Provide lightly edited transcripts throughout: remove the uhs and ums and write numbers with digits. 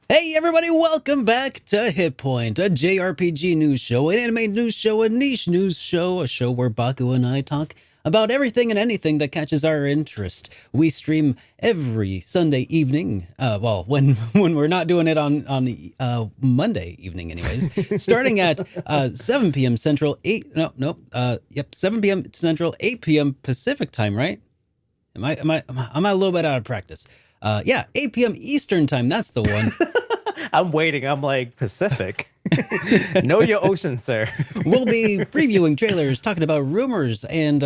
Hey everybody, welcome back to HitPoint, a JRPG news show, an anime news show, a niche news show, a show where Baku and I talk about everything and anything that catches our interest. We stream every Sunday evening, well, when when we're not doing it on Monday evening anyways, starting at 7 p.m. Central, 7 p.m. Central, 8 p.m. Pacific time, right? Am I a little bit out of practice? Yeah, 8 p.m. Eastern time, that's the one. I'm waiting. I'm like Pacific. Know your ocean, sir. We'll be previewing trailers, talking about rumors, and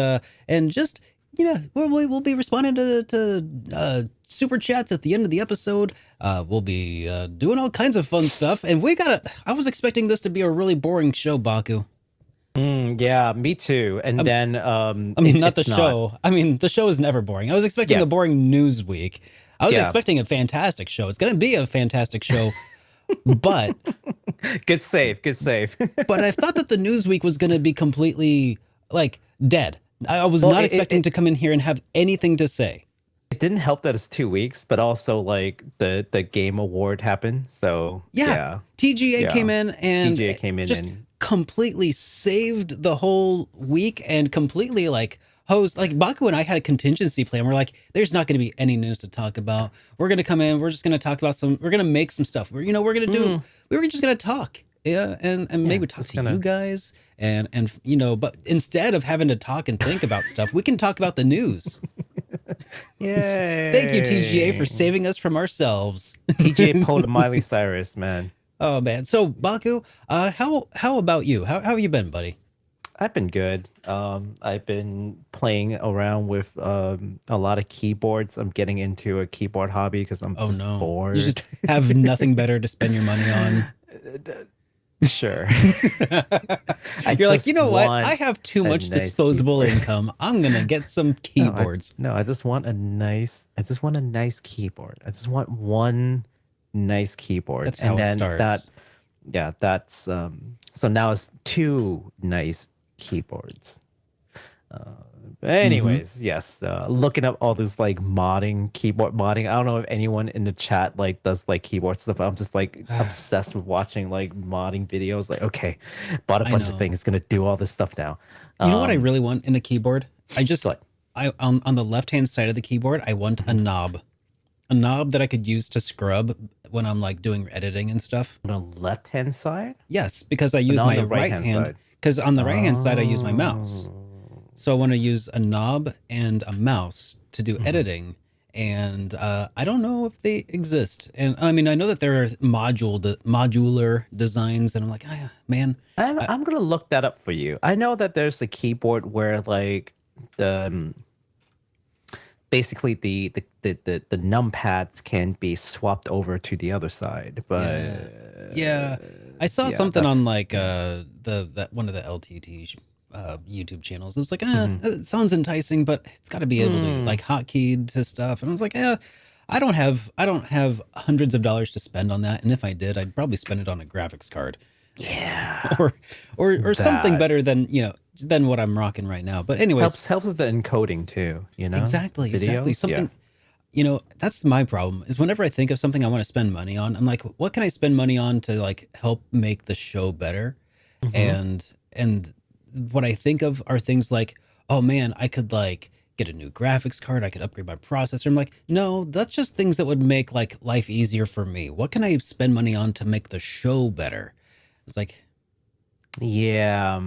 just we'll be responding to super chats at the end of the episode. We'll be doing all kinds of fun stuff, and I was expecting this to be a really boring show, Baku. Yeah, me too. And then Not the show. I mean, the show is never boring. I was expecting a boring news week. I was expecting a fantastic show. It's going to be a fantastic show, but good save, good save. but I thought that the news week was going to be completely like dead. I was not expecting to come in here and have anything to say. It didn't help that it's 2 weeks, but also like the game award happened. So TGA came in and TGA came in just and completely saved the whole week and completely like host, like Baku and I had a contingency plan. We're like, there's not going to be any news to talk about. We're going to come in. We're just going to talk about we're going to make some stuff. We were just going to talk. Yeah. And maybe talk to you guys and, but instead of having to talk and think about stuff, we can talk about the news. yeah. Thank you, TGA, for saving us from ourselves. TGA pulled a Miley Cyrus, man. Oh man. So Baku, how about you? How have you been, buddy? I've been good. I've been playing around with a lot of keyboards. I'm getting into a keyboard hobby because I'm just bored. You just have nothing better to spend your money on. Sure. You're like, you know what? I have too much disposable income. I'm gonna get some keyboards. No, I just want a nice keyboard. I just want one nice keyboard. That's how it starts. That's so now it's two nice keyboards. Anyways, yes, looking up all this like keyboard modding. I don't know if anyone in the chat like does like keyboard stuff. I'm just like obsessed with watching like modding videos. Like, okay, bought a bunch of things, gonna do all this stuff now. You know what I really want in a keyboard? I on the left hand side of the keyboard, I want a knob that I could use to scrub when I'm like doing editing and stuff. On the left hand side? Yes, because I use my right hand. Because on the right hand side, I use my mouse. So I want to use a knob and a mouse to do editing. And I don't know if they exist. And I mean, I know that there are modular designs, and I'm like, man. I'm gonna look that up for you. I know that there's a keyboard where like basically the numpads can be swapped over to the other side, but yeah. I saw something on like that one of the LTT YouTube channels. It's like, it sounds enticing, but it's got to be able to like hotkey to stuff. And I was like, I don't have hundreds of dollars to spend on that. And if I did, I'd probably spend it on a graphics card. Yeah, or something better than than what I'm rocking right now. But anyways, helps with the encoding too. Exactly. Something. That's my problem is whenever I think of something I want to spend money on, I'm like, what can I spend money on to like help make the show better? And what I think of are things like, oh man, I could like get a new graphics card. I could upgrade my processor. I'm like, no, that's just things that would make like life easier for me. What can I spend money on to make the show better? It's like, yeah.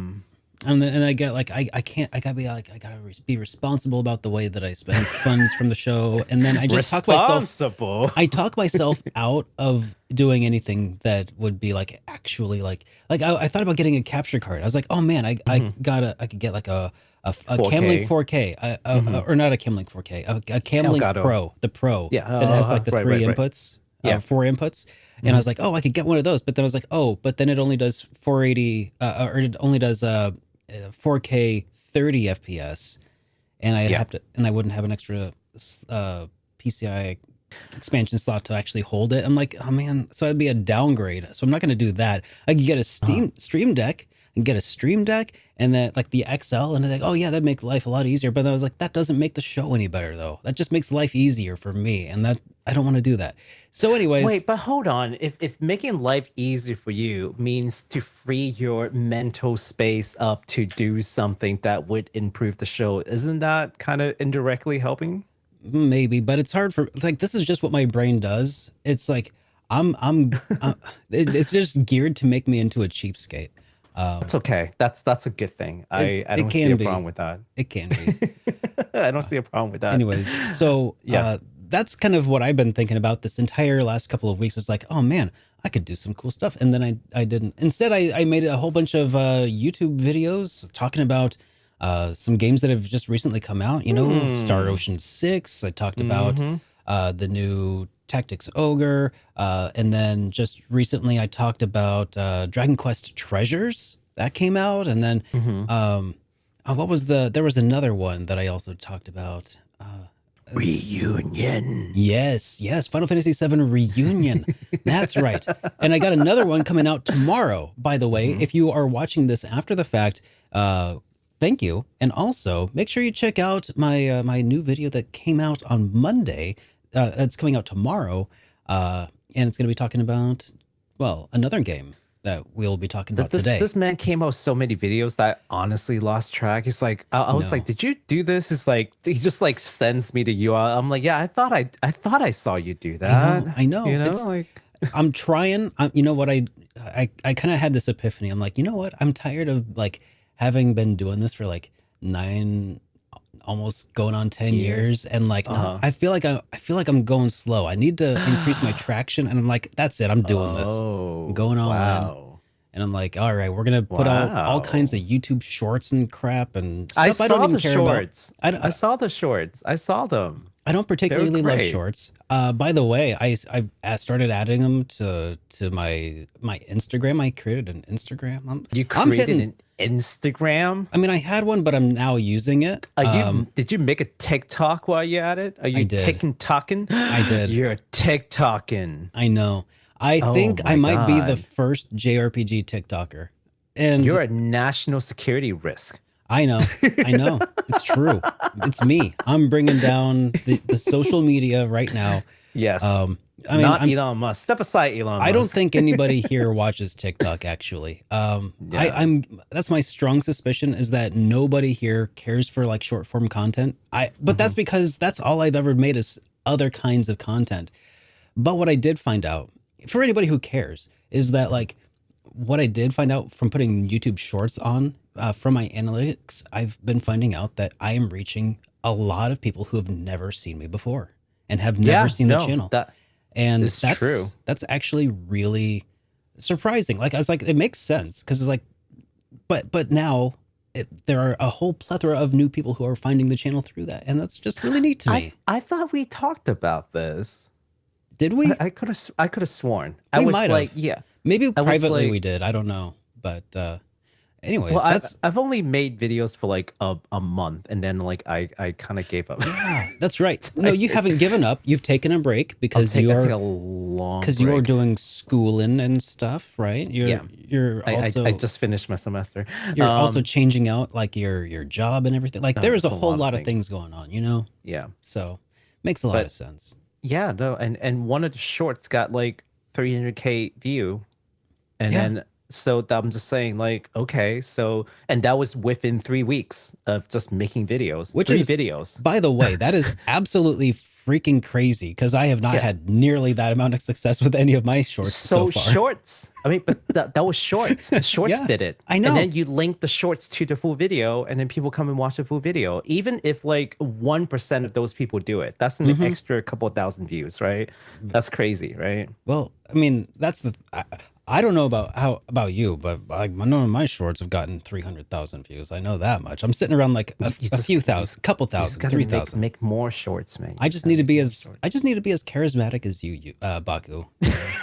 And I get like, I gotta be responsible about the way that I spend funds from the show. And then I just talk myself out of doing anything that would be like actually like I thought about getting a capture card. I was like, oh man, I could get like a Camlink 4K, or not a Camlink 4K, a Camlink Pro, the Pro. Yeah. That has like the three inputs, four inputs. And I was like, oh, I could get one of those. But then I was like, oh, but then it only does 480, or it only does 4K 30 FPS, and I wouldn't have an extra PCI expansion slot to actually hold it. I'm like, oh man, so it'd be a downgrade. So I'm not going to do that. I could get a Stream Deck and get a Stream Deck and that like the XL, and they're like, oh yeah, that'd make life a lot easier. But I was like, that doesn't make the show any better though. That just makes life easier for me, and that I don't want to do that. So, anyways, wait, but hold on. If making life easier for you means to free your mental space up to do something that would improve the show, isn't that kind of indirectly helping? maybe, but it's hard for like this is just what my brain does. It's like it's just geared to make me into a cheapskate. It's okay. That's a good thing. I don't see a problem with that. It can be. I don't see a problem with that. Anyways, so yeah, that's kind of what I've been thinking about this entire last couple of weeks. It's like, oh man, I could do some cool stuff, and then I didn't. Instead, I made a whole bunch of YouTube videos talking about some games that have just recently come out. You know, Star Ocean 6. I talked about the new Tactics Ogre, and then just recently I talked about Dragon Quest Treasures that came out, and then what was there was another one that I also talked about. Reunion. Yes, Final Fantasy VII Reunion. That's right. And I got another one coming out tomorrow, by the way. If you are watching this after the fact, thank you. And also, make sure you check out my my new video that came out on Monday. It's coming out tomorrow. And it's going to be talking about, well, another game that we'll be talking about today. This man came out with so many videos that I honestly lost track. He's like, I was like, did you do this? It's like he just like sends me the URL. I'm like, yeah, I thought I saw you do that. I know. You know, like I'm trying. You know what? I kind of had this epiphany. I'm like, you know what? I'm tired of like having been doing this for like 9, almost going on 10 years, and like I feel like I'm going slow. I need to increase my traction, and I'm like, that's it. I'm doing this. I'm going all in. And I'm like, all right, we're gonna put out all kinds of YouTube shorts and crap and stuff I don't even care about. I saw the shorts. I saw them. I don't particularly love shorts. By the way, I started adding them to my Instagram. I created an Instagram. You created an Instagram? I mean, I had one, but I'm now using it. Did you make a TikTok while you're at it? Are you TikToking? I did. You're TikToking. I know. I think I might be the first JRPG TikToker. And you're a national security risk. I know. It's true. It's me. I'm bringing down the social media right now. Yes. I mean, Elon Musk. Step aside, Elon Musk. I don't think anybody here watches TikTok, actually. That's my strong suspicion, is that nobody here cares for like short form content. But that's because that's all I've ever made is other kinds of content. But what I did find out, for anybody who cares, is that like what I did find out from putting YouTube Shorts on, from my analytics, I've been finding out that I am reaching a lot of people who have never seen me before and have never seen the channel. That's true. That's actually really surprising. Like I was like, it makes sense because it's like, but now there are a whole plethora of new people who are finding the channel through that, and that's just really neat to me. I thought we talked about this. Did we? I could have sworn. We might have. Yeah. Maybe privately we did. I don't know. But anyways, well, I've only made videos for like a month, and then like I kind of gave up. Yeah, that's right. No, you haven't given up. You've taken a break because you are doing schooling and stuff, right? You're also I just finished my semester. You're also changing out like your job and everything. Like there's a whole lot of things going on, you know? Yeah. So makes a lot of sense. Yeah, no, and one of the shorts got like 300K view, and then so I'm just saying like, okay, so, and that was within 3 weeks of just making videos, which is videos. By the way, that is absolutely freaking crazy because I have not had nearly that amount of success with any of my shorts so far. Shorts. I mean, but that was shorts. The shorts did it. I know. And then you link the shorts to the full video, and then people come and watch the full video. Even if like 1% of those people do it, that's an extra couple thousand views, right? That's crazy, right? Well, I mean, that's I don't know about you, but like none of my shorts have gotten 300,000 views. I know that much. I'm sitting around like a few thousand, couple thousand, 3,000. Make more shorts, man. I just need to be as charismatic as you, Baku.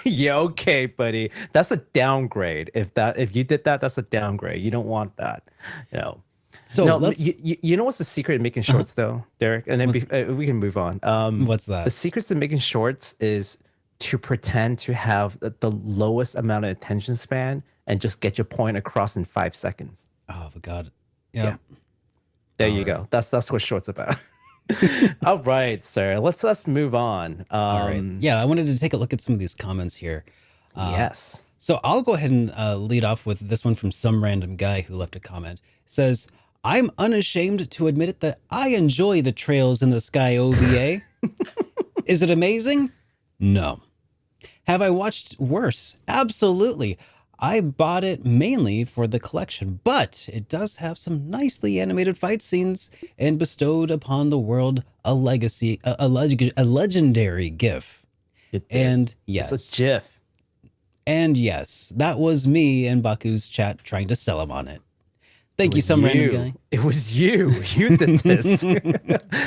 Yeah, okay, buddy. That's a downgrade. If you did that, that's a downgrade. You don't want that, you know. So you know what's the secret in making shorts though, Derek? And then we can move on. What's that? The secrets in making shorts is to pretend to have the lowest amount of attention span and just get your point across in 5 seconds. Oh my God. Yep. Yeah. There you go. That's what short's about. All right, sir. Let's move on. All right. Yeah, I wanted to take a look at some of these comments here. Yes. So I'll go ahead and lead off with this one from some random guy who left a comment. It says, I'm unashamed to admit that I enjoy the Trails in the Sky OVA. Is it amazing? No. Have I watched worse? Absolutely. I bought it mainly for the collection, but it does have some nicely animated fight scenes and bestowed upon the world a legacy, a legendary GIF. And yes. It's a GIF. And yes, that was me in Baku's chat trying to sell him on it. Thank you, some random guy. It was you. You did this.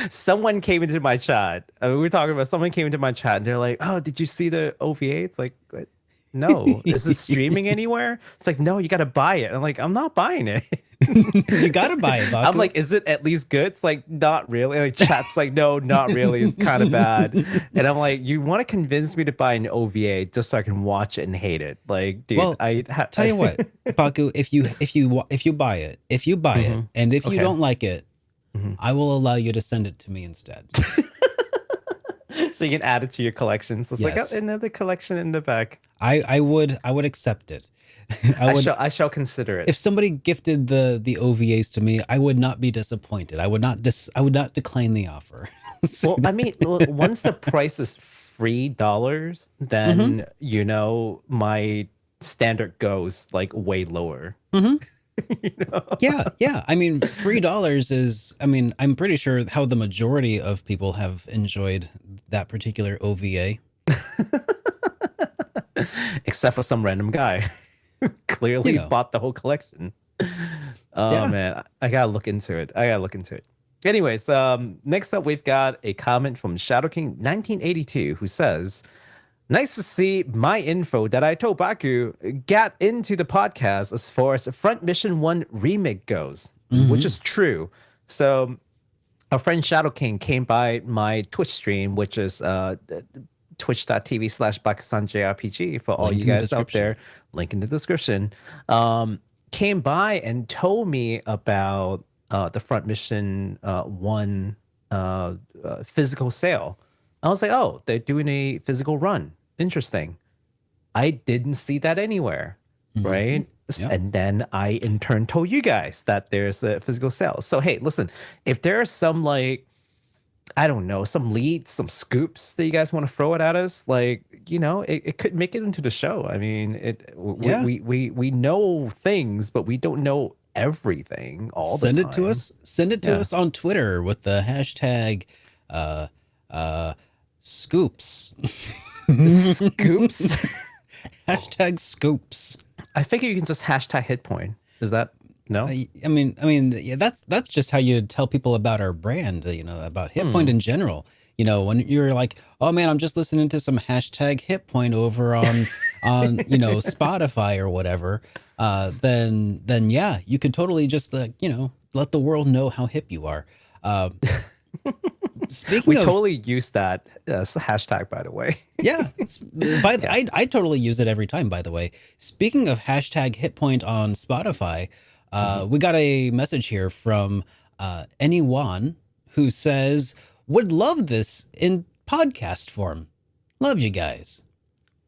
Someone came into my chat. We were talking about someone came into my chat and they're like, "Oh, did you see the OVA?" It's like, what? No, is this streaming anywhere? It's like, no, you got to buy it. I'm like, I'm not buying it. You got to buy it, Baku. I'm like, is it at least good? It's like, not really. Like, chat's like, no, not really. It's kind of bad. And I'm like, you want to convince me to buy an OVA just so I can watch it and hate it? Like, dude, well, tell you what, Baku, if you buy it, it, and if you don't like it, I will allow you to send it to me instead. So you can add it to your collection. So it's like another collection in the back. I would accept it. I shall consider it. If somebody gifted the OVAs to me, I would not be disappointed. I would not decline the offer. Well, I mean, once the price is $3, then you know my standard goes like way lower. You know? Yeah. I mean, $3 is. I mean, I'm pretty sure how the majority of people have enjoyed that particular OVA. Except for some random guy who clearly bought the whole collection. Oh man, I gotta look into it. Anyways, next up we've got a comment from Shadow King 1982 who says, "Nice to see my info that I told Baku got into the podcast as far as Front Mission 1 remake goes," which is true. So our friend Shadow King came by my Twitch stream, which is twitch.tv/BakusanJRPG for all you guys out there. Link in the description. Came by and told me about the Front Mission 1 physical sale. I was like, oh, they're doing a physical run. Interesting. I didn't see that anywhere, right? Yep. And then I in turn told you guys that there's a physical sale. So hey, listen, if there are some like, I don't know, some leads, some scoops that you guys want to throw it at us, like, you know, it could make it into the show. I mean, we know things, but we don't know everything all the time. Send it to us on Twitter with the hashtag scoops. Scoops. Hashtag scoops. I figure you can just hashtag HitPoint. Is that no? I mean, yeah, that's just how you tell people about our brand. You know, about HitPoint in general. You know, when you're like, oh man, I'm just listening to some hashtag HitPoint over on you know, Spotify or whatever. Then yeah, you could totally just you know, let the world know how hip you are. We totally use that as a hashtag, by the way. Yeah, I totally use it every time, by the way. Speaking of hashtag HitPoint on Spotify, we got a message here from anyone who says, would love this in podcast form. Love you guys.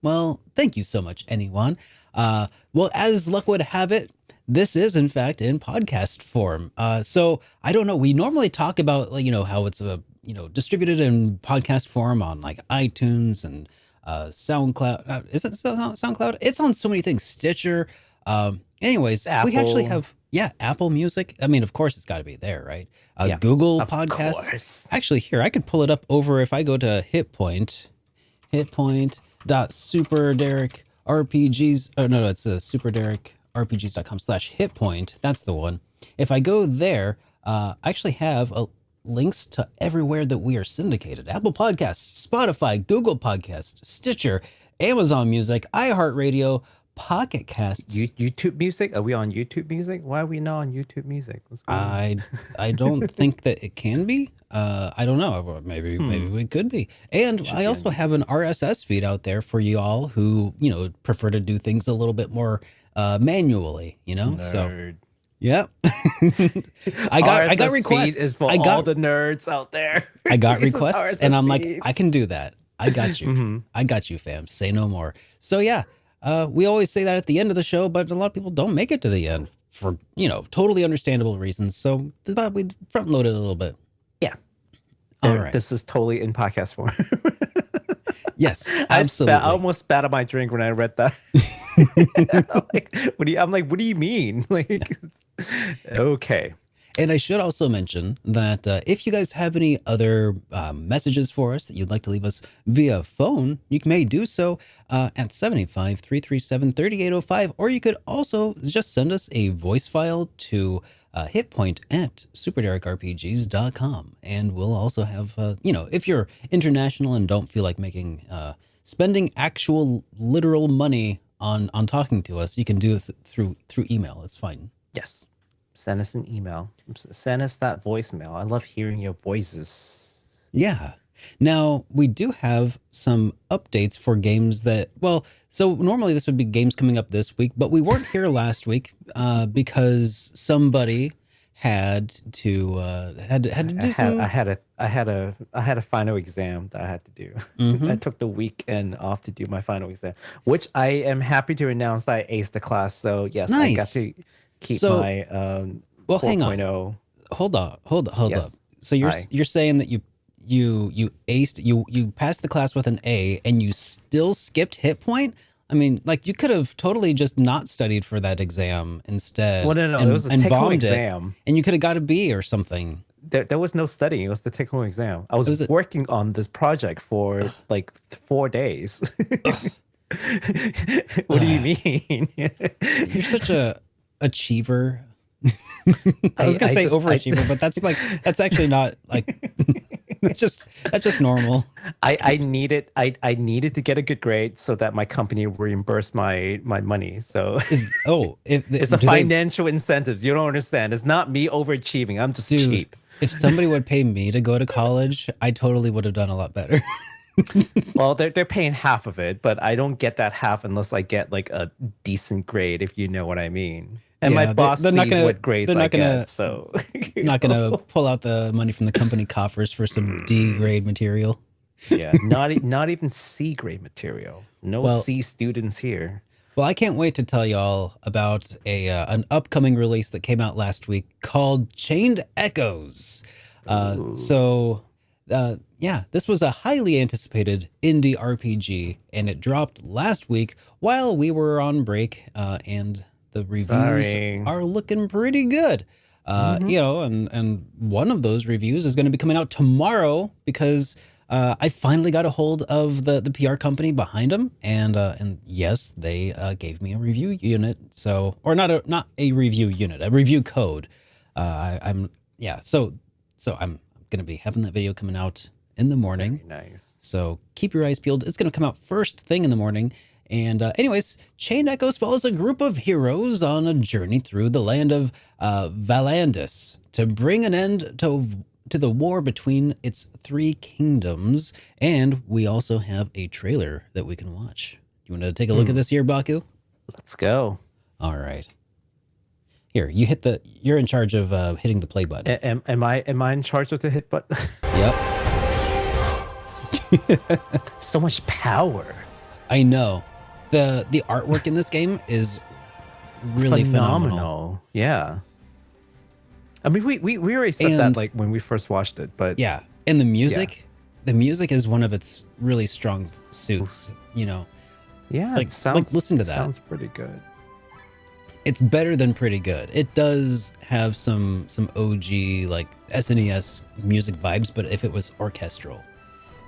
Well, thank you so much, anyone. Well, as luck would have it, this is in fact in podcast form. So I don't know. We normally talk about, like, you know, how it's distributed in podcast form on like iTunes and SoundCloud. Is it SoundCloud? It's on so many things. Stitcher. Anyways, Apple. We actually have Apple Music. I mean, of course, it's got to be there, right? Google Podcasts. Actually, here I could pull it up over if I go to HitPoint, HitPoint.SuperDerekRPGs. Oh no, it's SuperDerekRPGs.com/HitPoint. That's the one. If I go there, I actually have links to everywhere that we are syndicated: Apple Podcasts, Spotify, Google Podcasts, Stitcher, Amazon Music, iHeartRadio, Pocket Casts. YouTube Music? Are we on YouTube Music? Why are we not on YouTube Music? What's going on? I don't think that it can be. I don't know. Maybe we could be. And I also have an RSS feed out there for y'all who prefer to do things a little bit more manually. Nerd. So yeah. I got requests. Is for all the nerds out there. I got requests, and I'm like, I can do that. I got you. I got you, fam. Say no more. So yeah. We always say that at the end of the show, but a lot of people don't make it to the end for, totally understandable reasons. So I thought we'd front load it a little bit. Yeah. All right. This is totally in podcast form. Yes, absolutely. I almost spat on my drink when I read that. I'm like, what do you mean? Like, okay. And I should also mention that if you guys have any other messages for us that you'd like to leave us via phone, you may do so at 785-337-3805, or you could also just send us a voice file to HitPoint at SuperDerekRPGs.com. And we'll also have, if you're international and don't feel like spending actual literal money on talking to us, you can do it through email. It's fine. Yes. Send us an email. Send us that voicemail. I love hearing your voices. Yeah. Now, we do have some updates for games so normally this would be games coming up this week, but we weren't here last week because somebody had to do some... I had a final exam that I had to do. I took the weekend off to do my final exam, which I am happy to announce that I aced the class. So yes, nice. I got to keep my well, hang on. Hold up. So you're saying that you aced, you passed the class with an A and you still skipped HitPoint? I mean, like, you could have totally just not studied for that exam instead. Well, no, it was a take-home exam, and you could have got a B or something. There was no studying. It was the take-home exam. I was working on this project for like 4 days. What do you mean? You're such a achiever. I was gonna say overachiever, but that's actually not like that's just normal. I needed to get a good grade so that my company reimbursed my money. So it's a financial incentives. You don't understand. It's not me overachieving. I'm just cheap. If somebody would pay me to go to college, I totally would have done a lot better. Well, they're paying half of it, but I don't get that half unless I get like a decent grade, if you know what I mean. And my boss sees what grades I get, so not gonna pull out the money from the company coffers for some D grade material. Yeah, not even C grade material. No C students here. Well, I can't wait to tell y'all about an upcoming release that came out last week called Chained Echoes. This was a highly anticipated indie RPG, and it dropped last week while we were on break, and the reviews are looking pretty good. And one of those reviews is going to be coming out tomorrow because I finally got a hold of the PR company behind them, and yes, they gave me a review unit. So, or not a review unit, a review code. I'm going to be having that video coming out in the morning. Very nice. So keep your eyes peeled. It's going to come out first thing in the morning. And anyways, Chained Echoes follows a group of heroes on a journey through the land of Valandis to bring an end to the war between its three kingdoms. And we also have a trailer that we can watch. You want to take a look at this here, Baku? Let's go. All right. Here, you're in charge of hitting the play button. Am I in charge of the hit button? Yep. So much power. I know. The artwork in this game is really phenomenal. Yeah. I mean, we already said that like when we first watched it, but yeah. And the music is one of its really strong suits, Yeah, like listen to that. Sounds pretty good. It's better than pretty good. It does have some OG like SNES music vibes, but if it was orchestral,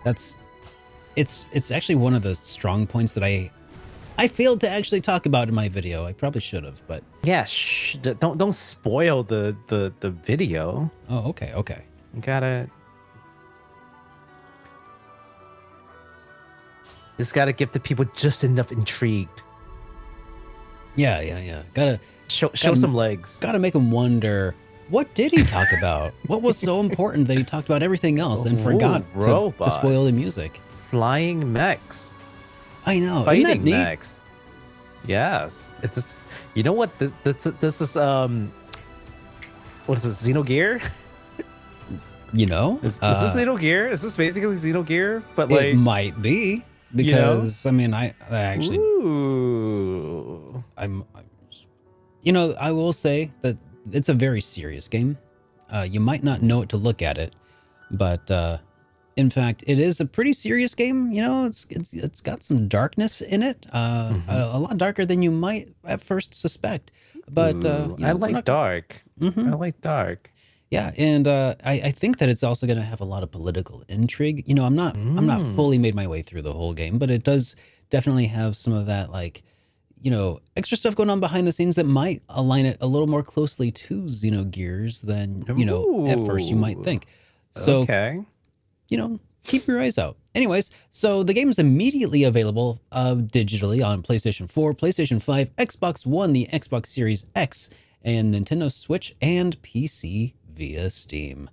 it's actually one of the strong points that I failed to actually talk about in my video. I probably should have, but yeah, don't spoil the video. Oh, okay. You gotta just give the people just enough intrigued. Yeah. Gotta show gotta, some legs. Gotta make him wonder, what did he talk about? What was so important that he talked about everything else and forgot to spoil the music? Flying mechs. I know. Fighting Isn't that neat? mechs. Yes. It's just, you know what? This is what is this, Xenogear? You know? Is this Xenogear? Is this basically Xenogear? But like, it might be, because I mean, I actually, ooh. I'm, you know, I will say that it's a very serious game. You might not know it to look at it, but in fact, it is a pretty serious game. You know, it's got some darkness in it, a lot darker than you might at first suspect. But you know, I like dark. I like dark. Yeah, and I think that it's also going to have a lot of political intrigue. You know, I'm not fully made my way through the whole game, but it does definitely have some of that, like, you know, extra stuff going on behind the scenes that might align it a little more closely to Xenogears than, you know, at first you might think. So, okay, you know, keep your eyes out. Anyways, so the game is immediately available digitally on PlayStation 4, PlayStation 5, Xbox One, the Xbox Series X, and Nintendo Switch and PC via Steam.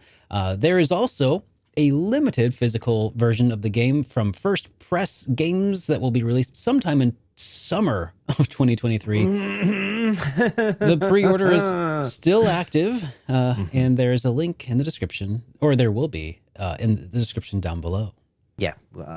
There is also a limited physical version of the game from First Press Games that will be released sometime in summer of 2023. The pre-order is still active, and there's a link in the description, or there will be in the description down below. Yeah, well,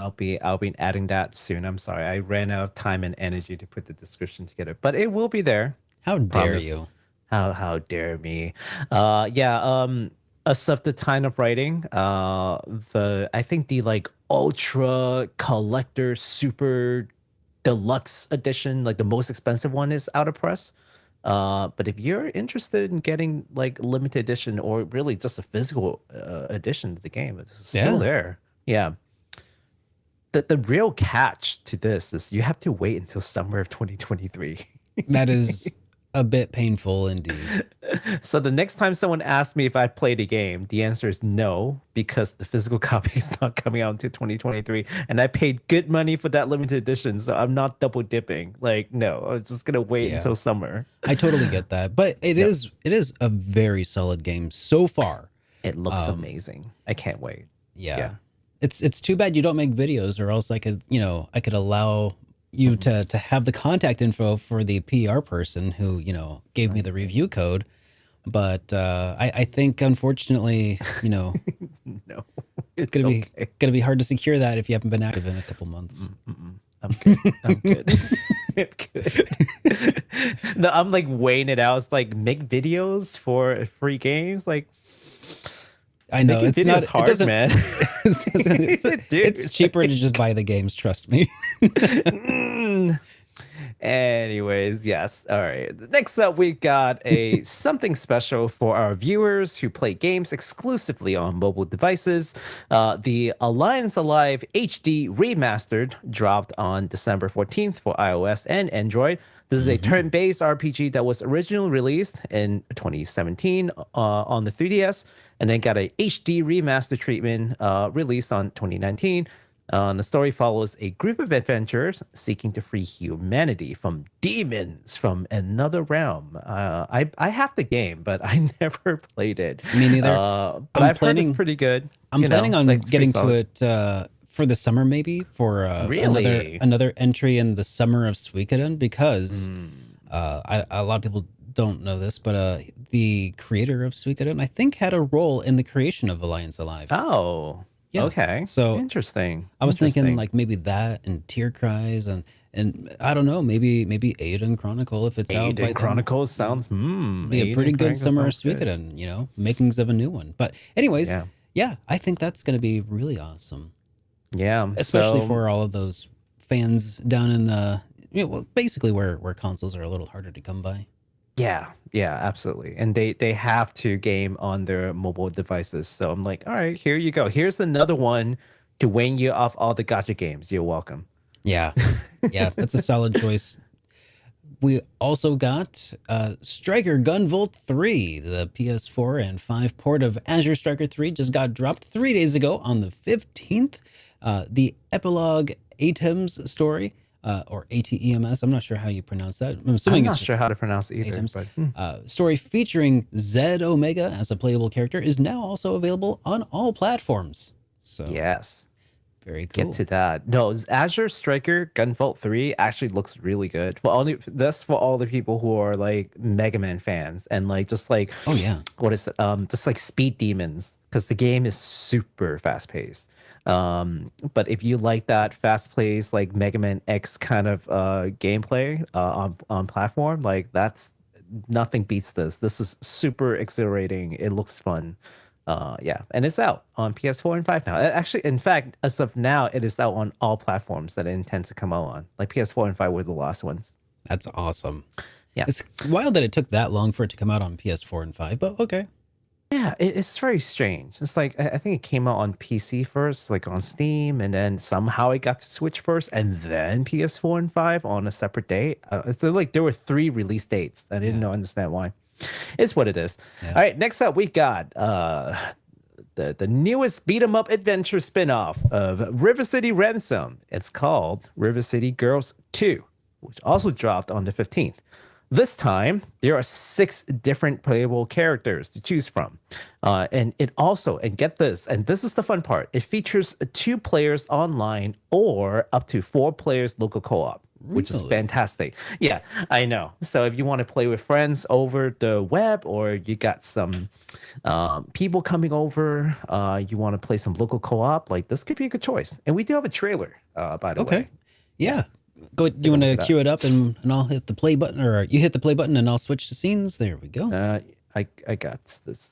I'll be adding that soon. I'm sorry, I ran out of time and energy to put the description together, but it will be there. How dare you? How dare me? A stuff the time of writing. I think the like ultra collector super deluxe edition, like the most expensive one, is out of press. But if you're interested in getting like limited edition or really just a physical edition to the game, it's still there. Yeah. The real catch to this is you have to wait until summer of 2023. That is a bit painful indeed. So the next time someone asks me if I played a game, the answer is no, because the physical copy is not coming out until 2023, and I paid good money for that limited edition, so I'm not double dipping. Like, no, I'm just gonna wait until summer. I totally get that, but it is a very solid game so far. It looks amazing. I can't wait. Yeah. It's too bad you don't make videos, or else I could allow you to have the contact info for the PR person who, you know, gave me the review code. But I think, unfortunately, you know, no, it's gonna be hard to secure that if you haven't been active in a couple months. I'm good. I'm good. I'm good. No, I'm like weighing it out. It's like, make videos for free games. Like, I know it's not hard, man. It's cheaper to just buy the games. Trust me. Anyways, yes. All right. Next up, we got a something special for our viewers who play games exclusively on mobile devices. The Alliance Alive HD Remastered dropped on December 14th for iOS and Android. This is a turn-based RPG that was originally released in 2017 on the 3DS, and then got a HD remaster treatment released on 2019. The story follows a group of adventurers seeking to free humanity from demons from another realm. I have the game, but I never played it. Me neither. But I've heard it's pretty good. I'm planning on getting to it for the summer, maybe, for another entry in the summer of Suikoden, because a lot of people don't know this, but the creator of Suikoden, I think, had a role in the creation of Alliance Alive. Oh. Yeah. Okay. So interesting. I was thinking like maybe that and Tear Cries and I don't know, maybe Aiden Chronicle, if it's out. Aiden Chronicles sounds be a pretty good summer of Suikoden, you know, makings of a new one. But anyways, yeah, I think that's going to be really awesome. Yeah, especially for all of those fans down in the, you know, basically where consoles are a little harder to come by. Yeah, absolutely. And they have to game on their mobile devices. So I'm like, all right, here you go. Here's another one to wane you off all the gacha games. You're welcome. Yeah, that's a solid choice. We also got Striker Gunvolt 3, the PS4 and 5 port of Azure Striker 3 just got dropped 3 days ago on the 15th. The epilogue Atoms story or ATEMS. I'm not sure how you pronounce that. I'm I'm assuming not it's just sure how to pronounce it either. ATEMS. But Story featuring Zed Omega as a playable character is now also available on all platforms. So yes, very get cool. to that. No, Azure Striker Gunvolt 3 actually looks really good. For only that's for all the people who are like Mega Man fans and like just like Oh yeah. what is it? Just like speed demons because the game is super fast paced. But if you like that fast paced like Mega Man X kind of gameplay on platform, like that's nothing beats this. This is super exhilarating. It looks fun. Yeah, and it's out on PS4 and 5 now. Actually, in fact, as of now, it is out on all platforms that it intends to come out on. Like PS4 and 5 were the last ones. That's awesome. Yeah. It's wild that it took that long for it to come out on PS4 and 5, but okay. Yeah, it's very strange. It's like I think it came out on PC first, like on Steam, and then somehow it got to Switch first, and then PS4 and 5 on a separate date. It's like there were 3 release dates. I didn't know understand why. It's what it is. Yeah. All right, next up we got the newest beat 'em up adventure spin-off of River City Ransom. It's called River City Girls 2, which also dropped on the 15th. This time, there are 6 different playable characters to choose from. And it also, and get this, and this is the fun part, it features 2 players online or up to 4 players local co-op, which is fantastic. Yeah, I know. So if you want to play with friends over the web or you got some people coming over, you want to play some local co-op, like this could be a good choice. And we do have a trailer, by the way. Yeah. Go. You want to cue it up and I'll hit the play button, or you hit the play button and I'll switch to scenes. There we go. I got this.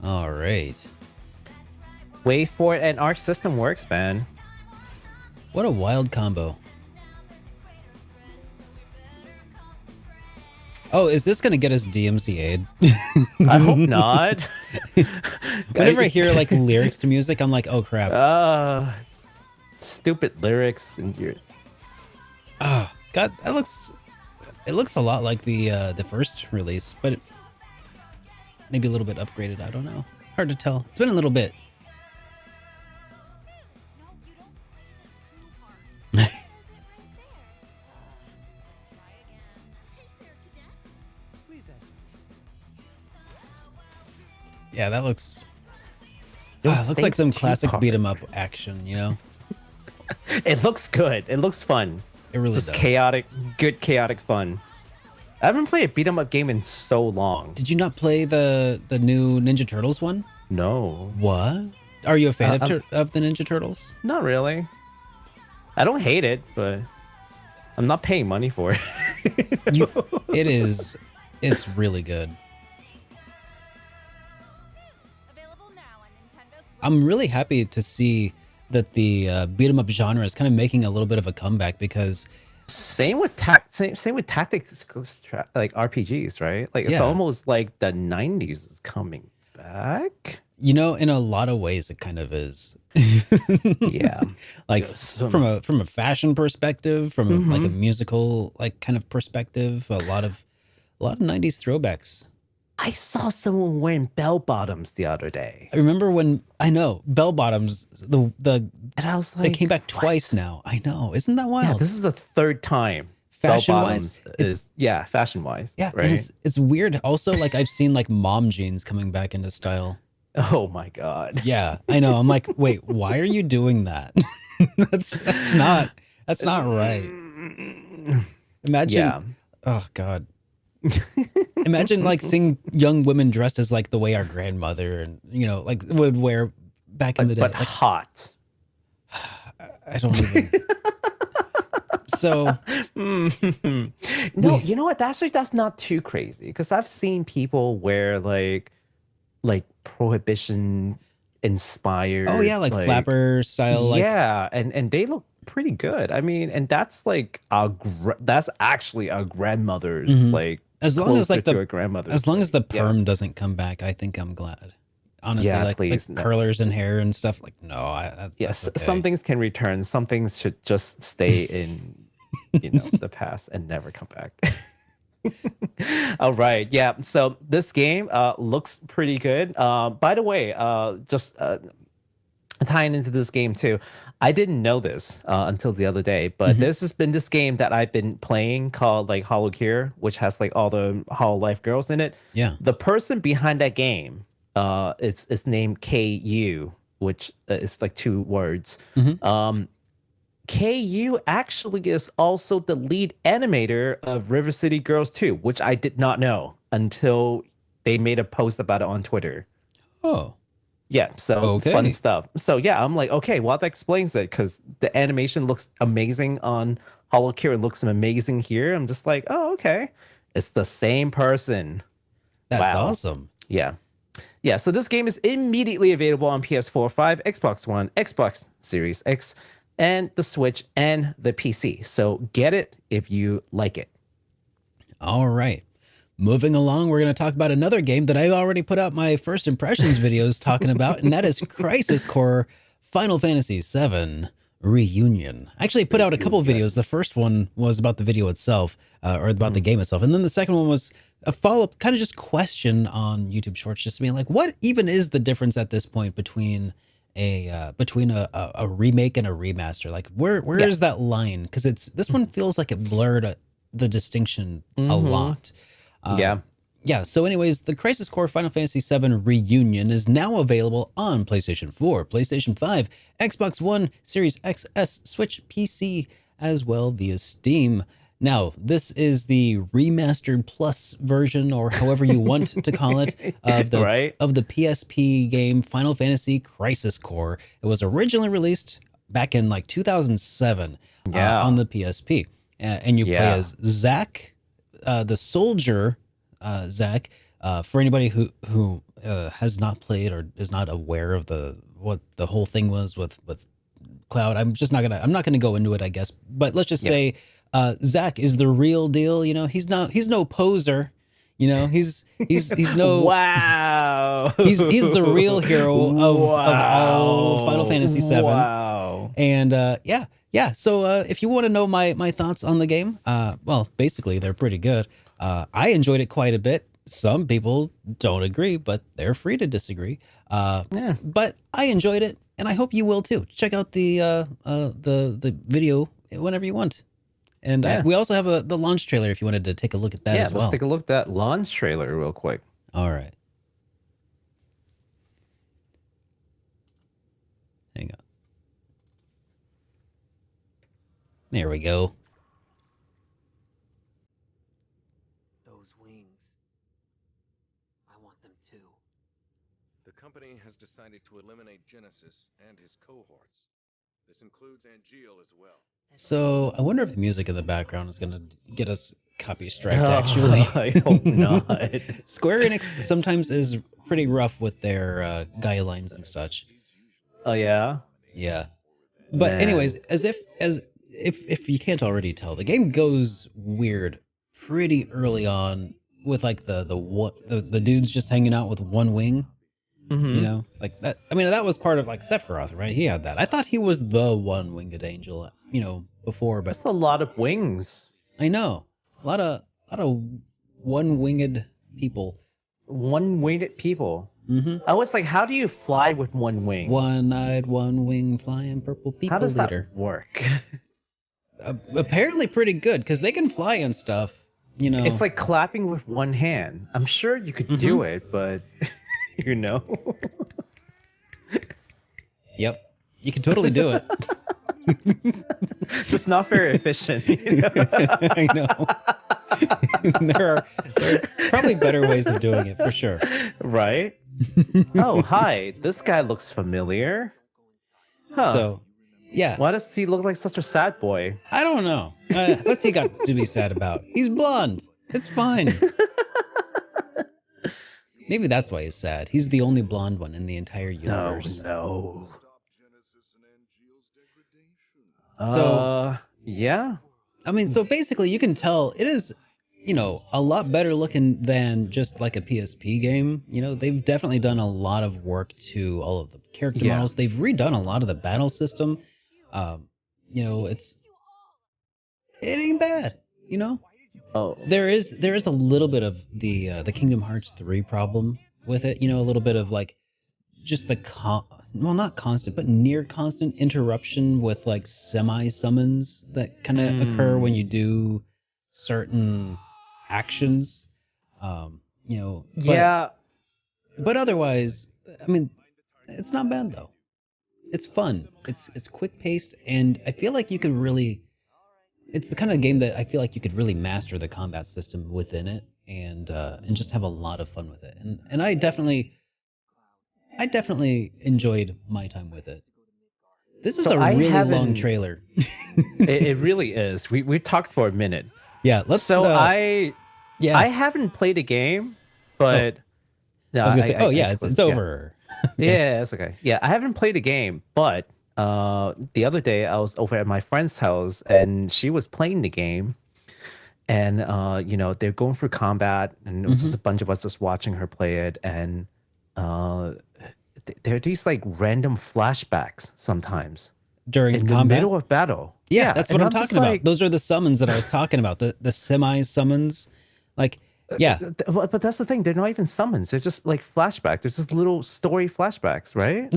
All right. Wait for it, and Arc System works, man. What a wild combo. Oh, is this going to get us DMCA'd? I hope not. Whenever I hear like lyrics to music, I'm like, oh crap. Stupid lyrics and your. Oh God, it looks a lot like the first release, but maybe a little bit upgraded. I don't know. Hard to tell. It's been a little bit. Yeah, that looks. It looks like some classic beat 'em up action, you know. It looks good. It looks fun. It really does. Just chaotic, good chaotic fun. I haven't played a beat 'em up game in so long. Did you not play the new Ninja Turtles one? No. What? Are you a fan of the Ninja Turtles? Not really. I don't hate it, but I'm not paying money for it. It's really good. I'm really happy to see that the beat 'em up genre is kind of making a little bit of a comeback, because same with same with tactics like RPGs, right? Like it's almost like the 90s is coming back. You know, in a lot of ways it kind of is. Yeah. Like from a fashion perspective, from like a musical like kind of perspective, a lot of 90s throwbacks. I saw someone wearing bell bottoms the other day. I remember when bell bottoms, the and I was like, they came back twice now. I know, isn't that wild? Yeah, this is the 3rd time. Fashion wise, fashion wise. Yeah, right. And it's weird. Also, like I've seen like mom jeans coming back into style. Oh my God. Yeah, I know. I'm like, wait, why are you doing that? that's not right. Imagine. Yeah. Oh God. Imagine like seeing young women dressed as like the way our grandmother and like would wear back in the day. But like, hot. I don't even. So no, you know what? That's not too crazy, because I've seen people wear like prohibition inspired. Oh yeah, like flapper style. Yeah, and they look pretty good. I mean, and that's like that's actually a grandmother's like. As long as like a grandmother, as long as the perm doesn't come back, I think I'm glad. Honestly, like curlers and hair and stuff. Like no, yes, okay. Some things can return. Some things should just stay in, the past and never come back. All right, yeah. So this game looks pretty good. By the way, just tying into this game too. I didn't know this until the other day, but there's just been this game that I've been playing called like Hollow Cure, which has like all the Hollow Life girls in it. Yeah. The person behind that game, it's named KU, which is like 2 words. KU actually is also the lead animator of River City Girls 2, which I did not know until they made a post about it on Twitter. Oh. Yeah, so fun stuff. So yeah, I'm like, okay, well, that explains it, because the animation looks amazing on Hollow Cure and looks amazing here. I'm just like, oh, okay. It's the same person. That's awesome. Yeah. Yeah, so this game is immediately available on PS4, 5, Xbox One, Xbox Series X, and the Switch and the PC. So get it if you like it. All right. Moving along, we're going to talk about another game that I already put out my first impressions videos talking about, and that is Crisis Core Final Fantasy VII Reunion. I actually put out a couple of videos. The first one was about the video itself, or about the game itself. And then the second one was a follow-up, kind of just question on YouTube Shorts, just being like, what even is the difference at this point between a remake and a remaster? Like, where is that line? Because this one feels like it blurred the distinction a lot. Yeah. So anyways, the Crisis Core Final Fantasy VII Reunion is now available on PlayStation 4, PlayStation 5, Xbox One, Series XS, Switch, PC, as well via Steam. Now, this is the remastered plus version, or however you want to call it, of the PSP game Final Fantasy Crisis Core. It was originally released back in like 2007 on the PSP. And you play as Zack, the soldier, Zack. For anybody who has not played or is not aware of what the whole thing was with Cloud, I'm not gonna go into it, I guess. But let's just say Zack is the real deal. You know, he's no poser. You know, he's no wow. He's the real hero of all Final Fantasy VII. Wow. And yeah. So if you want to know my thoughts on the game, well, basically they're pretty good. I enjoyed it quite a bit. Some people don't agree, but they're free to disagree. But I enjoyed it, and I hope you will too. Check out the video whenever you want. And we also have the launch trailer if you wanted to take a look at that as well. Let's take a look at that launch trailer real quick. All right. Hang on. There we go. Those wings. I want them too. The company has decided to eliminate Genesis and his cohorts. This includes Angeal as well. So I wonder if the music in the background is going to get us copy strike, actually. I hope not. Square Enix sometimes is pretty rough with their guidelines and such. Oh, yeah? Yeah. But anyways, if you can't already tell, the game goes weird pretty early on with like the dudes just hanging out with one wing. You know, like that. I mean, that was part of like Sephiroth, right? He had that. I thought he was the one-winged angel, you know, before, but that's a lot of wings. I know, a lot of one-winged people. One-winged people. I was like, how do you fly with one wing? One-eyed, one-wing, flying purple people. How does that leader. work? Apparently, pretty good because they can fly and stuff. You know, it's like clapping with one hand. I'm sure you could do it, but. You know? Yep. You can totally do it. Just not very efficient. You know? I know. there are probably better ways of doing it, for sure. Right? Oh, hi. This guy looks familiar. Huh. So, yeah. Why does he look like such a sad boy? I don't know. What's he got to be sad about? He's blonde. It's fine. Maybe that's why he's sad. He's the only blonde one in the entire universe. No. So, yeah. I mean, so basically you can tell it is, you know, a lot better looking than just like a PSP game. You know, they've definitely done a lot of work to all of the character models. They've redone a lot of the battle system. You know, it ain't bad, you know? Oh, there is a little bit of the Kingdom Hearts 3 problem with it, you know, a little bit of like just well, not constant, but near constant interruption with like semi summons that kind of occur when you do certain actions. You know, Yeah. but otherwise, I mean, it's not bad though. It's fun. It's quick paced, and I feel like you could really. It's the kind of game that I feel like you could really master the combat system within it, and just have a lot of fun with it. And I definitely enjoyed my time with it. This is So a I really long haven't- trailer. It really is. We talked for a minute. Yeah, let's. So I yeah, haven't played a game, but no, I was gonna say, it's yeah. over. Yeah, it's okay. Yeah, I haven't played a game, but the other day I was over at my friend's house and she was playing the game, and you know, they're going through combat, and it was just a bunch of us just watching her play it, and there are these like random flashbacks sometimes During in combat. the middle of battle. Yeah, that's what and I'm just talking about. like, Those are the summons that I was talking about. The semi summons, like yeah. But that's the thing. They're not even summons. They're just like flashbacks. They're just little story flashbacks, right?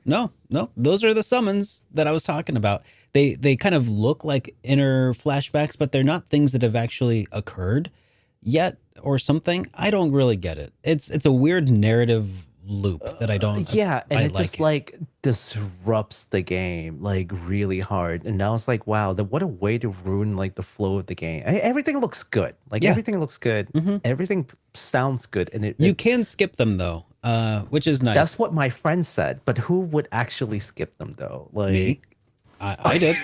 No. Those are the summons that I was talking about. They kind of look like inner flashbacks, but they're not things that have actually occurred yet or something. I don't really get it. It's a weird narrative loop that I don't. Yeah, and I it just like disrupts the game like really hard. And I was like, wow, what a way to ruin like the flow of the game. Everything looks good. Like everything looks good. Everything sounds good, and you can skip them though, which is nice. That's what my friend said. But who would actually skip them though? Like me. I did.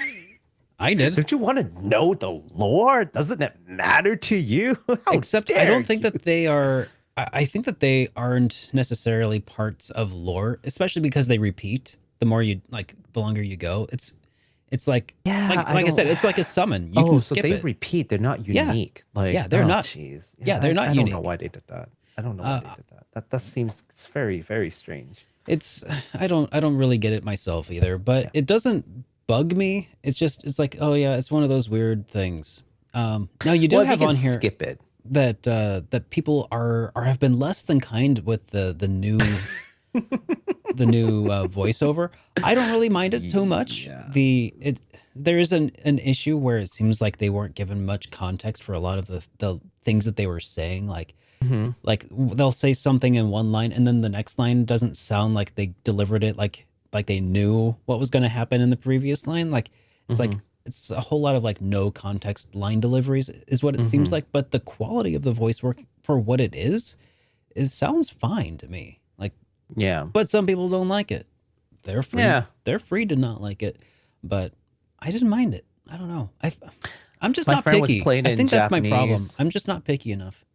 I did. Don't you want to know the lore? Doesn't it matter to you? Except I don't think that they are. I think that they aren't necessarily parts of lore, especially because they repeat. The more you like, the longer you go. It's like like I said, it's like a summon. You can skip so they it. repeat. They're not unique. Like they're not. Jeez. Yeah, they're not I unique. don't know why they did that. I don't know why they did that. That seems very, very strange. It's I don't really get it myself either, but it doesn't bug me. It's like, oh yeah, it's one of those weird things. Now you do have on here skip it. that people have been less than kind with the new the new voiceover. I don't really mind it too much. There is an issue where it seems like they weren't given much context for a lot of the things that they were saying. Like they'll say something in one line and then the next line doesn't sound like they delivered it like they knew what was going to happen in the previous line. Like it's like it's a whole lot of like no context line deliveries is what it seems like. But the quality of the voice work for what it is sounds fine to me. Like, yeah, but some people don't like it. They're free. Yeah. They're free to not like it, but I didn't mind it. I don't know. I'm just not picky. I think that's my problem. I'm just not picky enough.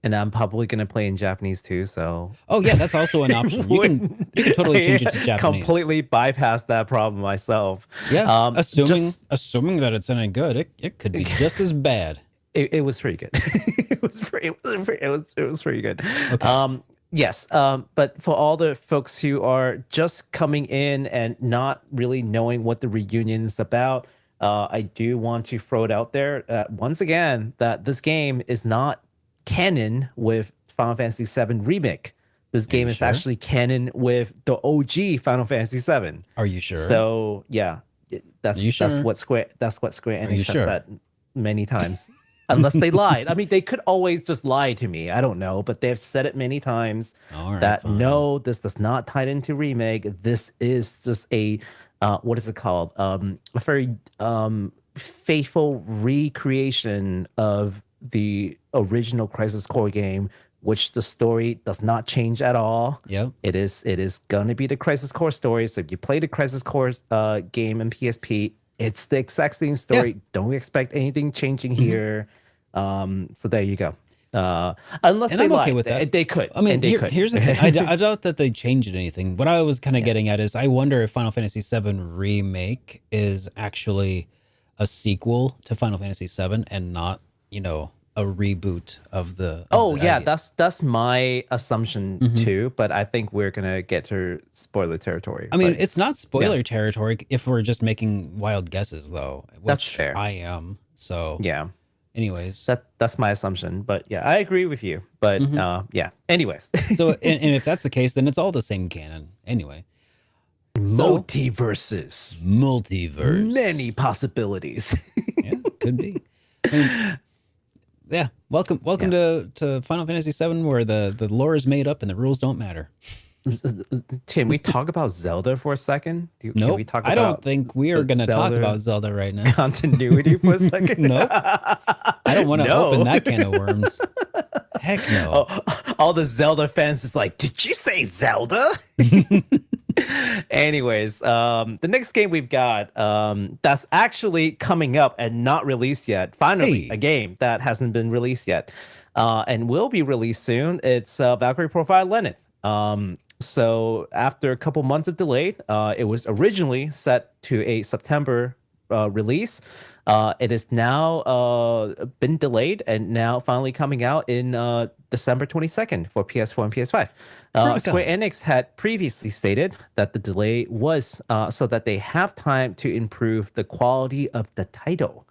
And I'm probably gonna play in Japanese too. So oh yeah, that's also an option. You can totally change it to Japanese. Completely bypass that problem myself. Yeah, assuming that it's any good, it could be just as bad. It was pretty good. it was pretty good. Okay. Yes. But for all the folks who are just coming in and not really knowing what the reunion is about, I do want to throw it out there once again that this game is not canon with Final Fantasy VII Remake. This game is actually canon with the OG Final Fantasy VII. Are you sure? So yeah, that's what Square Enix has said many times. Unless they lied. I mean, they could always just lie to me. I don't know, but they've said it many times no, this does not tie into Remake. This is just a what is it called? A very faithful recreation of the original Crisis Core game, which the story does not change at all. Yeah, it is gonna be the Crisis Core story. So if you play the Crisis Core game in PSP, it's the exact same story. Yeah. Don't expect anything changing here. So there you go. Unless and they I'm lied. Okay with that. They could. I mean, here's the thing. I doubt that they changed anything. What I was kind of getting at is I wonder if Final Fantasy VII Remake is actually a sequel to Final Fantasy VII and not, a reboot of the. That's my assumption too. But I think we're gonna get to spoiler territory. I mean, it's not spoiler territory if we're just making wild guesses, though. Which that's fair. I am. So yeah. Anyways, that's my assumption. But yeah, I agree with you. But yeah. Anyways, so and if that's the case, then it's all the same canon anyway. So, multiverses, multiverse, many possibilities. Yeah, could be. I mean, yeah, welcome to Final Fantasy VII, where the lore is made up and the rules don't matter. Can we talk about Zelda for a second? Nope, I don't think we are going to talk about Zelda right now. Continuity for a second? Nope. I don't want to open that can of worms. Heck no. All the Zelda fans is like, did you say Zelda? Anyways, the next game we've got that's actually coming up and not released yet. Finally, a game that hasn't been released yet and will be released soon. It's Valkyrie Profile Lenneth. So after a couple months of delay, it was originally set to a September release. It is now been delayed and now finally coming out in December 22nd for PS4 and PS5. Square Enix had previously stated that the delay was so that they have time to improve the quality of the title.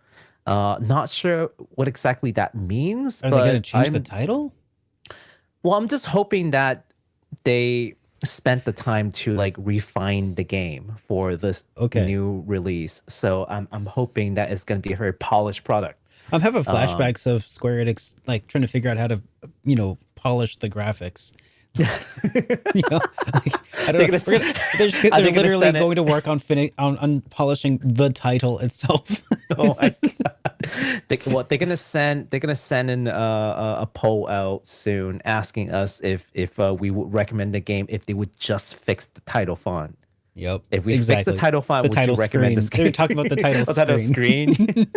Not sure what exactly that means. Are they going to change the title? Well, I'm just hoping that they spent the time to like refine the game for this new release. So I'm hoping that it's going to be a very polished product. I'm having flashbacks of Square Enix like trying to figure out how to, polish the graphics. I don't know. They're literally going to work on polishing the title itself. Oh my God. They're gonna send in a poll out soon asking us if we would recommend the game if they would just fix the title font. Yep. If we fix the title font, would you recommend this game? They're talking about the title screen.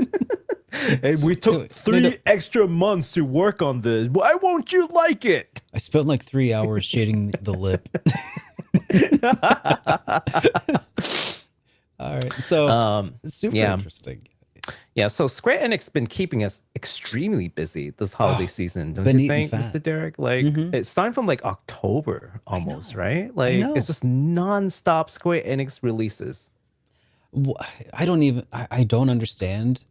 And we took 3 extra months to work on this. Why won't you like it? I spent like 3 hours shading the lip. All right. So super interesting. Yeah, so Square Enix been keeping us extremely busy this holiday season, don't you think, Mr. Derek? Like, it's starting from like October almost, right? Like, it's just non-stop Square Enix releases. I don't understand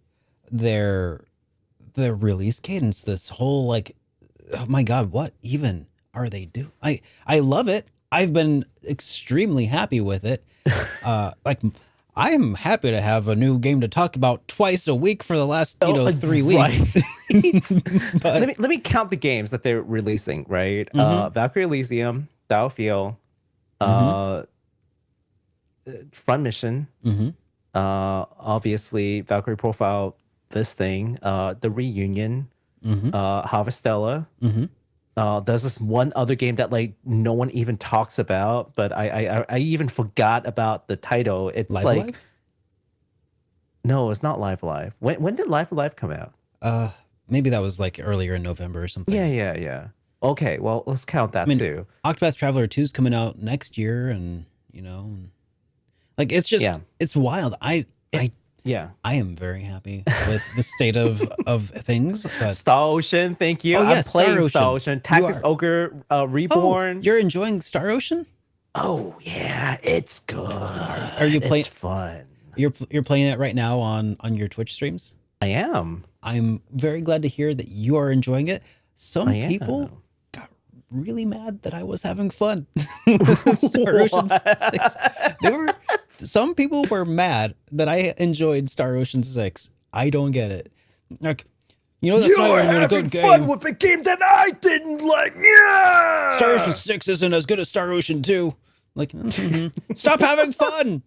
their release cadence. This whole like, oh my God, what even are they doing? I love it. I've been extremely happy with it. Like, I am happy to have a new game to talk about twice a week for the last 3 weeks. But let me count the games that they're releasing. Right, Valkyrie Elysium, Battlefield, Front Mission, obviously Valkyrie Profile, this thing, the Reunion, Harvestella. There's this one other game that like no one even talks about, but I even forgot about the title. It's Live like Alive? No, it's not Live Alive. When did Live Alive come out? Maybe that was like earlier in November or something. Yeah. Okay, well let's count that too. Octopath Traveler 2 is coming out next year, and like it's just it's wild. I am very happy with the state of things. But... Star Ocean, thank you. I'm playing Star Ocean. Tactics Ogre Reborn. Oh, you're enjoying Star Ocean? Oh yeah, it's good. Are you playing? It's fun. You're playing it right now on your Twitch streams? I am. I'm very glad to hear that you are enjoying it. Some people got really mad that I was having fun with Star Ocean 6. Some people were mad that I enjoyed Star Ocean 6. I don't get it. Like, that's you not were even a good having game. Fun with a game that I didn't like. Yeah. Star Ocean 6 isn't as good as Star Ocean 2. Like, stop having fun.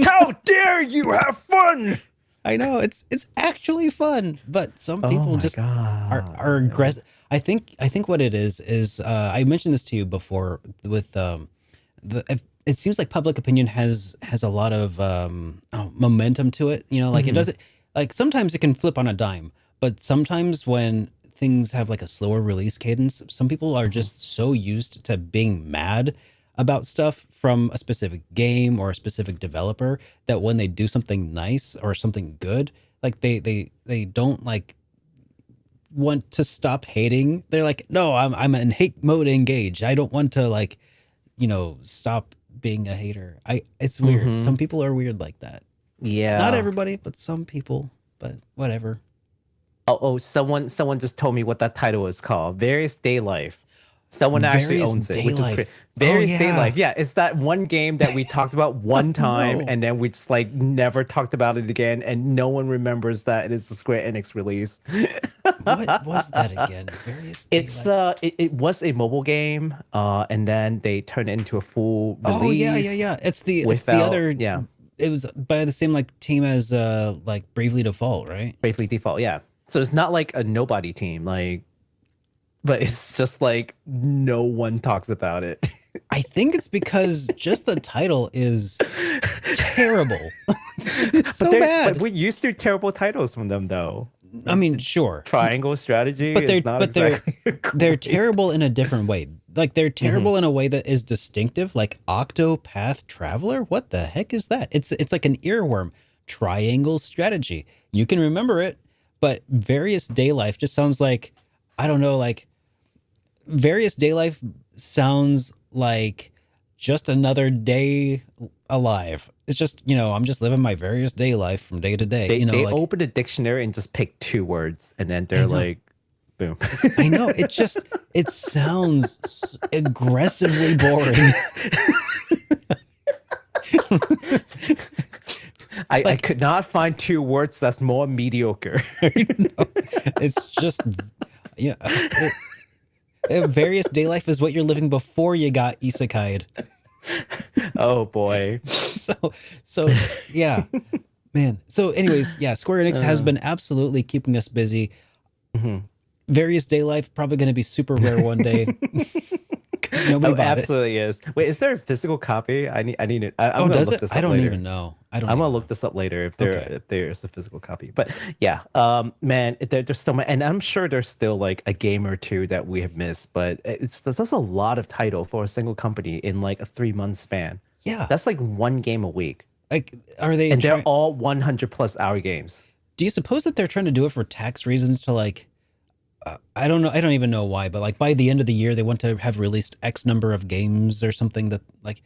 How dare you have fun? I know it's actually fun, but some people just are aggressive. I think what it is I mentioned this to you before with it seems like public opinion has a lot of momentum to it. Like it doesn't, like sometimes it can flip on a dime, but sometimes when things have like a slower release cadence, some people are just so used to being mad about stuff from a specific game or a specific developer that when they do something nice or something good, like they don't like want to stop hating. They're like, no, I'm in hate mode engage. I don't want to like, stop being a hater. It's weird. Some people are weird like that. Yeah. Not everybody, but some people, but whatever. Oh, someone just told me what that title is called. Various Day Life. Someone actually Various owns it, Day which is Life. great. Various Oh, Day yeah. Life. Yeah, it's that one game that we talked about one time, No. and then we just like never talked about it again, and no one remembers that it is a Square Enix release. What was that again? Various Day It's Life. it was a mobile game, and then they turned it into a full release. Oh yeah. It's the other. Yeah, It was by the same like team as like Bravely Default, right? Bravely Default. Yeah, so it's not like a nobody team, like, but it's just like no one talks about it. I think it's because just the title is terrible. It's so bad. But we're used to terrible titles from them, though. I mean, sure, Triangle Strategy, but is not exactly they're terrible in a different way. Like they're terrible in a way that is distinctive. Like Octopath Traveler, what the heck is that? It's like an earworm. Triangle Strategy, you can remember it, but Various Day Life just sounds like, I don't know, like Various Day Life sounds like just another day alive. It's just, I'm just living my various day life from day to day. They like, open a dictionary and just pick 2 words, and then they're like, boom. I know. It sounds aggressively boring. I could not find 2 words that's more mediocre. It's just, Various Day Life is what you're living before you got isekai'd. Oh boy. So yeah, man. So anyways, yeah, Square Enix has been absolutely keeping us busy. Various Day Life probably going to be super rare one day. Nobody bought absolutely is. Wait, is there a physical copy? I'm does it? I don't even know. I'm gonna look this up later if there's a physical copy. But yeah, man, there's still, and I'm sure there's still like a game or two that we have missed. But that's a lot of title for a single company in like a 3-month span. Yeah, that's like 1 game a week. Like, are they? And they're all 100+ hour games. Do you suppose that they're trying to do it for tax reasons? To like, I don't know. I don't even know why. But like by the end of the year, they want to have released X number of games or something that like.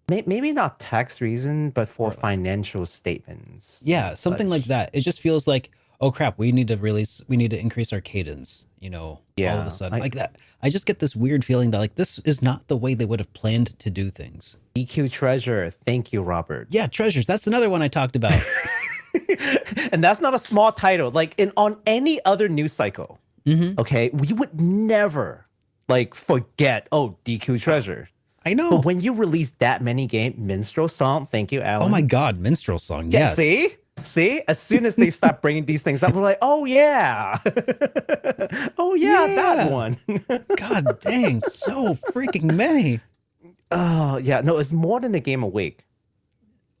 Maybe not tax reason, but for financial statements. Yeah, something like that. It just feels like, oh crap, we need to increase our cadence, all of a sudden. Like that. I just get this weird feeling that like this is not the way they would have planned to do things. EQ Treasure. Thank you, Robert. Yeah, Treasures. That's another one I talked about. And that's not a small title. Like on any other news cycle, okay, we would never like forget, DQ Treasure. I know. But when you release that many games, Minstrel Song, thank you, Alan. Oh my God, Minstrel Song, yes. See? As soon as they start bringing these things up, we're like, oh yeah. That one. God dang, so freaking many. Oh, yeah. No, it's more than a game a week.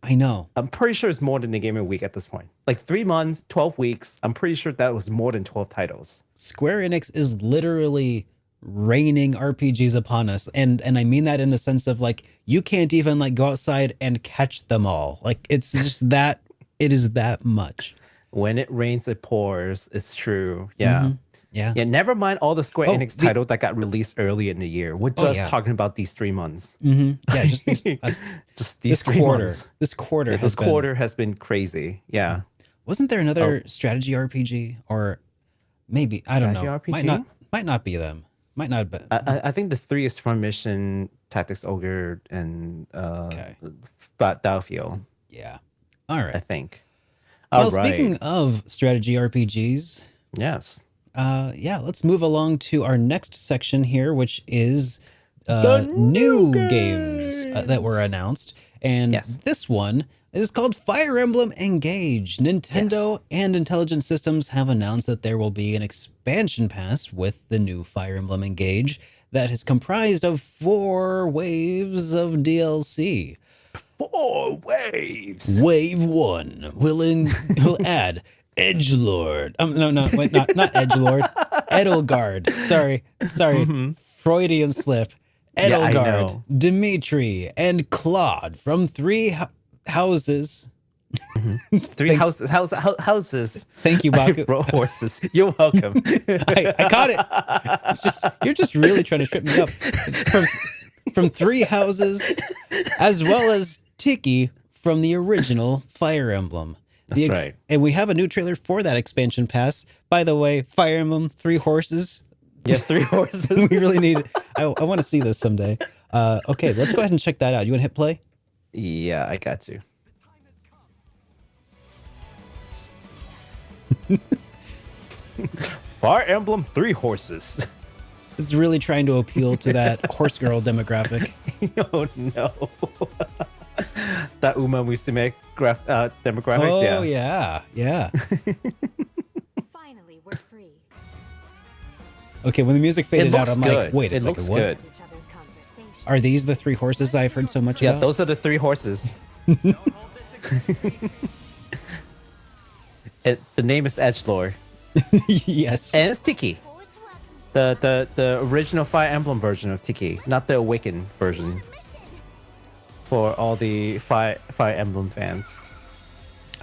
I know. I'm pretty sure it's more than a game a week at this point. Like 3 months, 12 weeks. I'm pretty sure that was more than 12 titles. Square Enix is literally raining RPGs upon us, and I mean that in the sense of like you can't even like go outside and catch them all. Like it's just that it is that much. When it rains, it pours. It's true. Yeah. Yeah. Never mind all the Square Enix titles that got released early in the year. We're just talking about these 3 months. Yeah, just these, these 3 quarter. months. This quarter. This quarter has been crazy. Yeah. Wasn't there another strategy RPG, or maybe I don't know? RPG? Might not be them. Might not be. I think the 3 is Formation, Tactics Ogre, and Battlefield. Yeah. All right. I think. Speaking of strategy RPGs. Yes. Let's move along to our next section here, which is new games that were announced. And this one is called Fire Emblem Engage. Nintendo and Intelligent Systems have announced that there will be an expansion pass with the new Fire Emblem Engage that is comprised of 4 waves of DLC. 4 waves. Wave 1 will add Edgelord. Not Edgelord. Edelgard. Sorry. Freudian slip. Edelgard, Dimitri, and Claude from 3 houses. 3 houses. Thank you, Baku. Horses. You're welcome. I caught it. You're just really trying to trip me up. From 3 houses, as well as Tiki from the original Fire Emblem. That's right. And we have a new trailer for that expansion pass. By the way, Fire Emblem 3 horses. Yeah, 3 horses. We really need. I want to see this someday. Okay, let's go ahead and check that out. You want to hit play? Yeah, I got you. Fire Emblem 3 horses. It's really trying to appeal to that horse girl demographic. Oh no. That Uma used to make demographics. Oh yeah. Finally, we're free. Okay, when the music faded out, I'm like, wait a second, looks what? good. Each other's conversation. Are these the 3 horses I've heard so much Yeah, about? those are the 3 horses. The name is Edgelord. Yes. And it's Tiki. The original Fire Emblem version of Tiki, not the Awakened version. For all the Fire Emblem fans.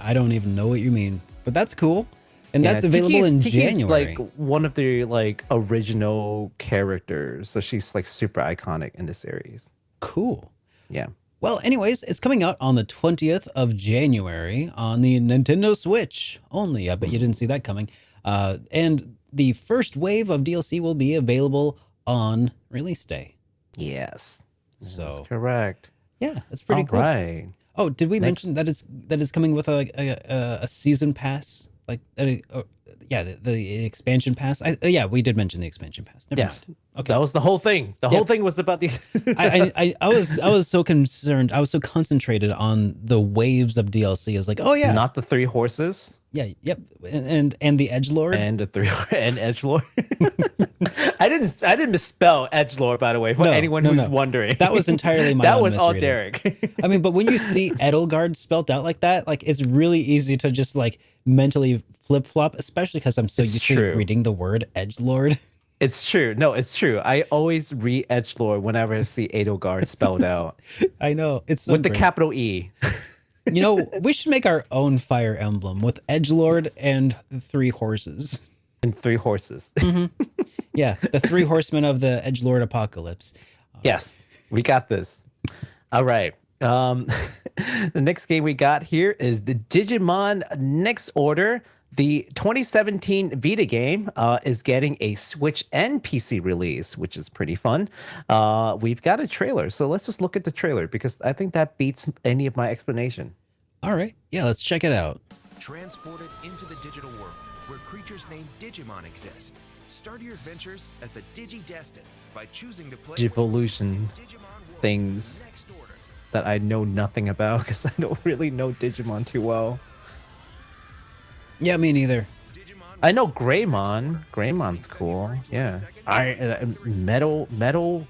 I don't even know what you mean, but that's cool. And that's available in Tiki's January. like one of the like original characters. So she's like super iconic in the series. Cool. Yeah. Well, anyways, it's coming out on the 20th of January on the Nintendo Switch only. I bet you didn't see that coming. And the first wave of DLC will be available on release day. Yes. So That's correct. yeah, that's pretty cool. Right. Oh, did we mention that is coming with a season pass? Like, yeah, the expansion pass. Yeah, we did mention the expansion pass. Never Yes. mind. Okay. That was the whole thing. The whole thing was about the. I was so concerned. I was so concentrated on the waves of DLC. I was like, oh yeah, Not the 3 horses yeah, yep, and the Edgelord. and the 3 and Edgelord. I didn't misspell Edgelord, by the way, for No, anyone no, who's no. wondering. That was entirely my That own was all misreading. Derek. I mean, but when you see Edelgard spelt out like that, like it's really easy to just like mentally flip flop, especially because I'm so It's used true. to reading the word Edgelord. It's true. No, it's true. I always read Edgelord whenever I see Edelgard spelled out I know it's so with the great. capital E. You know, we should make our own Fire Emblem with Edgelord and 3 horses. And 3 horses. Yeah, the 3 horsemen of the Edgelord apocalypse. Yes, we got this. All right. The next game we got here is the Digimon Next Order. The 2017 Vita game is getting a Switch and PC release, which is pretty fun. We've got a trailer, so let's just look at the trailer because I think that beats any of my explanation. All right, yeah, let's check it out. Transported into the digital world, where creatures named Digimon exist. Start your adventures as the Digi-Destined by choosing to play Digivolution things Next Order. that I know nothing about because I don't really know Digimon too well. Yeah, me neither. I know Greymon. Greymon's cool. Yeah. Metal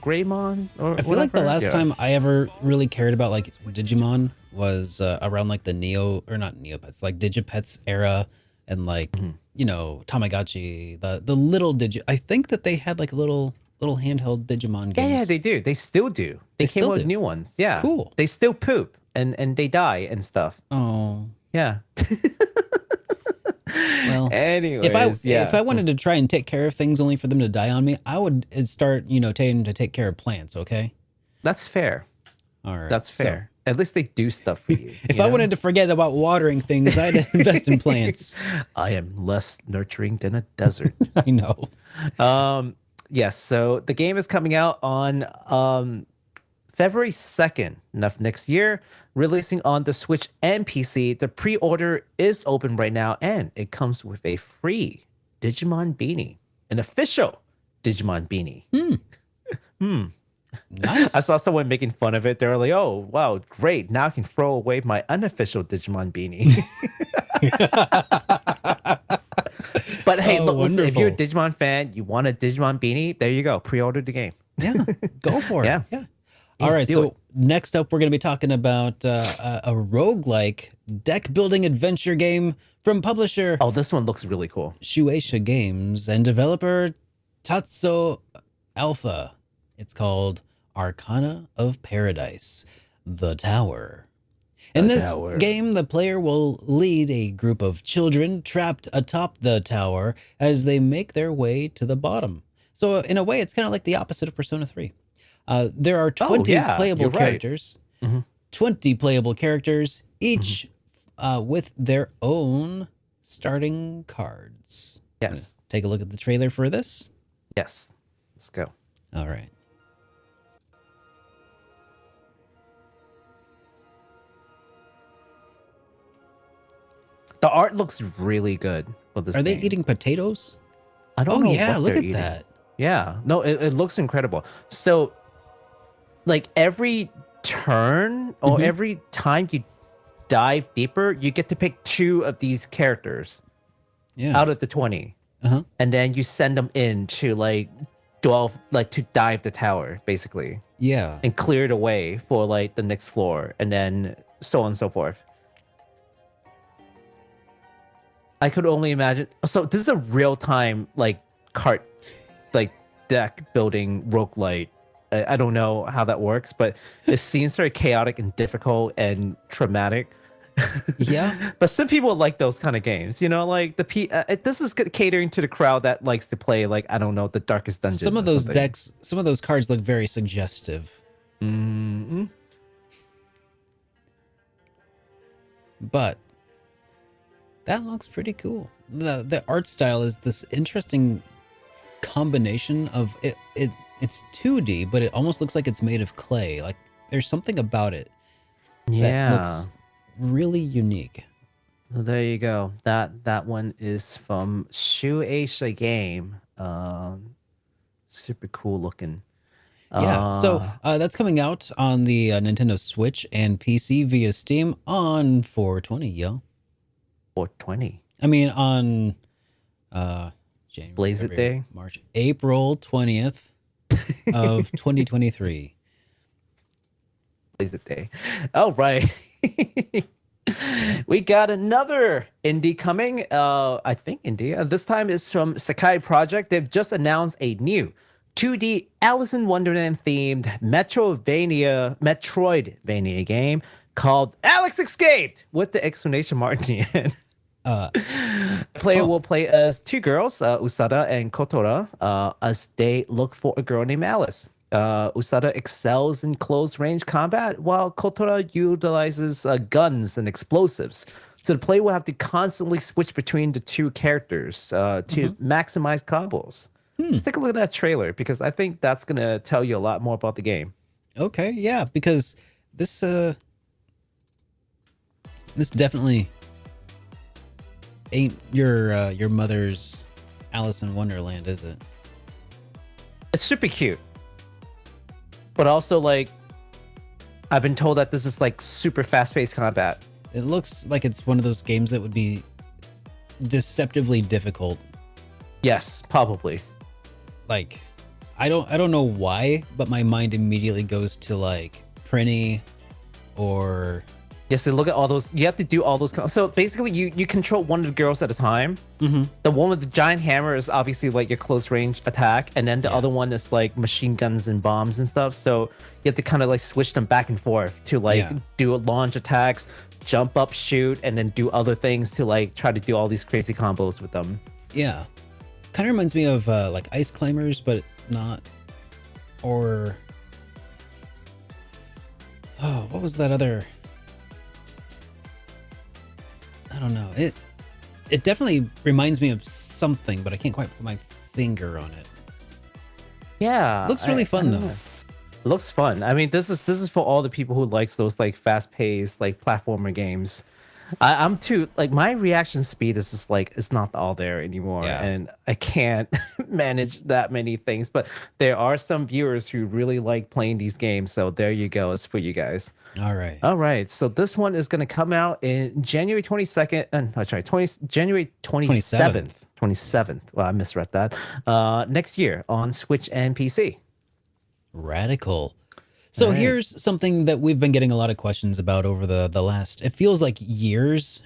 Greymon or I feel like the whatever? last Yeah. time I ever really cared about like Digimon was around like the Neopets, like Digipets era, and like you know Tamagotchi, the little I think that they had like little handheld Digimon games. Yeah, they do. They still do. They came still out with do. new ones. Yeah. Cool. They still poop and they die and stuff. Oh Yeah. well. Anyways, If I wanted to try and take care of things only for them to die on me, I would start trying to take care of plants. Okay. That's fair. All right. That's so fair. At least they do stuff for you. if I wanted to forget about watering things, I'd invest in plants. I am less nurturing than a desert. I know. Yes, so the game is coming out on February 2nd of next year, releasing on the Switch and PC. The pre-order is open right now, and it comes with a free Digimon beanie, an official Digimon beanie. Nice. I saw someone making fun of it. They were like, "Oh, wow, great! Now I can throw away my unofficial Digimon beanie." But hey, Oh, look, listen, if you're a wonderful. Digimon fan, you want a Digimon beanie, there you go. Pre-order the game. Yeah, go for it. Yeah. Yeah. All right. do So it. next up, we're going to be talking about a roguelike deck building adventure game from publisher Oh, this one looks really cool. Shueisha Games and developer Tatsu Alpha. It's called Arcana of Paradise, The Tower. In The this Tower. game, the player will lead a group of children trapped atop the tower as they make their way to the bottom. So in a way, it's kind of like the opposite of Persona 3. There are 20 yeah, playable you're right. characters. Mhm. 20 playable characters, each with their own starting cards. Yes. Take a look at the trailer for this. Yes. Let's go. All right. The art looks really good for this Are they game. eating potatoes? I don't Oh know yeah, what look they're at eating. that. Yeah. No, it looks incredible. So, like, every turn or every time you dive deeper, you get to pick 2 of these characters out of the 20. And then you send them in to, like, to dive the tower, basically. Yeah. And clear the way for, like, the next floor. And then so on and so forth. I could only imagine. So this is a real-time, like, cart, like, deck building roguelite. I don't know how that works, but it seems very chaotic and difficult and traumatic. Yeah. But some people like those kind of games, you know, like this is catering to the crowd that likes to play, like, I don't know, the Darkest Dungeon. Some of those decks, some of those cards look very suggestive. But that looks pretty cool. The art style is this interesting combination of it's 2D, but it almost looks like it's made of clay. Like there's something about it that looks really unique. Well, there you go. That one is from Shueisha Game. Super cool looking. Yeah, so that's coming out on the Nintendo Switch and PC via Steam on 4/20, yo. 4/20. I mean on January, Blaze It Day? March, April 20th of 2023. Blaze It Day. All right. We got another indie coming. I think indie. This time is from Sakai Project. They've just announced a new 2D Alice in Wonderland themed Metroidvania game called Alex Escaped with the exclamation mark at the end. The player will play as 2 girls, Usada and Kotora, as they look for a girl named Alice. Usada excels in close-range combat, while Kotora utilizes guns and explosives. So the player will have to constantly switch between the 2 characters to maximize combos. Let's take a look at that trailer, because I think that's going to tell you a lot more about the game. Okay, yeah, because this definitely ain't your mother's Alice in Wonderland, is it? It's super cute. But also, like, I've been told that this is, like, super fast-paced combat. It looks like it's one of those games that would be deceptively difficult. Yes, probably. Like, I don't know why, but my mind immediately goes to, like, Prinny or... Yes, so look at all those. You have to do all those. So basically, you control one of the girls at a time. The one with the giant hammer is obviously like your close range attack, and then the other one is like machine guns and bombs and stuff. So you have to kind of like switch them back and forth to like do launch attacks, jump up, shoot, and then do other things to like try to do all these crazy combos with them. Yeah, kind of reminds me of like Ice Climbers, but not. Or what was that other? I don't know. It definitely reminds me of something, but I can't quite put my finger on it. Yeah, Looks really fun though. It looks fun. I mean, this is for all the people who likes those like fast-paced like platformer games. I'm too like my reaction speed is just like it's not all there anymore, and I can't manage that many things. But there are some viewers who really like playing these games, so there you go. It's for you guys. All right. So this one is going to come out in January 22nd. January 27th. 27th. Well, I misread that. Next year on Switch and PC. Radical. So here's something that we've been getting a lot of questions about over the last, it feels like years.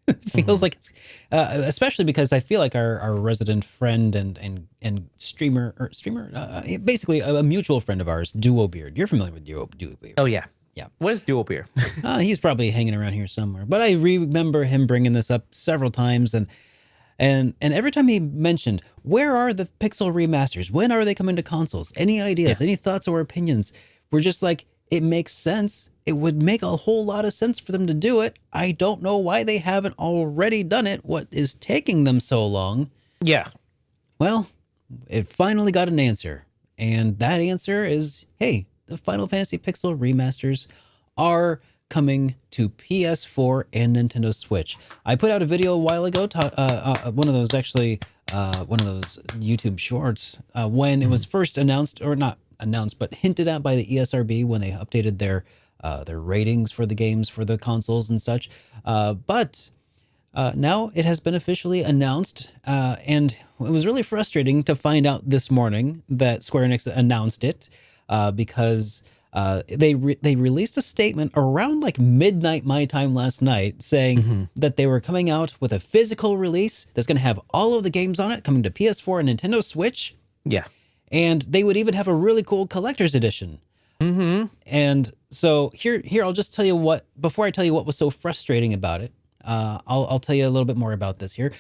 It feels like it's, especially because I feel like our resident friend and streamer, basically a mutual friend of ours, Duo Beard. You're familiar with Duo Beard? Oh, yeah. Yeah. What is Duo Beard? He's probably hanging around here somewhere. But I remember him bringing this up several times, and every time he mentioned, where are the Pixel remasters? When are they coming to consoles? Any ideas? Any thoughts or opinions? We're just like, it makes sense. It would make a whole lot of sense for them to do it. I don't know why they haven't already done it. What is taking them so long? Yeah. Well, it finally got an answer. And that answer is, hey, the Final Fantasy Pixel remasters are coming to PS4 and Nintendo Switch. I put out a video a while ago, one of those YouTube shorts, when it was first announced, or not announced, but hinted at by the ESRB when they updated their ratings for the games for the consoles and such. But now it has been officially announced, and it was really frustrating to find out this morning that Square Enix announced it, because they released a statement around like midnight my time last night saying that they were coming out with a physical release that's going to have all of the games on it coming to PS4 and Nintendo Switch. Yeah. And they would even have a really cool collector's edition. And so here, I'll just tell you what, before I tell you what was so frustrating about it, I'll tell you a little bit more about this here.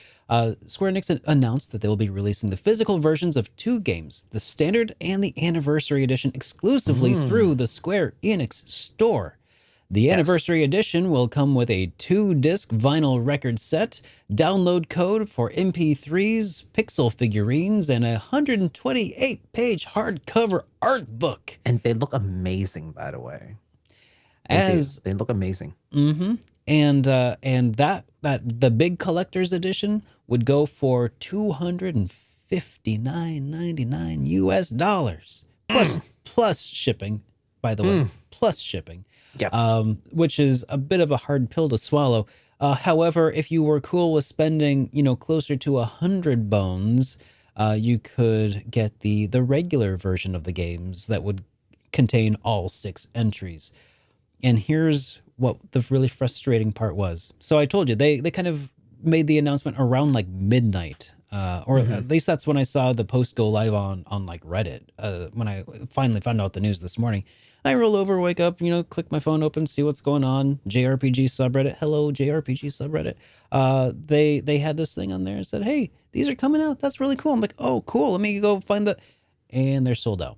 Square Enix announced that they will be releasing the physical versions of 2 games, the Standard and the Anniversary Edition, exclusively through the Square Enix store. The Anniversary Edition will come with a 2-disc vinyl record set, download code for MP3s, pixel figurines, and a 128-page hardcover art book. And they look amazing, by the way. They look amazing. And that the big collector's edition would go for $259.99 US plus shipping, by the way, plus shipping. Which is a bit of a hard pill to swallow. However, if you were cool with spending, closer to 100 bones, you could get the regular version of the games that would contain all 6 entries. And here's what the really frustrating part was. So I told you, they kind of made the announcement around like midnight, or at least that's when I saw the post go live on like Reddit, when I finally found out the news this morning. I roll over, wake up, click my phone open, see what's going on. JRPG subreddit. Hello, JRPG subreddit. They had this thing on there and said, hey, these are coming out. That's really cool. I'm like, oh, cool. Let me go find the... And they're sold out.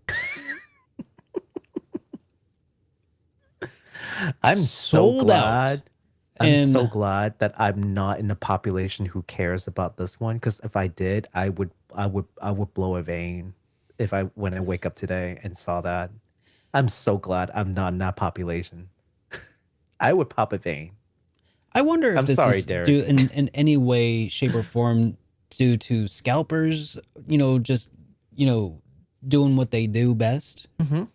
I'm so glad that I'm not in the population who cares about this one. Because if I did, I would blow a vein when I wake up today and saw that. I'm so glad I'm not in that population. I would pop a vein. I wonder if this is due in any way, shape, or form due to scalpers, just, doing what they do best. I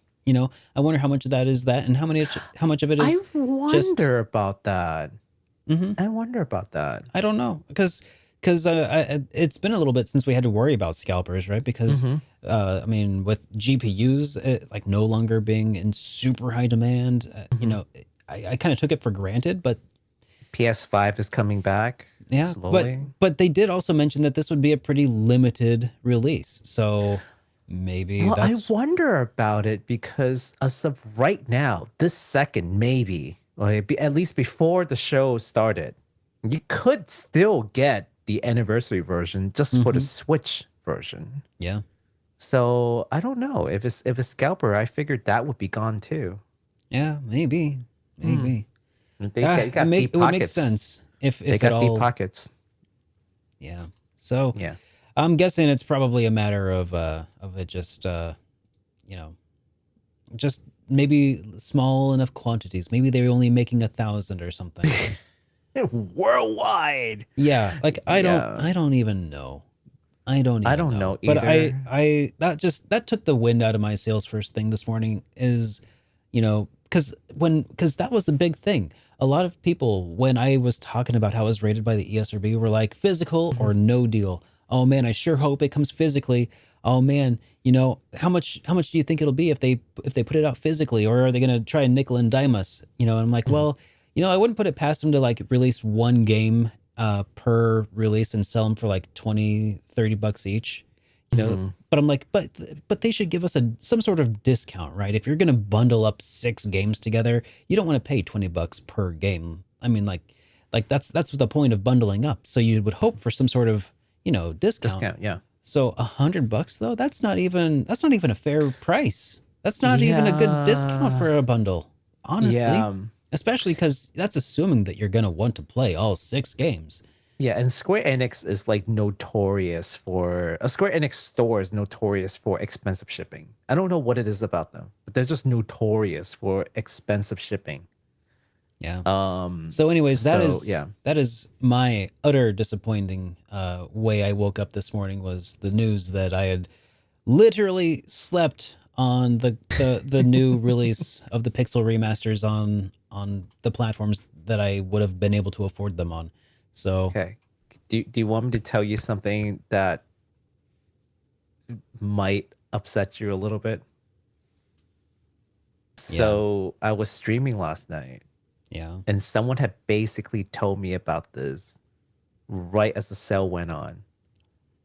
wonder how much of that is that, and how much of it is. I wonder about that. I wonder about that. I don't know, because it's been a little bit since we had to worry about scalpers, right? Because I mean, with GPUs like no longer being in super high demand, I kind of took it for granted. But PS5 is coming back. Yeah, slowly. but they did also mention that this would be a pretty limited release, so maybe I wonder about it, because as of right now, this second, maybe, like, at least before the show started, you could still get the anniversary version just for the Switch version. Yeah. So I don't know if it's scalper. I figured that would be gone too. Yeah, maybe. They got it would make sense if they got deep pockets. Yeah. So yeah, I'm guessing it's probably a matter of it just just maybe small enough quantities. Maybe they're only making 1,000 or something. Worldwide. Yeah, like I don't even know. I don't know either. But that took the wind out of my sails first thing this morning, is because that was the big thing. A lot of people, when I was talking about how it was rated by the ESRB, were like, physical or no deal. Oh man, I sure hope it comes physically. Oh man, how much do you think it'll be if they put it out physically, or are they gonna try and nickel and dime us? And I'm like, well, I wouldn't put it past them to like release one game per release and sell them for like $20-$30 each. But I'm like, but they should give us some sort of discount, right? If you're gonna bundle up 6 games together, you don't want to pay $20 per game. I mean, like that's the point of bundling up. So you would hope for some sort of discount. Yeah. So $100 though, that's not even a fair price. That's not even a good discount for a bundle, honestly. Especially because that's assuming that you're gonna want to play all 6 games. Yeah, and Square Enix is like notorious for a Square Enix store is notorious for expensive shipping. I don't know what it is about them, but they're just notorious for expensive shipping. Yeah. So anyways, yeah. that is my utter disappointing way I woke up this morning, was the news that I had literally slept on the new release of the Pixel remasters on the platforms that I would have been able to afford them on. So Okay. Do you want me to tell you something that might upset you a little bit? So I was streaming last night. Yeah. And someone had basically told me about this right as the sale went on.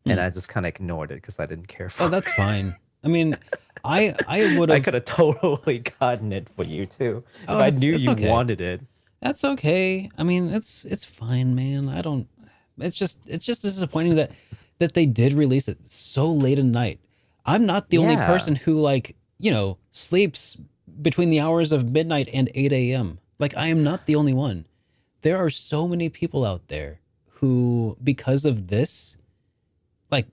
And I just kind of ignored it because I didn't care for Oh, that's fine. I mean, I would I have. could have totally gotten it for you too if Oh, I knew that's you okay. wanted it. That's okay. I mean, it's fine, man. I don't. It's just disappointing that they did release it so late at night. I'm not the only person who, like, sleeps between the hours of midnight and 8 a.m. Like, I am not the only one. There are so many people out there who, because of this, like,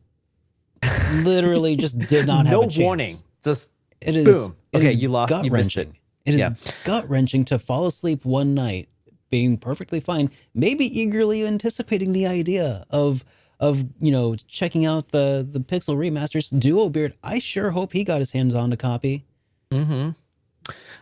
literally just did not have a chance. No warning. Just it is boom. It Okay, is you lost. You missed it. It is gut wrenching to fall asleep one night being perfectly fine, maybe eagerly anticipating the idea of checking out the Pixel remasters. Duo Beard, I sure hope he got his hands on a copy. Mm-hmm.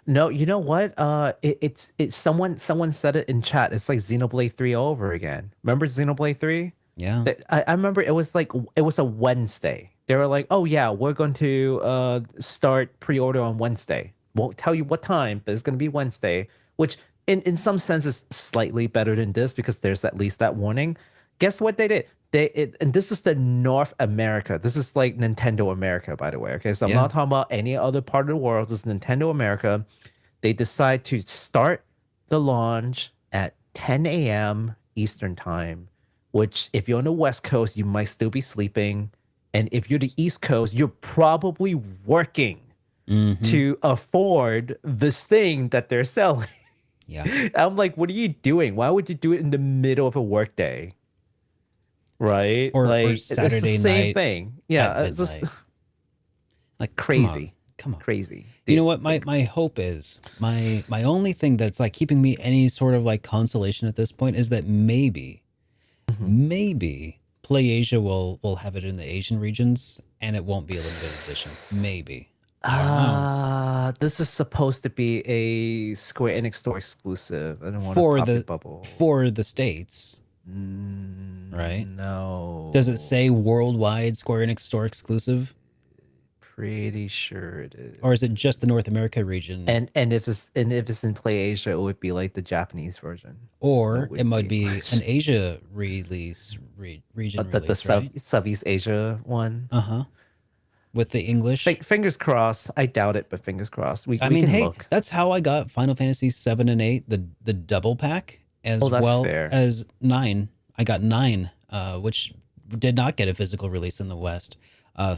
No, you know what? It's someone said it in chat. It's like Xenoblade 3 over again. Remember Xenoblade 3? Yeah. I remember it was a Wednesday. They were like, oh yeah, we're going to start pre-order on Wednesday. Won't tell you what time, but it's going to be Wednesday, which in some sense is slightly better than this because there's at least that warning. Guess what they did? And this is the North America. This is like Nintendo America, by the way. Okay, so I'm not talking about any other part of the world. This is Nintendo America. They decide to start the launch at 10 a.m. Eastern time, which if you're on the West Coast, you might still be sleeping. And if you're the East Coast, you're probably working to afford this thing that they're selling. Yeah. I'm like, what are you doing? Why would you do it in the middle of a workday? Right? Or Like, Saturday it's the same night thing. Yeah. at It's just midnight. Like, crazy. Come on. Crazy. You know what my hope is? My only thing that's like keeping me any sort of like consolation at this point is that maybe PlayAsia will have it in the Asian regions and it won't be a limited edition. Maybe. This is supposed to be a Square Enix store exclusive. I don't want to for pop your the bubble. for the States. Right? No. Does it say worldwide Square Enix store exclusive? Pretty sure it is. Or is it just the North America region? And if it's in PlayAsia, it would be like the Japanese version. Or it might be an Asia release region release, right? Southeast Asia one. With the English. Fingers crossed. I doubt it, but fingers crossed. We can hey, look. That's how I got Final Fantasy 7 and 8, the double pack, as well as 9. I got 9, which did not get a physical release in the West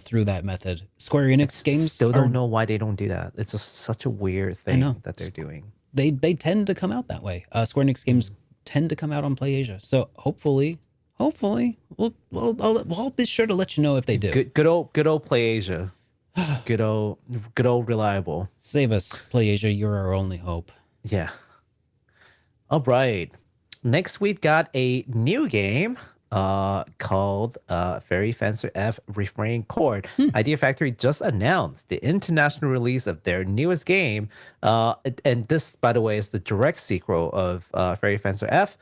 through that method. Square Enix games still don't know why they don't do that. It's just such a weird thing that they're doing. They tend to come out that way. Square Enix games tend to come out on PlayAsia. So hopefully I'll be sure to let you know if they do. Good old PlayAsia. good old reliable. Save us, PlayAsia. You're our only hope. Yeah. All right. Next we've got a new game called Fairy Fencer F Refrain Chord. Idea Factory just announced the international release of their newest game. And this, by the way, is the direct sequel of Fairy Fencer F.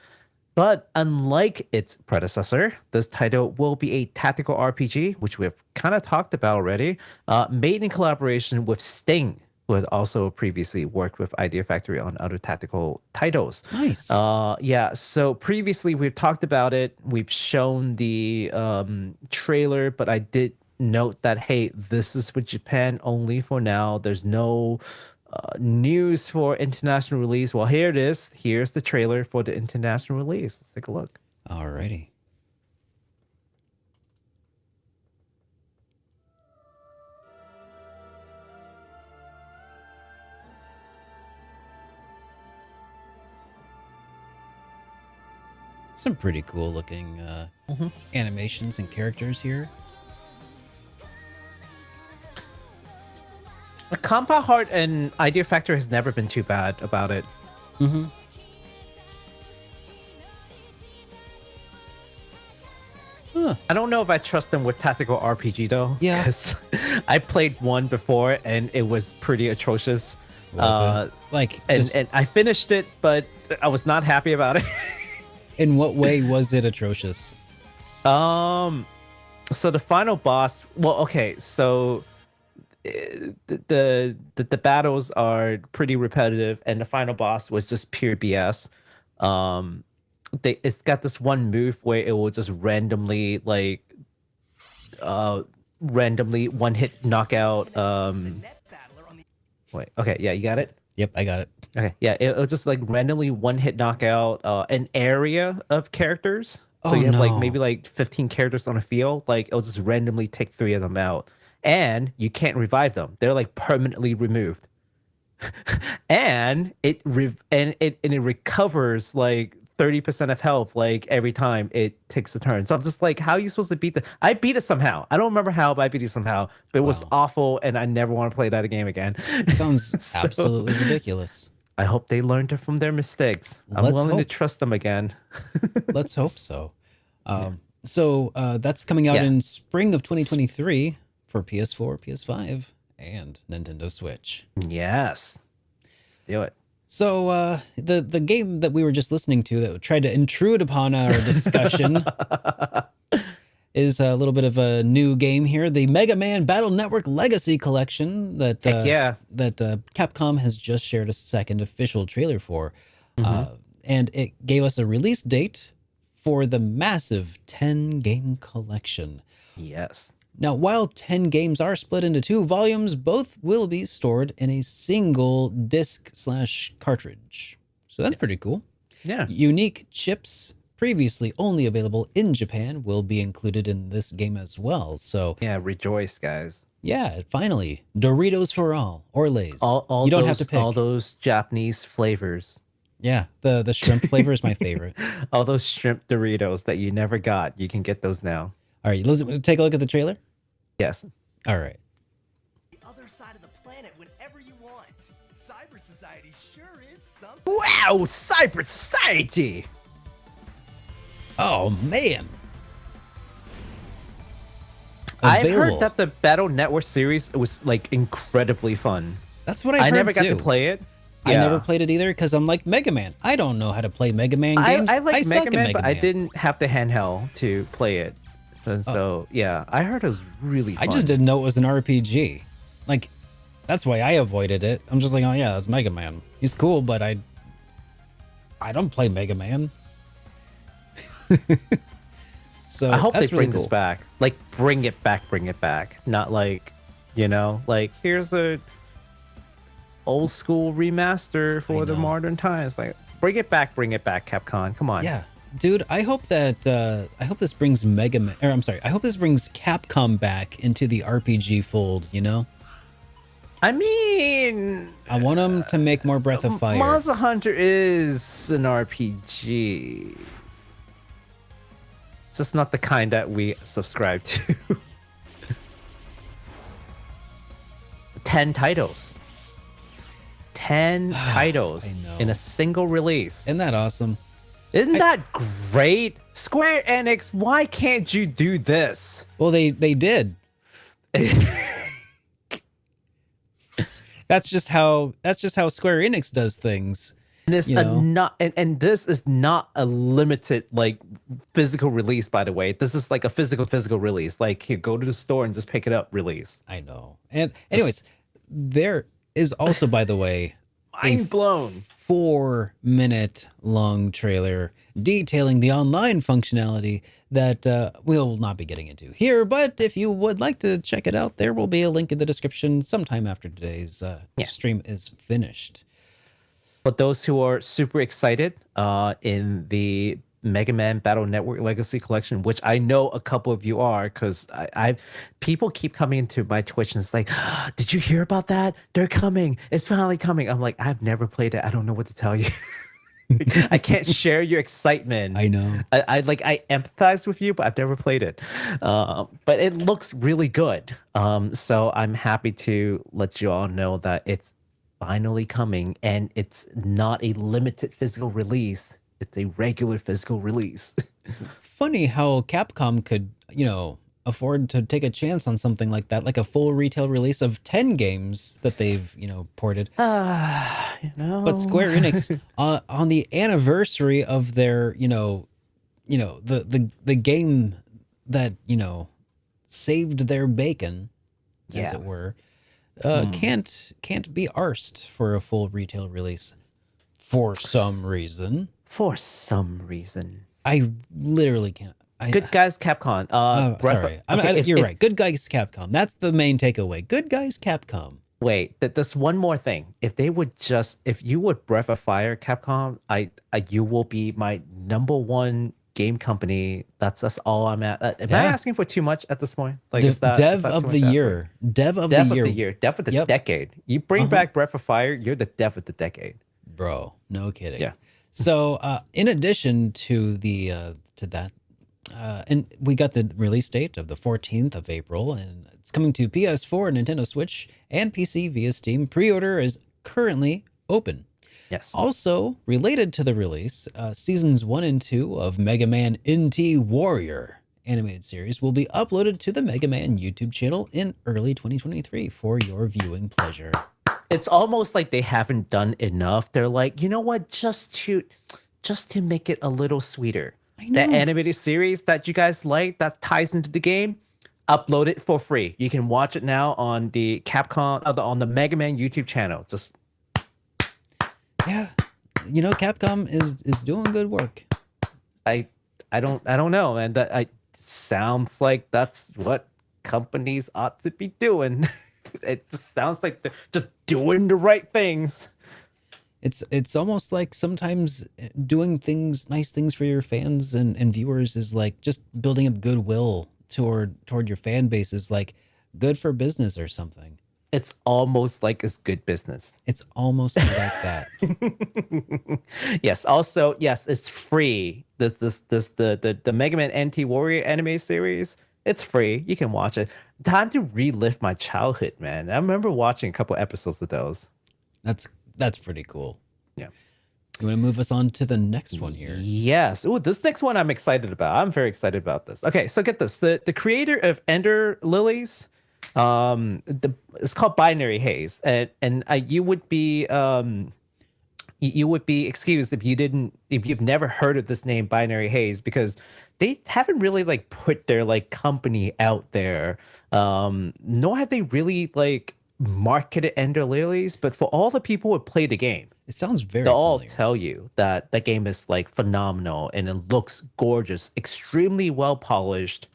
But unlike its predecessor, this title will be a tactical RPG, which we've kind of talked about already, made in collaboration with Sting, who had also previously worked with Idea Factory on other tactical titles. Nice. So previously we've talked about it. We've shown the trailer, but I did note that, hey, this is for Japan only for now. There's no news for international release. Well, here it is. Here's the trailer for the international release. Let's take a look. Alrighty. Some pretty cool looking animations and characters here. The combat art and idea factor has never been too bad about it. Mm-hmm. Huh. I don't know if I trust them with tactical RPG though. Yeah. Because I played one before and it was pretty atrocious. Was it? Like, and I finished it, but I was not happy about it. In what way was it atrocious? So the final boss. Well, okay, so the battles are pretty repetitive, and the final boss was just pure BS. It's got this one move where it will just randomly randomly one hit knockout. Wait, okay, yeah, you got it. Yep, I got it. Okay, yeah, it'll just like randomly one hit knockout an area of characters. So you have like maybe like 15 characters on a field. Like it'll just randomly take 3 of them out, and you can't revive them. They're like permanently removed. And it recovers like 30% of health like every time it takes a turn. So I'm just like, how are you supposed to beat the? I beat it somehow. I don't remember how, but I beat it somehow. But it was awful, and I never want to play that game again. Sounds absolutely ridiculous. I hope they learned from their mistakes. I'm willing to trust them again. Let's hope so. So that's coming out in spring of 2023 for PS4, PS5, and Nintendo Switch. Yes. Let's do it. So the game that we were just listening to that tried to intrude upon our discussion is a little bit of a new game here, the Mega Man Battle Network Legacy Collection that Capcom has just shared a second official trailer for. And it gave us a release date for the massive 10-game collection. Yes. Now, while 10 games are split into 2 volumes, both will be stored in a single disc/cartridge. So that's pretty cool. Yeah. Unique chips previously only available in Japan will be included in this game as well. So yeah, rejoice, guys. Yeah, finally, Doritos for all or Lay's. All you don't those, have to pick all those Japanese flavors. Yeah, the shrimp flavor is my favorite. All those shrimp Doritos that you never got, you can get those now. All right, listen, take a look at the trailer. Yes. All right. The other side of the planet whenever you want. Cyber Society sure is something. Wow, Cyber Society! Oh, man. I've heard that the Battle Network series was like incredibly fun. That's what I heard. I never got too. to play it. I never played it either because I'm like Mega Man. I don't know how to play Mega Man games. I like Mega Man, but Man. I didn't have the handheld to play it. And so, yeah, I heard it was really fun. I just didn't know it was an RPG. Like, that's why I avoided it. I'm just like, oh yeah, that's Mega Man. He's cool, but I don't play Mega Man. So I hope they really bring this back. Like, bring it back. Not like, like, here's the old school remaster for the modern times. Like, bring it back, Capcom. Come on. Yeah. Dude, I hope that I hope this brings I hope this brings Capcom back into the RPG fold, I mean, I want them to make more Breath of Fire. Monster Hunter is an RPG. It's just not the kind that we subscribe to. 10 titles. 10 titles in a single release. Isn't that awesome? Isn't that great? Square Enix, why can't you do this? Well, they did. That's just how Square Enix does things. And it's and this is not a limited like physical release, by the way. This is like a physical release. Like, here, go to the store and just pick it up release. I know. And anyways, there is also, by the way, mind blown 4-minute long trailer detailing the online functionality that we'll not be getting into here. But if you would like to check it out, there will be a link in the description sometime after today's stream is finished. But those who are super excited in the Mega Man Battle Network Legacy Collection, which I know a couple of you are, because people keep coming into my Twitch and it's like, did you hear about that? They're coming. It's finally coming. I'm like, I've never played it. I don't know what to tell you. I can't share your excitement. I know. I empathize with you, but I've never played it. But it looks really good. So I'm happy to let you all know that it's finally coming, and it's not a limited physical release. It's a regular physical release. Funny how Capcom could, afford to take a chance on something like that, like a full retail release of 10 games that they've, ported. But Square Enix, on the anniversary of their, the game that, saved their bacon, as it were, can't be arsed for a full retail release for some reason. For some reason. I literally can't. Good guys, Capcom. Sorry. You're right. Good guys, Capcom. That's the main takeaway. Good guys, Capcom. Wait, there's one more thing. If you would Breath of Fire, Capcom, you will be my number one game company. That's all I'm at. Am I asking for too much at this point? Like, Dev of the year. Dev of the year. Dev of the decade. You bring back Breath of Fire, you're the Dev of the decade. Bro, no kidding. Yeah. So, in addition to that, and we got the release date of the 14th of April, and it's coming to PS4, Nintendo Switch, and PC via Steam. Pre-order is currently open. Yes. Also, related to the release, seasons 1 and 2 of Mega Man NT Warrior animated series will be uploaded to the Mega Man YouTube channel in early 2023 for your viewing pleasure. It's almost like they haven't done enough. They're like, you know what? Just to make it a little sweeter. That animated series that you guys like that ties into the game, upload it for free. You can watch it now on the Capcom on the Mega Man YouTube channel. Just Capcom is doing good work. I don't know, man. That sounds like that's what companies ought to be doing. It just sounds like they're just doing the right things. It's almost like sometimes doing nice things for your fans and viewers is like just building up goodwill toward your fan base is like good for business or something. It's almost like it's good business. It's almost like that. Yes. Also, yes, it's free. The Mega Man NT Warrior anime series. It's free. You can watch it. Time to relive my childhood, man. I remember watching a couple episodes of those. That's pretty cool. Yeah. You want to move us on to the next one here? Yes. Ooh, this next one I'm excited about. I'm very excited about this. Okay, so get this. The creator of Ender Lilies, it's called Binary Haze, and you would be excused if you've never heard of this name Binary Haze, because they haven't really like put their like company out there, nor have they really like marketed Ender Lilies. But for all the people who play the game, it sounds very they'll all familiar. tell you that the game is like phenomenal and it looks gorgeous, extremely well polished,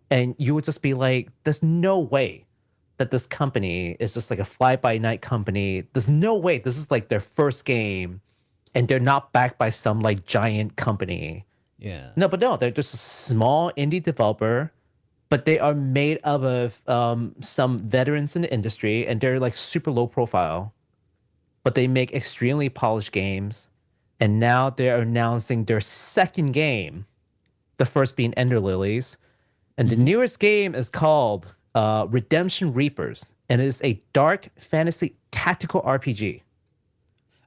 and you would just be like, there's no way that this company is just like a fly-by-night company. There's no way this is like their first game and they're not backed by some like giant company. Yeah. No, they're just a small indie developer, but they are made up of some veterans in the industry, and they're like super low profile, but they make extremely polished games. And now they're announcing their second game, the first being Ender Lilies. And the newest game is called Redemption Reapers, and it is a dark fantasy tactical RPG.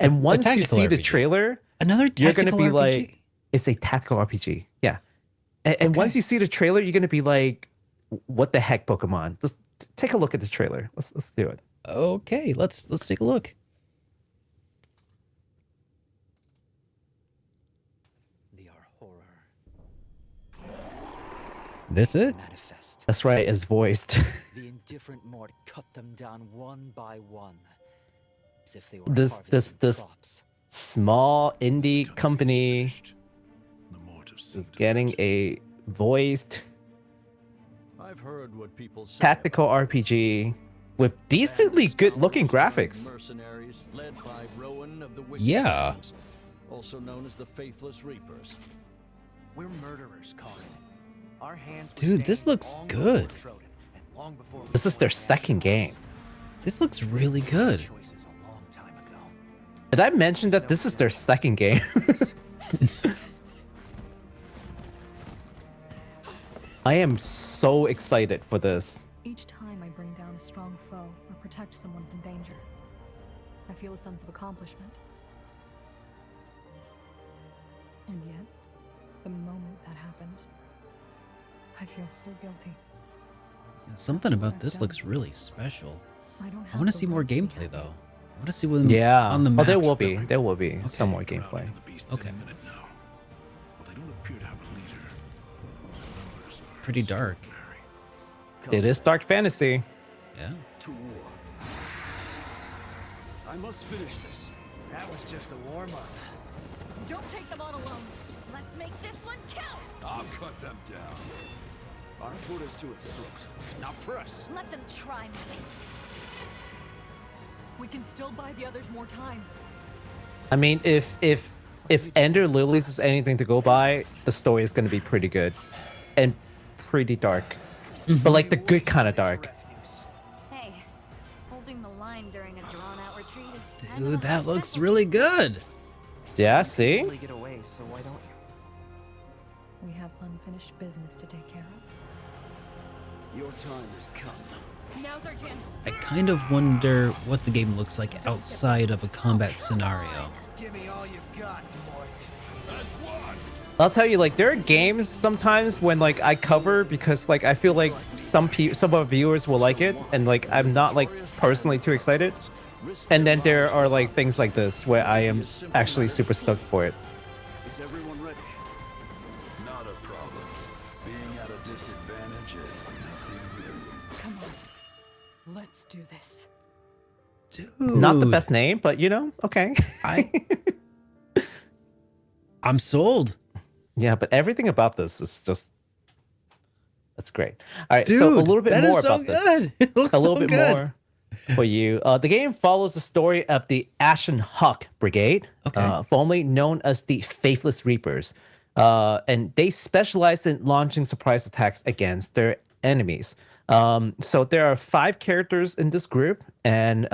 And once you see the trailer, you're going to be like, it's a tactical RPG. Yeah. And once you see the trailer, you're going to be like, what the heck, Pokemon? Just take a look at the trailer. Let's do it. Okay, let's take a look. They are horror. This it? Manifest. That's right, it's voiced. The indifferent Mort cut them down one by one, as if they were This crops. small indie company is getting a voiced I've heard what people say tactical RPG with decently good looking graphics. Mercenaries led by Rowan of the Wicked Yeah. Things, also known as the Faithless Reapers. We're murderers, Colin. Our hands were Dude, this stained looks long good. before Troden, and long before This is their second game. This looks really good. choices a long time ago. Did I mention that this is their second game? I am so excited for this. Each time I bring down a strong foe or protect someone from danger, I feel a sense of accomplishment. And yet, the moment that happens, I feel so guilty. Something about this looks really special. I don't I want to see more gameplay though. I want to see what Yeah. on the Oh, maps. there will be. There will be some more gameplay. Okay. Pretty dark. It is dark fantasy. Yeah. To war. I must finish this. That was just a warm-up. Don't take them on alone. Let's make this one count. I'll cut them down. Our foot is to its throat. Now press. Let them try me. We can still buy the others more time. I mean, if Ender Lilies is anything to go by, the story is going to be pretty good and pretty dark, but like the good kind of dark. Hey, holding the line during a drawn-out retreat is Dude, that looks really good. Yeah, see? Easily get away, so why don't you? We have unfinished business to take care of. Your time has come. Now's our chance. I kind of wonder what the game looks like outside of a combat scenario. Give me all you've got, Mort. I'll tell you, like, there are games sometimes when like I cover because like I feel like some of our viewers will like it, and like I'm not like personally too excited. And then there are like things like this where I am actually super stoked for it. Is everyone ready? Not a problem. Being at a disadvantage is nothing new. Come on. Let's do this. Dude, Not the best name, but you know, okay. I'm sold. Yeah, but everything about this is just that's great. All right, Dude, so a little bit that more is so about this. good. It looks A little so bit good. more for you. The game follows the story of the Ashen Hawk Brigade, formerly known as the Faithless Reapers, and they specialize in launching surprise attacks against their enemies. So there are 5 characters in this group, and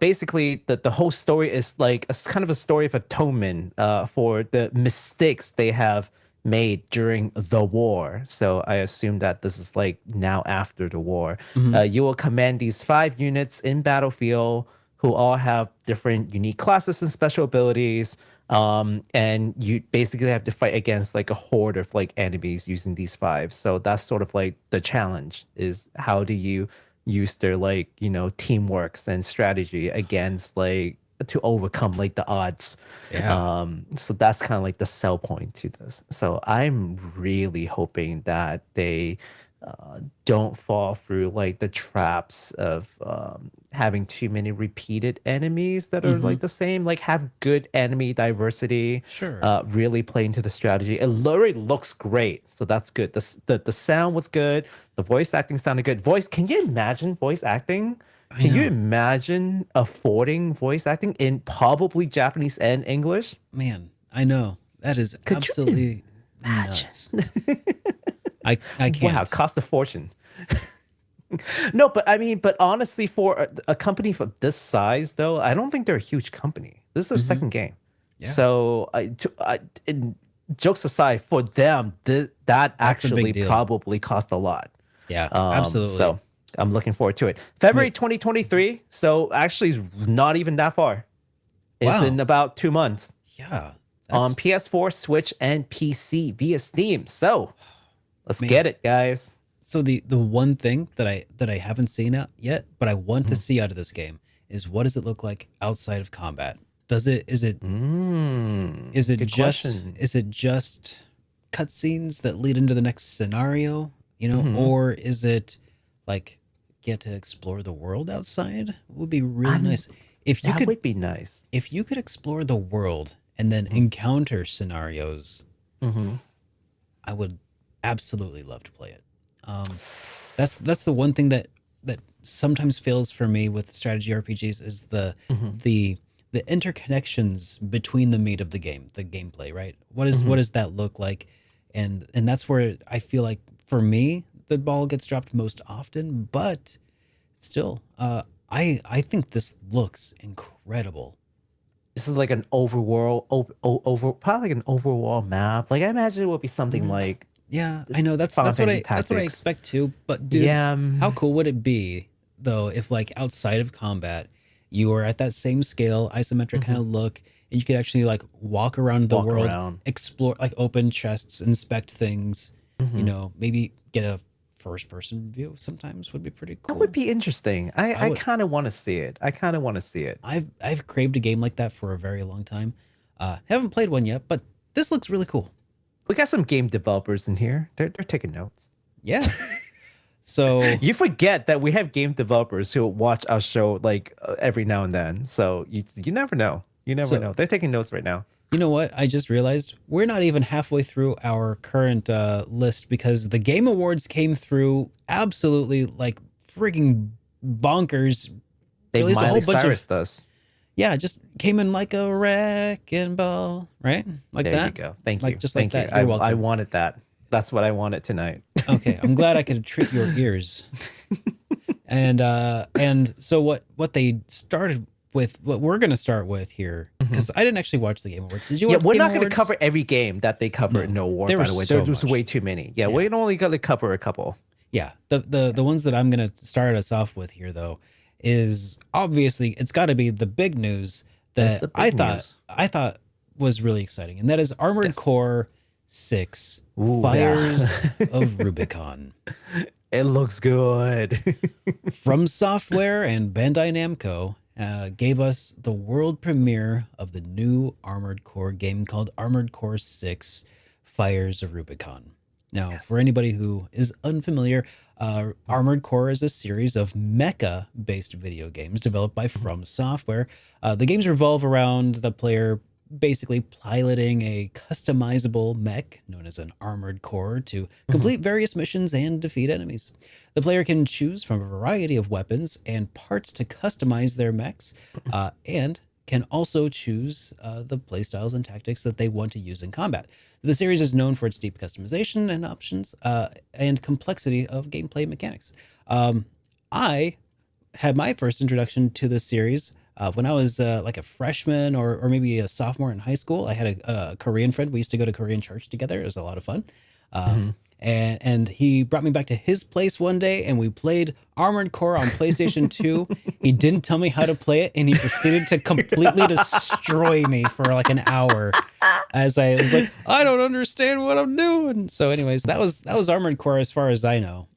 basically the whole story is like a kind of a story of atonement for the mistakes they have made during the war. So I assume that this is like now after the war. You will command these 5 units in battlefield who all have different unique classes and special abilities. And you basically have to fight against like a horde of like enemies using these 5. So that's sort of like the challenge, is how do you use their like, you know, teamworks and strategy against like to overcome like the odds. Yeah. So that's kind of like the sell point to this. So I'm really hoping that they don't fall through like the traps of having too many repeated enemies that are like the same. Like have good enemy diversity. Sure. Really play into the strategy. It literally looks great, so that's good. The sound was good. The voice acting sounded good. Can you imagine voice acting? Can you imagine affording voice acting in probably Japanese and English? Man, I know. That is absolutely nuts. I can't. Wow, cost a fortune. No, but I mean, but honestly, for a company of this size, though, I don't think they're a huge company. This is their second game. Yeah. So, jokes aside, for them, that actually probably cost a lot. Yeah, absolutely. So I'm looking forward to it. February 2023. So actually, it's not even that far. It's in about 2 months. Yeah. On PS4, Switch, and PC via Steam. So let's get it, guys. So the one thing that I haven't seen out yet, but I want to see out of this game is, what does it look like outside of combat? Is it just cutscenes that lead into the next scenario, you know, or is it like get to explore the world outside? It would be really nice if you could. Would be nice if you could explore the world and then encounter scenarios. I would absolutely love to play it. That's the one thing that sometimes fails for me with strategy RPGs is the interconnections between the meat of the game, the gameplay, right? What does that look like? And that's where I feel like for me the ball gets dropped most often, but still I think this looks incredible. This is like an overworld, probably like an overworld map. Like I imagine it would be something like Yeah, I know Final Fantasy that's what I Tactics. expect too. But dude, Yeah, how cool would it be though if like outside of combat, you were at that same scale, isometric kind of look, and you could actually like walk around the Walk world, around. explore, like open chests, inspect things. You Mhm. know, maybe get a first person view sometimes would be pretty cool. That would be interesting. I would- kind of want to see it. I kind of want to see it. I've craved a game like that for a very long time. Haven't played one yet, but this looks really cool. We got some game developers in here. They're taking notes. Yeah. So You forget that we have game developers who watch our show like every now and then. So you never know. You never know. They're taking notes right now. you know what? I just realized we're not even halfway through our current list because the Game Awards came through absolutely like freaking bonkers. They Released a Miley whole bunch Cyrus of does. yeah, just came in like a wrecking ball, right? Like There that. you go. Thank Like you. just like Thank that. you. You're I welcome. wanted that. That's what I wanted tonight. Okay, I'm glad I could treat your ears. And so what they started with, what we're gonna start with here, because I didn't actually watch the Game Awards. Did you? Yeah, Watch we're Game not going to Awards? cover every game that they cover in the award. There By was the way, so there's much. way too many. Yeah, we're only going to cover a couple. Yeah, the ones that I'm gonna start us off with here though is obviously it's got to be the big news That's that the big news. I thought was really exciting, and that is Armored Core 6 Ooh, Fires yeah. of Rubicon. It looks good. From Software and Bandai Namco gave us the world premiere of the new Armored Core game called Armored Core 6 Fires of Rubicon. Now, for anybody who is unfamiliar, Armored Core is a series of mecha-based video games developed by From Software. The games revolve around the player basically piloting a customizable mech known as an armored core to complete various missions and defeat enemies. The player can choose from a variety of weapons and parts to customize their mechs, and can also choose the playstyles and tactics that they want to use in combat. The series is known for its deep customization and options and complexity of gameplay mechanics. I had my first introduction to this series when I was like a freshman or maybe a sophomore in high school. I had a Korean friend. We used to go to Korean church together. It was a lot of fun. And he brought me back to his place one day and we played Armored Core on PlayStation 2. He didn't tell me how to play it and he proceeded to completely destroy me for like an hour as I was like, I don't understand what I'm doing. So anyways, that was Armored Core as far as I know.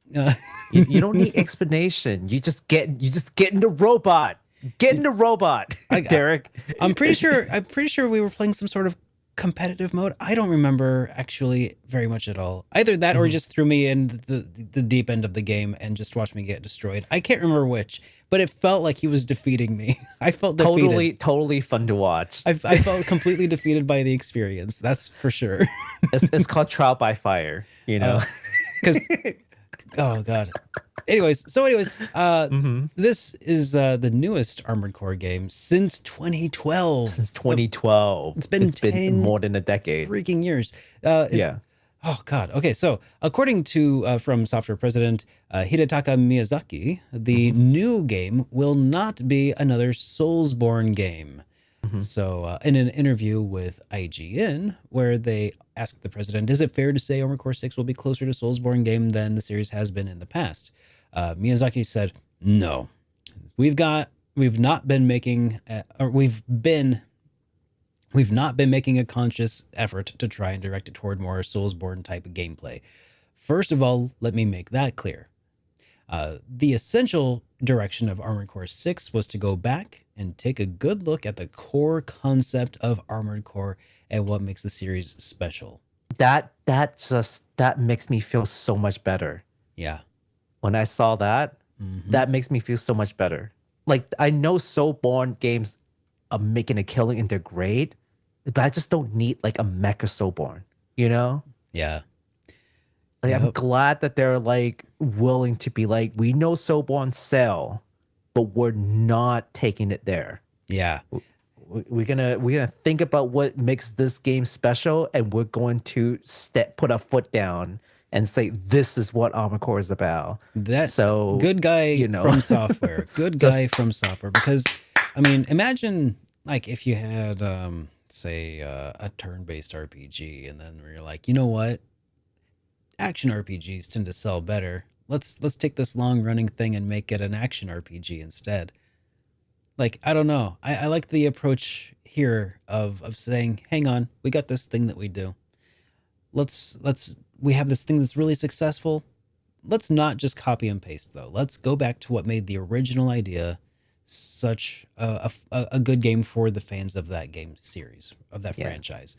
You don't need explanation. You just get in the robot. Get in the robot, Derek. I'm pretty sure we were playing some sort of competitive mode. I don't remember actually very much at all. Either that or just threw me in the deep end of the game and just watched me get destroyed. I can't remember which, but it felt like he was defeating me. I felt defeated. Totally fun to watch. I felt completely defeated by the experience. That's for sure. It's called trial by fire, you know. Because oh god. Anyways, this is the newest Armored Core game since 2012. Since 2012. It's been more than a decade. Freaking years. Yeah. Oh god. Okay, so according to From Software president Hidetaka Miyazaki, the new game will not be another Soulsborne game. So in an interview with IGN, where they asked the president, is it fair to say Armored Core 6 will be closer to Soulsborne game than the series has been in the past? Miyazaki said, no, we've not been making a conscious effort to try and direct it toward more Soulsborne type of gameplay. First of all, let me make that clear. The essential direction of Armored Core 6 was to go back and take a good look at the core concept of Armored Core and what makes the series special. That makes me feel so much better. Yeah. When I saw that, that makes me feel so much better. Like, I know Soulsborne games are making a killing and they're great, but I just don't need like a mecha Soulsborne, you know? Yeah. Like, I'm glad that they're like willing to be like, we know Soulsborne sell, but we're not taking it there. Yeah. We're gonna think about what makes this game special, and we're going to put our foot down and say this is what Armored Core is about. That so good guy from software, good guy from software. Because I mean, imagine like if you had say a turn-based RPG, and then you're like, you know what, action RPGs tend to sell better. Let's take this long-running thing and make it an action RPG instead. Like, I don't know. I like the approach here of saying, hang on, we got this thing that we do. We have this thing that's really successful. Let's not just copy and paste though. Let's go back to what made the original idea such a good game for the fans of that game series, of that franchise.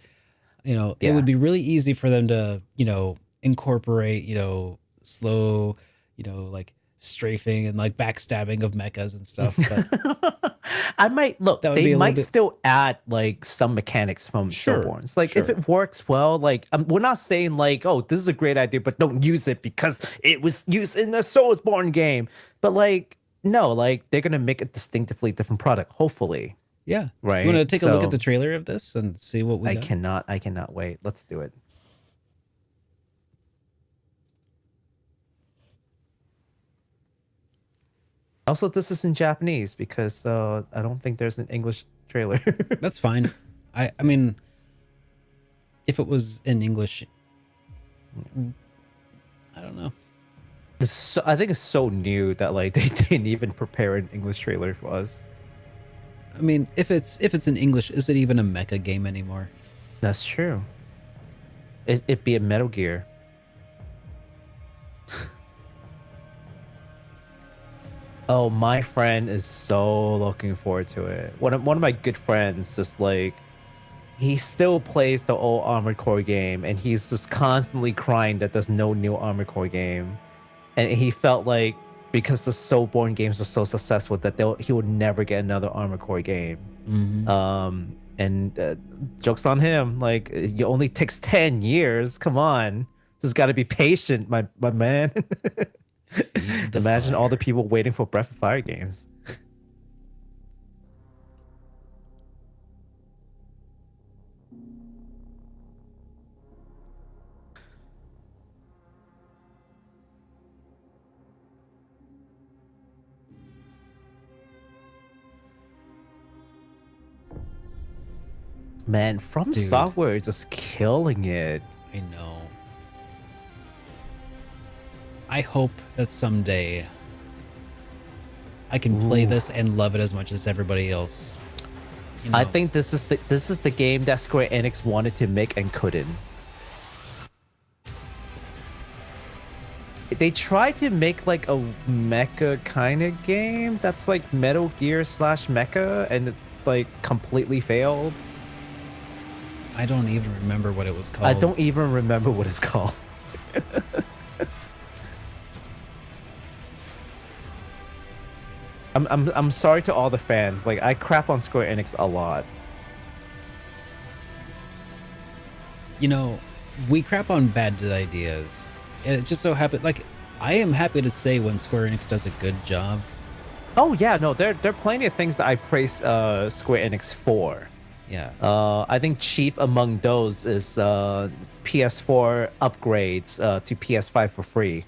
You know, it would be really easy for them to, you know, incorporate, you know, slow, you know, like strafing and like backstabbing of mechas and stuff. But I might look. They might still add like some mechanics from Soulborns. Like if it works well, like we're not saying like, oh, this is a great idea, but don't use it because it was used in the Soulsborne game. But like, no, like they're gonna make a distinctively different product. Hopefully. Yeah. Right. You want to take a look at the trailer of this and see what we got? I cannot wait. Let's do it. Also, this is in Japanese because I don't think there's an English trailer. That's fine. I mean, if it was in English, I don't know. I think it's so new that like they didn't even prepare an English trailer for us. I mean, if it's in English, is it even a mecha game anymore? That's true. It'd be a Metal Gear. Oh, my friend is so looking forward to it. One of my good friends, just like, he still plays the old Armored Core game, and he's just constantly crying that there's no new Armored Core game. And he felt like because the Soulborne games are so successful that he would never get another Armored Core game. And joke's on him. Like, it only takes 10 years. Come on. Just got to be patient, my man. Imagine all the people waiting for Breath of Fire games. Man, From Software is just killing it. I know. I hope that someday I can play this and love it as much as everybody else. You know? I think this is the game that Square Enix wanted to make and couldn't. They tried to make like a mecha kind of game that's like Metal Gear / mecha, and it like completely failed. I don't even remember what it was called. I don't even remember what it's called. I'm sorry to all the fans. Like, I crap on Square Enix a lot. You know, we crap on bad ideas. It just so happened, like, I am happy to say when Square Enix does a good job. Oh yeah, no, there are plenty of things that I praise Square Enix for. Yeah. I think chief among those is PS4 upgrades to PS5 for free.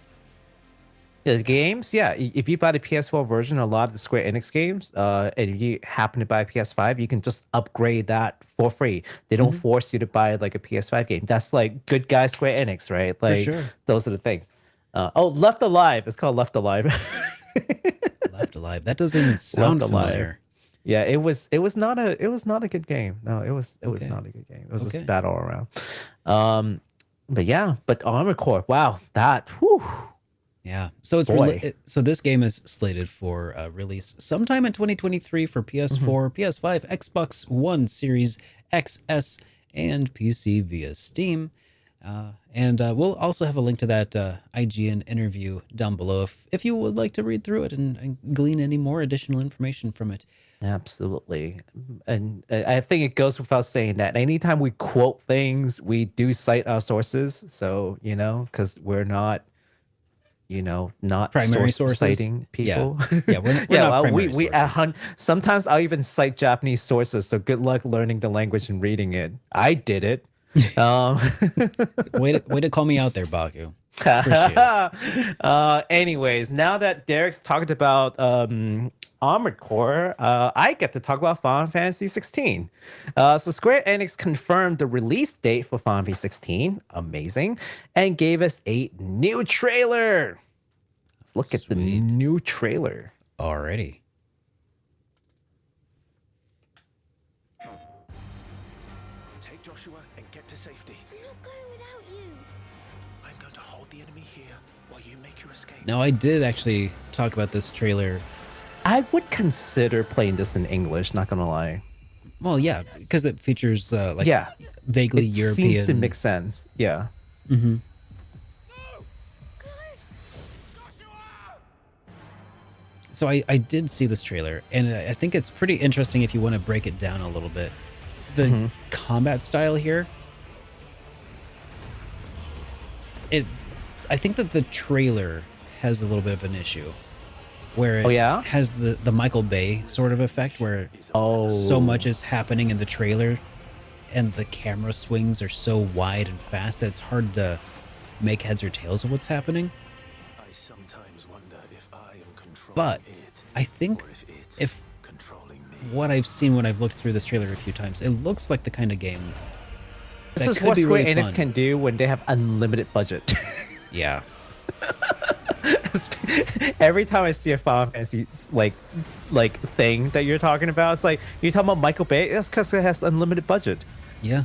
The games, yeah. If you buy the PS4 version, a lot of the Square Enix games, and if you happen to buy a PS5, you can just upgrade that for free. They don't force you to buy like a PS5 game. That's like good guy Square Enix, right? Like, for sure. Those are the things. Left Alive. It's called Left Alive. Left Alive. That doesn't even sound familiar. Yeah, it was not a good game. No, it was not a good game. It was just bad all around. But Armored Core, wow, that whew. Yeah. So so this game is slated for release sometime in 2023 for PS4, PS5, Xbox One, Series XS, and PC via Steam. And we'll also have a link to that IGN interview down below if you would like to read through it and glean any more additional information from it. Absolutely. And I think it goes without saying that anytime we quote things, we do cite our sources. So, because we're not, not primary sources citing people. Yeah, we're not primary sources. Sometimes I'll even cite Japanese sources. So good luck learning the language and reading it. I did it. Way to call me out there, Baku. Appreciate it. Anyways, now that Derek's talked about Armored Core, I get to talk about Final Fantasy 16. So Square Enix confirmed the release date for Final Fantasy 16, amazing, and gave us a new trailer. Let's look at the new trailer. Already. Take Joshua and get to safety. I'm not going without you. I'm going to hold the enemy here while you make your escape. Now, I did actually talk about this trailer. I would consider playing this in English, not gonna lie. Well, yeah, because it features vaguely it European. Seems to make sense. Yeah. Mm-hmm. So I did see this trailer, and I think it's pretty interesting if you want to break it down a little bit. The combat style here, I think that the trailer has a little bit of an issue, where it has the Michael Bay sort of effect, where so much is happening in the trailer, and the camera swings are so wide and fast that it's hard to make heads or tails of what's happening. I sometimes wonder if I am controlling But I think if what I've seen when I've looked through this trailer a few times, it looks like the kind of game this is what Square Enix can do when they have unlimited budget. Yeah. Every time I see a Final Fantasy like thing that you're talking about, it's like you're talking about Michael Bay. That's because it has unlimited budget. Yeah.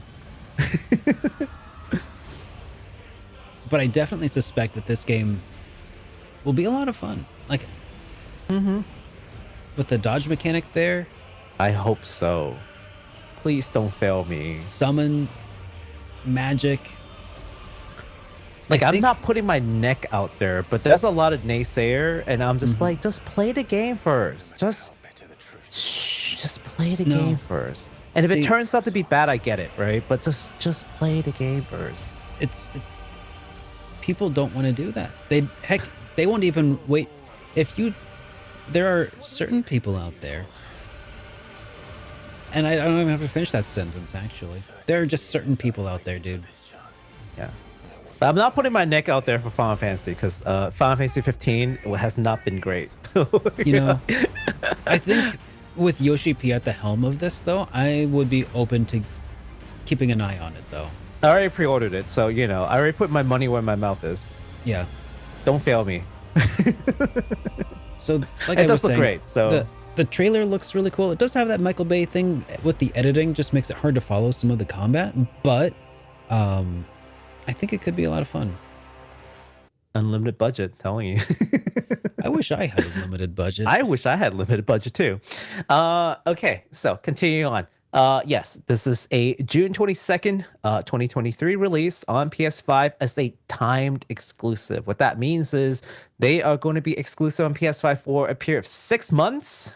But I definitely suspect that this game will be a lot of fun. Like, with the dodge mechanic there. I hope so. Please don't fail me. Summon magic. Like, I'm not putting my neck out there, but there's a lot of naysayer, and I'm just like, just play the game first. Just play the game first. And if it turns out to be bad, I get it, right? But just play the game first. It's people don't want to do that. They won't even wait. There are certain people out there, and I don't even have to finish that sentence, actually. There are just certain people out there, dude. Yeah. But I'm not putting my neck out there for Final Fantasy, because Final Fantasy 15 has not been great. You know, I think with Yoshi P at the helm of this, though, I would be open to keeping an eye on it, though. I already pre-ordered it, so, you know, I already put my money where my mouth is. Yeah. Don't fail me. So, like it I was does look saying, great. So the trailer looks really cool. It does have that Michael Bay thing with the editing, just makes it hard to follow some of the combat, but I think it could be a lot of fun. Unlimited budget, telling you. I wish I had a limited budget. I wish I had limited budget too. Okay, so continuing on. Yes, this is a June 22nd, 2023 release on PS5 as a timed exclusive. What that means is they are going to be exclusive on PS5 for a period of 6 months.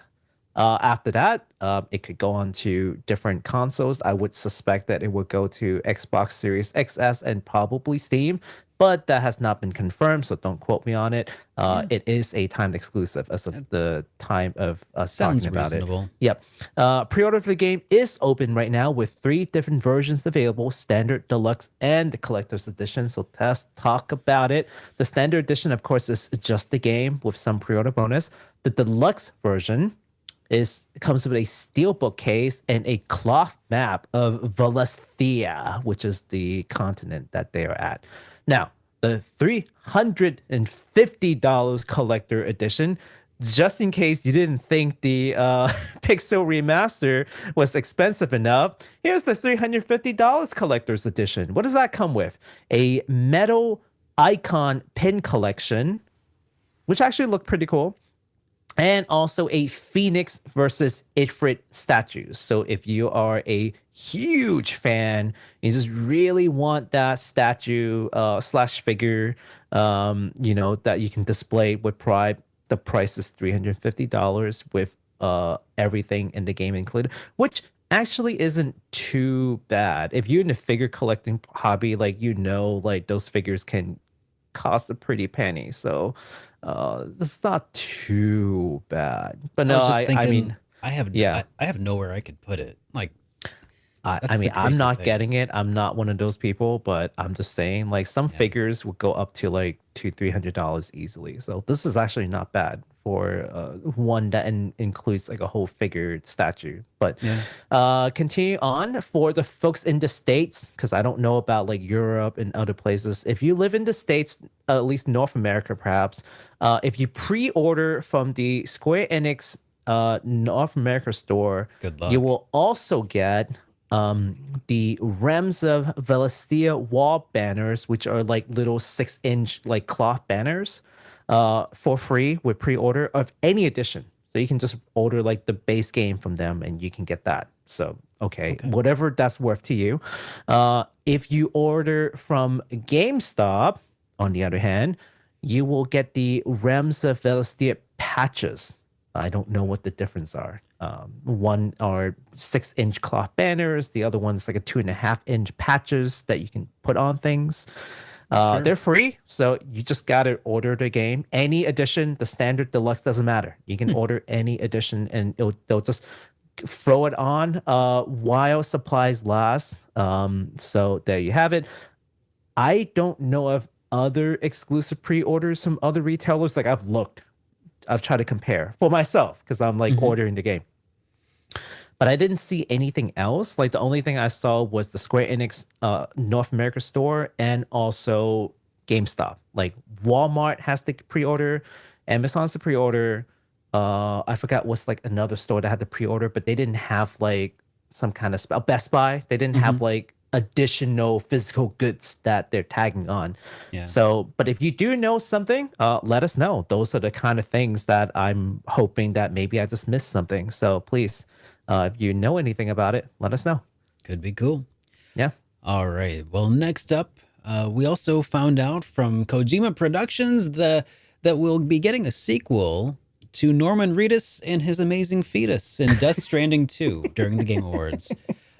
After that, it could go on to different consoles. I would suspect that it would go to Xbox Series XS and probably Steam, but that has not been confirmed, so don't quote me on it. It is a timed exclusive as of the time of us talking about reasonable. it. Yep. Pre-order for the game is open right now with 3 different versions available: standard, deluxe, and the collector's edition. So let's talk about it. The standard edition, of course, is just the game with some pre-order bonus. The deluxe version comes with a steelbook case and a cloth map of Valisthea, which is the continent that they are at. Now, the $350 collector edition, just in case you didn't think the Pixel Remaster was expensive enough, here's the $350 collector's edition. What does that come with? A metal icon pin collection, which actually looked pretty cool. And also a Phoenix versus Ifrit statues. So if you are a huge fan, you just really want that statue slash figure, that you can display with pride, the price is $350 with everything in the game included, which actually isn't too bad. If you're in the figure collecting hobby, those figures can cost a pretty penny. So it's not too bad. But no, I mean, I have nowhere I could put it. Like, I mean, I'm not getting it. I'm not one of those people, but I'm just saying, like, some figures would go up to like $200-300 easily. So this is actually not bad for one that includes like a whole figured statue. But continue on for the folks in the States, because I don't know about like Europe and other places. If you live in the States, at least North America, perhaps, if you pre-order from the Square Enix North America store, good luck. You will also get the Realms of Valestia wall banners, which are like little 6-inch like cloth banners, for free with pre-order of any edition. So you can just order like the base game from them and you can get that. So okay, whatever that's worth to you. If you order from GameStop, on the other hand, you will get the Realms of Valestia patches. I don't know what the difference are. One are 6-inch cloth banners. The other one's like a 2.5-inch patches that you can put on things. They're free, so you just gotta order the game. Any edition, the standard, deluxe, doesn't matter. You can order any edition, and they'll just throw it on while supplies last. So there you have it. I don't know of other exclusive pre-orders from other retailers. Like I've tried to compare for myself because I'm like ordering the game. But I didn't see anything else. Like the only thing I saw was the Square Enix North America store and also GameStop. Like Walmart has the pre-order, Amazon's the pre-order. I forgot what's like another store that had the pre-order, but they didn't have like some kind of Best Buy. They didn't have like additional physical goods that they're tagging on. So, but if you do know something, let us know. Those are the kind of things that I'm hoping that maybe I just missed something. So please, if you know anything about it, let us know. Could be cool. Yeah. All right. Well, next up, we also found out from Kojima Productions that we'll be getting a sequel to Norman Reedus and his amazing fetus in Death Stranding 2 during the Game Awards.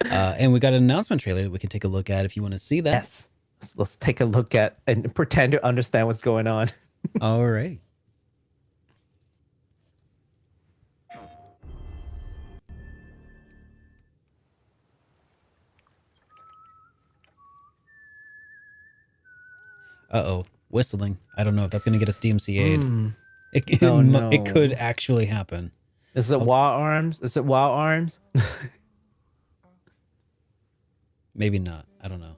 And we got an announcement trailer that we can take a look at if you want to see that. Yes. Let's take a look at and pretend to understand what's going on. All right. Uh-oh. Whistling. I don't know if that's going to get us DMCA'd. It could actually happen. Is it Wild Arms? Is it Wild Arms? Maybe not. I don't know.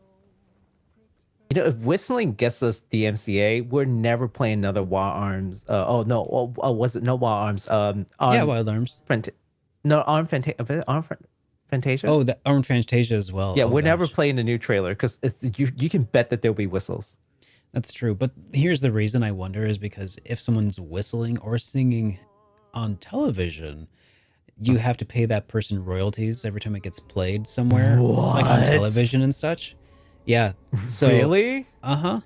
You know, if whistling gets us DMCA, we're never playing another Wild Arms. Was it no Wild Arms? Wild Arms. Arm Fantasia. Oh, the Arm Fantasia as well. Yeah, we're never playing the new trailer because you can bet that there'll be whistles. That's true. But here's the reason I wonder is because if someone's whistling or singing on television, you have to pay that person royalties every time it gets played somewhere, like on television and such. Yeah. So, really? Uh-huh.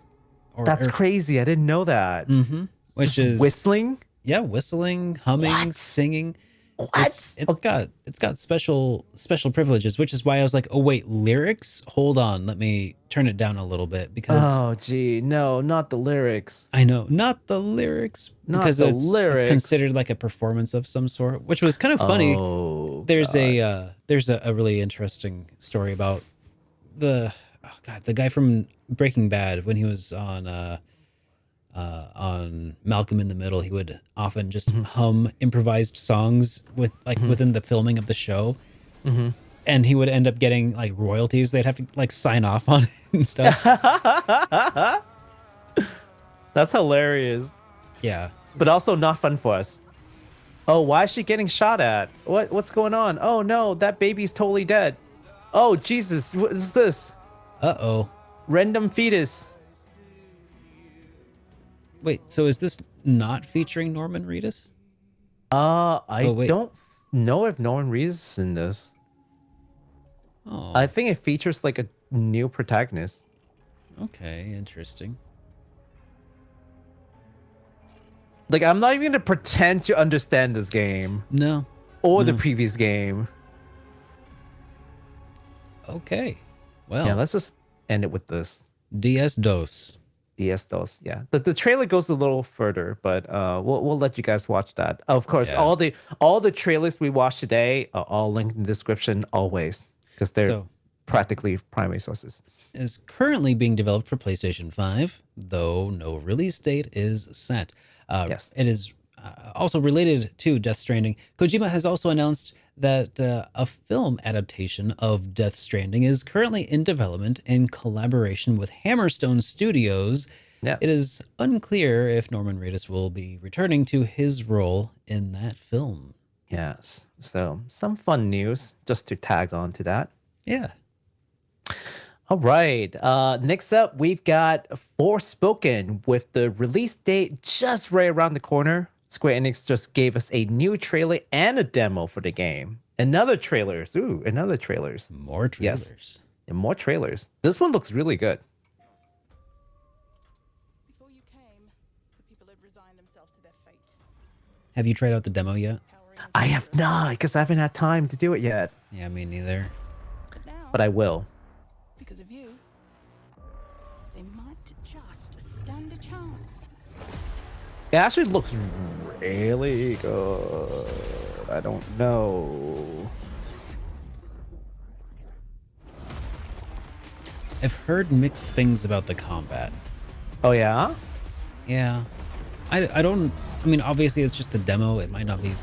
That's crazy. I didn't know that. Which just is whistling? Yeah, whistling, humming, singing. What? It's got special privileges, which is why I was like, oh wait, lyrics? Hold on, let me turn it down a little bit because no, not the lyrics. I know, not the lyrics. Because it's considered like a performance of some sort, which was kind of funny. There's a really interesting story about the guy from Breaking Bad when he was on Malcolm in the Middle. He would often just hum improvised songs with within the filming of the show, and he would end up getting like royalties. They'd have to like sign off on it and stuff. That's hilarious. Yeah, but also not fun for us. Oh, why is she getting shot at? What's going on? Oh no, that baby's totally dead. Oh Jesus, what is this? Uh-oh. Random fetus. Wait, so is this not featuring Norman Reedus? I don't know if Norman Reedus is in this. Oh. I think it features like a new protagonist. Okay, interesting. Like, I'm not even gonna pretend to understand this game. No. Or the previous game. Okay. Well. Yeah, let's just end it with this. DS-DOS. DS-DOS, yeah. The trailer goes a little further, but we'll let you guys watch that. Of course, all the trailers we watched today are all linked in the description always. because they're practically primary sources. Is currently being developed for PlayStation 5, though no release date is set. Yes. It is also related to Death Stranding. Kojima has also announced that a film adaptation of Death Stranding is currently in development in collaboration with Hammerstone Studios. Yes. It is unclear if Norman Reedus will be returning to his role in that film. Yes. So some fun news just to tag on to that. Yeah. All right. Next up, we've got Forspoken with the release date just right around the corner. Square Enix just gave us a new trailer and a demo for the game. Another trailers. Ooh, another trailers. More trailers. Yes. And more trailers. This one looks really good. Before you came, the people had resigned themselves to their fate. Have you tried out the demo yet? I have not, because I haven't had time to do it yet. Yeah, me neither. But I will. Because of you, they might just stand a chance. It actually looks really good. I don't know. I've heard mixed things about the combat. Oh, yeah? Yeah. I don't... I mean, obviously, it's just the demo. It might not be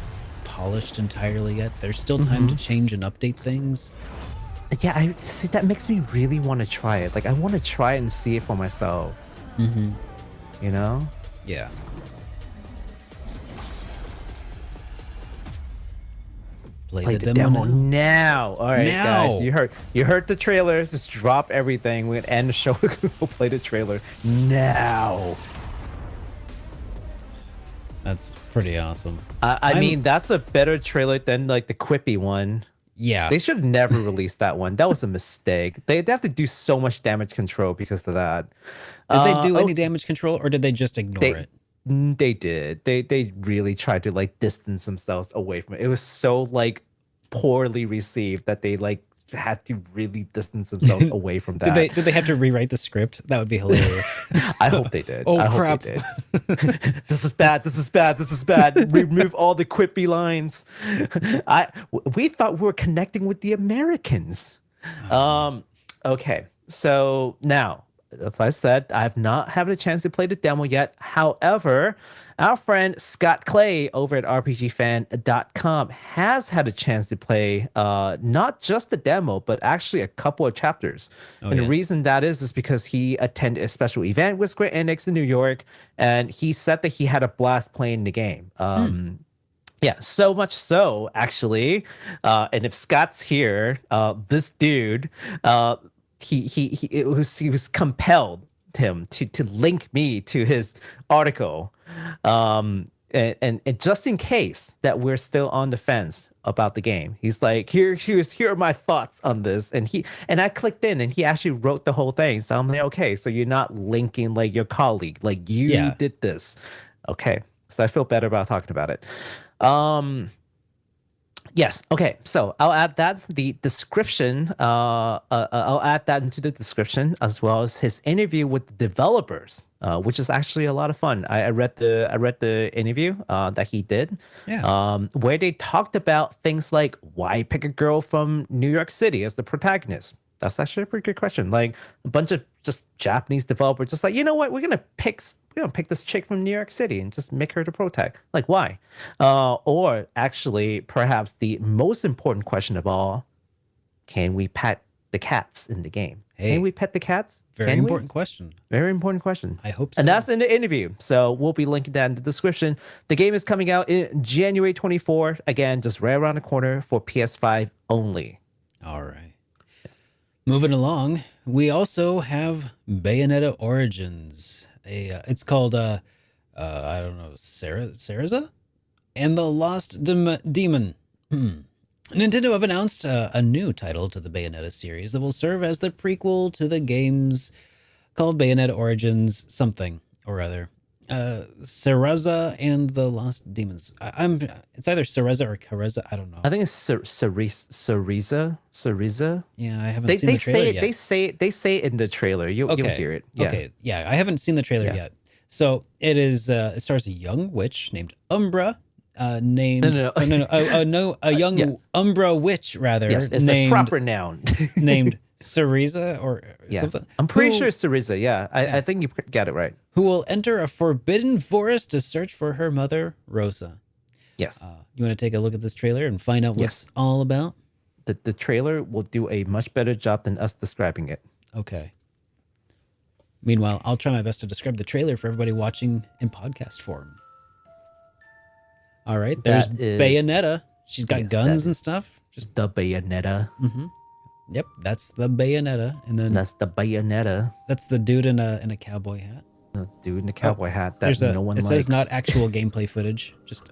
polished entirely yet. There's still time to change and update things. Yeah, I see. That makes me really want to try it. Like, I want to try it and see it for myself. Mm-hmm. You know? Yeah. Play the demo now. All right, now. guys. You heard the trailer. Just drop everything. We're gonna end the show. We're gonna go play the trailer now. That's pretty awesome. I mean, that's a better trailer than like the Quippy one. Yeah. They should never release that one. That was a mistake. They have to do so much damage control because of that. Did they do any damage control, or did they just ignore it? They did. They really tried to like distance themselves away from it. It was so like poorly received that they like had to really distance themselves away from that. Did they have to rewrite the script? That would be hilarious. I hope they did. Oh, I crap. Hope they did. This is bad. This is bad. This is bad. Remove all the quippy lines. We thought we were connecting with the Americans. Okay. So now, as I said, I have not had a chance to play the demo yet. However, our friend Scott Clay over at RPGFan.com has had a chance to play not just the demo, but actually a couple of chapters. The reason that is because he attended a special event with Square Enix in New York, and he said that he had a blast playing the game. Yeah, so much so, actually. And if Scott's here, this dude... He was compelled him to link me to his article, and just in case that we're still on the fence about the game, he's like, here are my thoughts on this, and I clicked in, and he actually wrote the whole thing. So I'm like, okay, so you're not linking like your colleague, like you did this, okay? So I feel better about talking about it. Yes. Okay. So I'll add that the description. I'll add that into the description, as well as his interview with the developers, which is actually a lot of fun. I read the interview that he did, where they talked about things like why pick a girl from New York City as the protagonist. That's actually a pretty good question. Like a bunch of just Japanese developers, just like, you know what, we're gonna pick this chick from New York City and just make her the protag. Like, why? Or actually, perhaps the most important question of all: can we pet the cats in the game? Hey, can we pet the cats? Very important question. Very important question. I hope so. And that's in the interview. So we'll be linking that in the description. The game is coming out in January 24. Again, just right around the corner for PS5 only. All right. Moving along, we also have Bayonetta Origins. It's called I don't know, Cereza and the Lost Demon. Nintendo have announced a new title to the Bayonetta series that will serve as the prequel to the games called Bayonetta Origins something or other. Cereza and the Lost Demons. It's either Cereza or Cereza. I don't know. I think it's Cereza. Yeah, I haven't seen the trailer yet. They say it in the trailer. You'll hear it. Yeah. Okay. Yeah, I haven't seen the trailer yet. So it is. It stars a young witch named Umbra, named a young Yes. Umbra witch rather. Yes, it's named, a proper noun. named Cereza or something. I'm pretty sure it's Cereza. Yeah, I think you got it right. Who will enter a forbidden forest to search for her mother, Rosa. Yes. You want to take a look at this trailer and find out what it's all about? The trailer will do a much better job than us describing it. Okay. Meanwhile, I'll try my best to describe the trailer for everybody watching in podcast form. All right, there's Bayonetta. She's got guns and stuff. Just the Bayonetta. Mm-hmm. Yep, that's the Bayonetta, and then that's the Bayonetta. That's the dude in a cowboy hat. The dude in a cowboy hat that no one likes. It says not actual gameplay footage. Just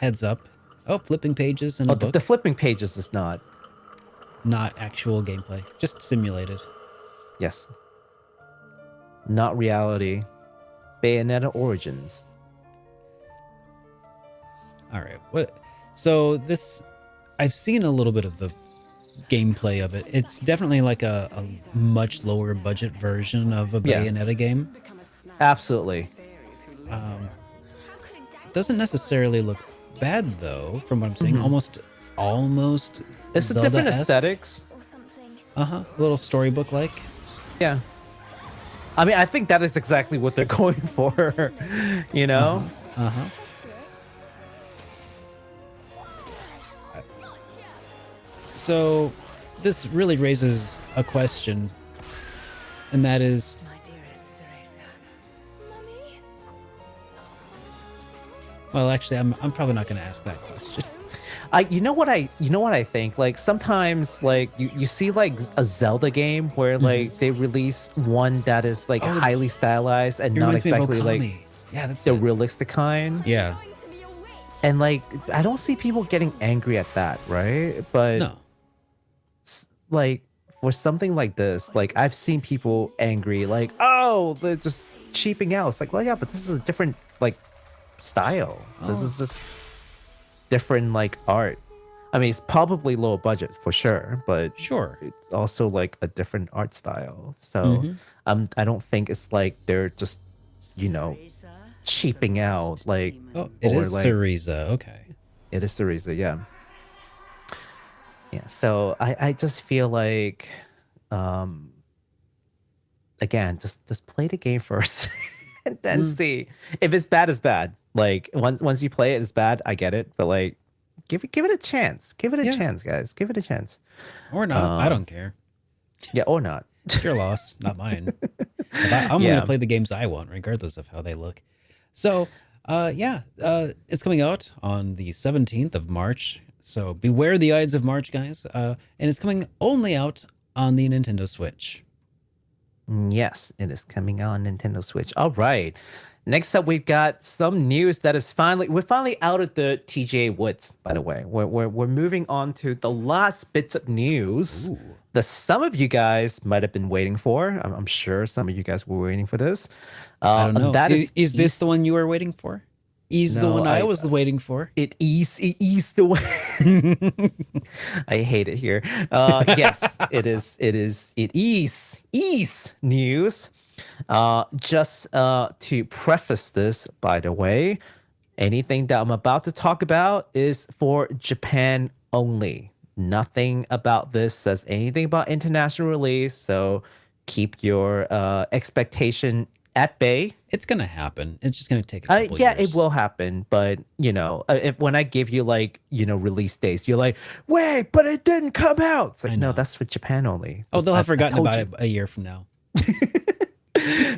heads up. Oh, flipping pages in a book. The flipping pages is not actual gameplay. Just simulated. Yes. Not reality. Bayonetta Origins. All right. What? So this, I've seen a little bit of the gameplay of it. It's definitely like a much lower budget version of a Bayonetta game. Absolutely. Doesn't necessarily look bad though, from what I'm seeing. Almost. It's a different aesthetics. A little storybook like. Yeah. I mean, I think that is exactly what they're going for. You know. So, this really raises a question, and that is, My dearest Cereza. Mommy? well, actually, I'm probably not going to ask that question. You know what I think? Like sometimes, like you see like a Zelda game where like they release one that is like highly stylized and not exactly like that's the realistic kind. Yeah. And like I don't see people getting angry at that, right? But no. Like for something like this, like I've seen people angry, like, oh, they're just cheaping out. It's like, well, yeah, but this is a different like style. This is just different like art. I mean, it's probably low budget for sure, but it's also like a different art style. So I don't think it's like they're just, you know, cheaping out like. Oh, it is like, Cereza. Okay. It is Cereza, yeah. Yeah, so I just feel like, again, just play the game first and then see. If it's bad, it's bad. Like once you play it, it's bad. I get it, but like, give it a chance. Give it a chance, guys. Give it a chance. Or not. I don't care. Yeah, or not. It's your loss, not mine. I'm going to play the games I want, regardless of how they look. So, it's coming out on the 17th of March. So beware the Ides of March, guys. And it's coming only out on the Nintendo Switch. Yes, it is coming out on Nintendo Switch. All right. Next up, we've got some news that is we're finally out of the TGA woods, by the way. We're moving on to the last bits of news that some of you guys might have been waiting for. I'm sure some of you guys were waiting for this. I don't know. Is this the one you were waiting for? The one I was waiting for. It is the one. I hate it here. Yes, it is news. Just to preface this, by the way, anything that I'm about to talk about is for Japan only. Nothing about this says anything about international release, so keep your expectation at bay. It's gonna happen. It's just gonna take a couple years. Years. It will happen, but you know, when I give you like, you know, release dates, you're like, wait, but it didn't come out. It's like, no, that's for Japan only. Oh, they'll have forgotten about it a year from now.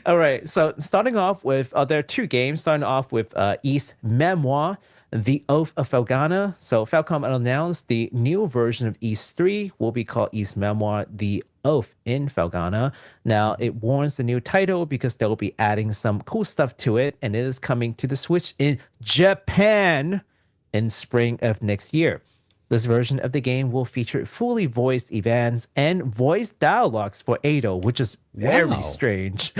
All right, so starting off with there are two games. Starting off with Ys Memoire, The Oath of Felghana. So Falcom announced the new version of Ys 3 will be called Ys Memoire, The Oath in Felghana. Now, it warrants the new title because they'll be adding some cool stuff to it, and it is coming to the Switch in Japan in spring of next year. This version of the game will feature fully voiced events and voice dialogues for Ado, which is very strange.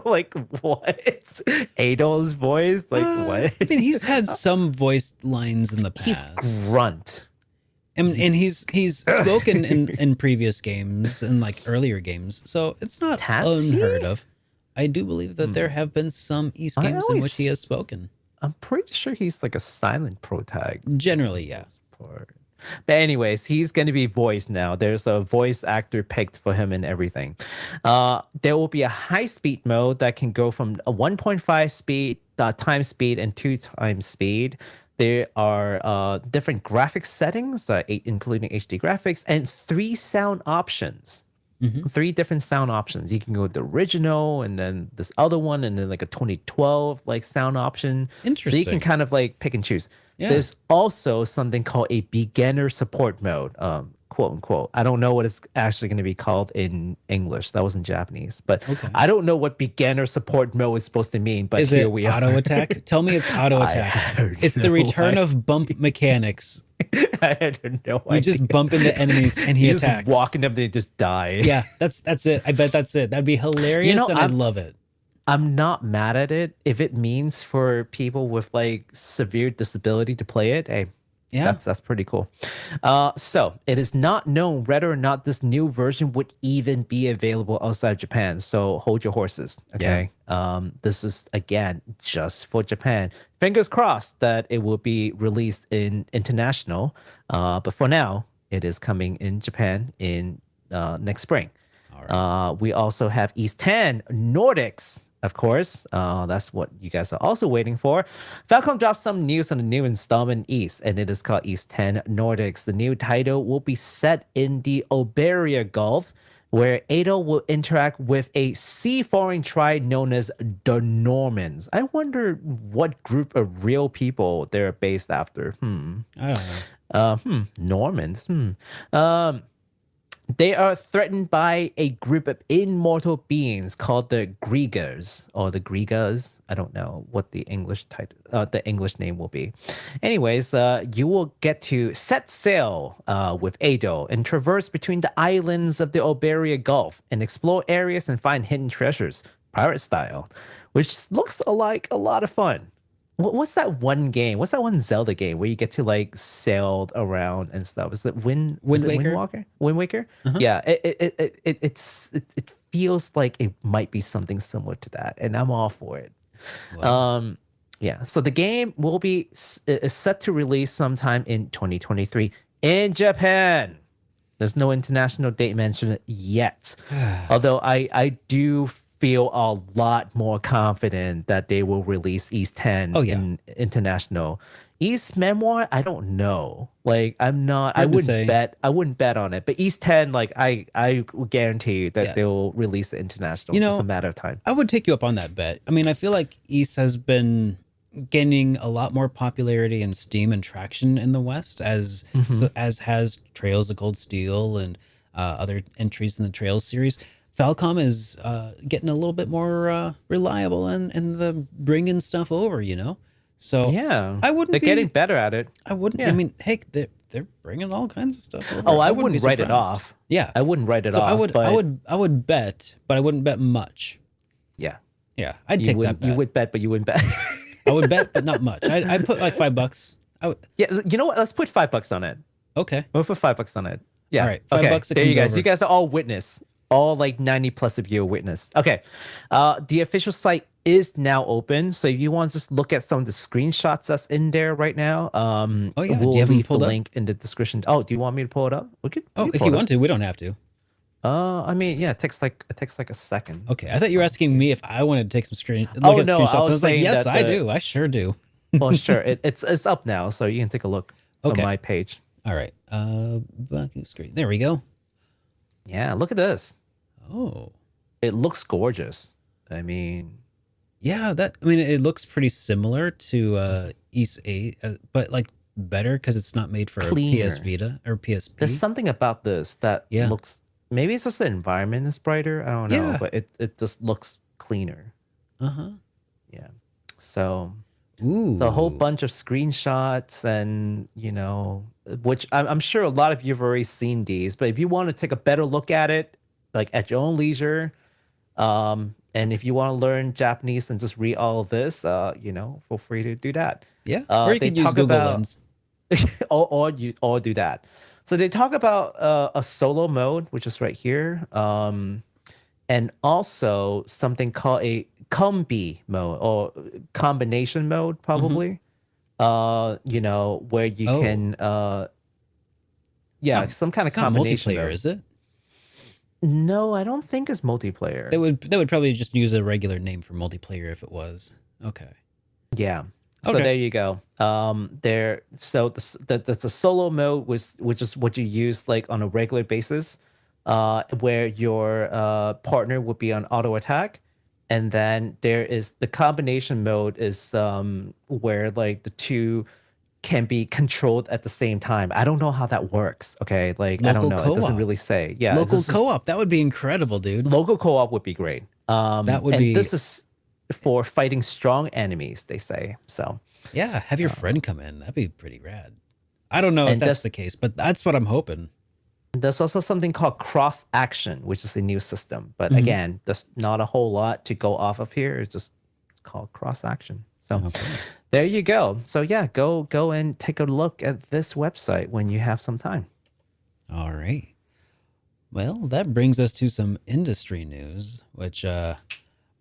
Like, what? Ado's voice? Like, what? I mean, he's had some voice lines in the past. He's grunt. And he's spoken in previous games and like earlier games, so it's not unheard of. I do believe that there have been some Ys games in which he has spoken. I'm pretty sure he's like a silent protag. Generally, yeah. But anyways, he's going to be voiced now. There's a voice actor picked for him and everything. There will be a high-speed mode that can go from a 1.5 speed, times speed, and 2 times speed. There are different graphics settings, 8 including HD graphics, and 3 sound options. 3 different sound options. You can go with the original and then this other one and then like a 2012 like sound option. Interesting. So you can kind of like pick and choose. Yeah. There's also something called a beginner support mode, quote unquote. I don't know what it's actually going to be called in English. That was in Japanese, but I don't know what beginner support mode is supposed to mean. But is here it we are. auto attack? Tell me it's auto attack. It's the return of bump mechanics. I had no idea. You just bump into enemies and he attacks. Just walk into them, they just die. Yeah, that's it. I bet that's it. That'd be hilarious, and I'd love it. I'm not mad at it if it means for people with like severe disability to play it. Hey, yeah, that's pretty cool. So it is not known whether or not this new version would even be available outside Japan. So hold your horses, okay? Yeah. This is again just for Japan. Fingers crossed that it will be released in international. But for now, it is coming in Japan in next spring. All right. We also have East 10 Nordics. Of course, that's what you guys are also waiting for. Falcom dropped some news on the new installment East, and it is called East 10 Nordics. The new title will be set in the Oberia Gulf, where Ado will interact with a seafaring tribe known as the Normans. I wonder what group of real people they're based after. I don't know. Normans. They are threatened by a group of immortal beings called the Griegers or the Griegas. I don't know what the English title, the English name will be. Anyways, you will get to set sail with Ado and traverse between the islands of the Oberia Gulf and explore areas and find hidden treasures, pirate style, which looks like a lot of fun. What's that one game? What's that one Zelda game where you get to like sail around and stuff? Is it Wind Waker? Wind Waker? Yeah, it feels like it might be something similar to that, and I'm all for it. Wow. Yeah. So the game will be is set to release sometime in 2023 in Japan. There's no international date mentioned yet, although I do feel a lot more confident that they will release East 10 in international. East Memoire, I don't know. Like I'm not. I wouldn't bet on it. But East 10, like I guarantee you that they'll release the international. You know, it's just a matter of time. I would take you up on that bet. I mean, I feel like East has been gaining a lot more popularity and steam and traction in the West as has Trails of Cold Steel and other entries in the Trails series. Falcom is getting a little bit more reliable in the bringing stuff over, you know? So yeah, I wouldn't. They're getting better at it. I wouldn't. Yeah. I mean, hey, they're bringing all kinds of stuff over. Oh, I wouldn't write it off. Yeah, I wouldn't write it off. I would bet, but I wouldn't bet much. Yeah, yeah, I'd take that bet. You would bet, but you wouldn't bet. I would bet, but not much. I'd put like $5. Yeah, you know what? Let's put $5 on it. Okay, we'll put $5 on it. Yeah, all right, $5. There you guys. Over. You guys are all witness. All like 90 plus of you are witness. Okay. The official site is now open. So if you want to just look at some of the screenshots that's in there right now, we'll leave the link in the description. Oh, do you want me to pull it up? We could. If you want to, we don't have to. I mean, yeah, it takes like a second. Okay. I thought you were asking me if I wanted to take some screenshots. I was like, yes, I do. I sure do. Well, sure. It's up now, so you can take a look on my page. All right. Baku screen. There we go. Yeah, look at this. Oh, it looks gorgeous. I mean, yeah, it looks pretty similar to East 8, but like better because it's not made for a PS Vita or PSP. There's something about this that looks. Maybe it's just the environment is brighter. I don't know, but it just looks cleaner. Yeah. So. Ooh. So a whole bunch of screenshots and, you know, which I'm sure a lot of you have already seen these, but if you want to take a better look at it, like at your own leisure, and if you want to learn Japanese and just read all of this, you know, feel free to do that. Yeah, or you can use Google Lens. or do that. So they talk about a solo mode, which is right here. and also something called a combi mode or combination mode, probably. Where you can some kind of it's not combination multiplayer, mode. is it? No, I don't think it's multiplayer. They would probably just use a regular name for multiplayer if it was. Okay. Yeah. So Okay. there you go. That's a solo mode, which is what you use like on a regular basis, where your partner would be on auto attack, and then there is the combination mode is where like the two can be controlled at the same time. I don't know how that works. Okay, like I don't know. It doesn't really say. Yeah, local co-op. That would be incredible, dude. Local co-op would be great. That would and be. This is for fighting strong enemies, they say. So yeah, have your friend come in. That'd be pretty rad. I don't know if that's the case, but that's what I'm hoping. There's also something called cross action, which is a new system. But again, there's not a whole lot to go off of here. It's just called cross action. So there you go. So yeah, go and take a look at this website when you have some time. All right. Well, that brings us to some industry news, which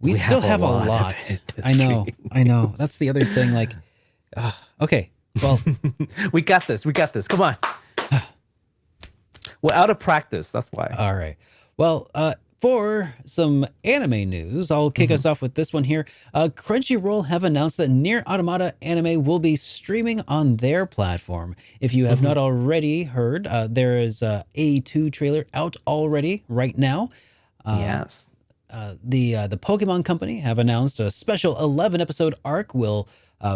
we still have a lot. I know. That's the other thing. Like, okay, well, we got this. Come on. We're out of practice. That's why. All right. Well, for some anime news, I'll kick us off with this one here. Crunchyroll have announced that NieR Automata anime will be streaming on their platform. If you have not already heard, there is a A2 trailer out already right now. Yes. The Pokemon Company have announced a special 11-episode arc will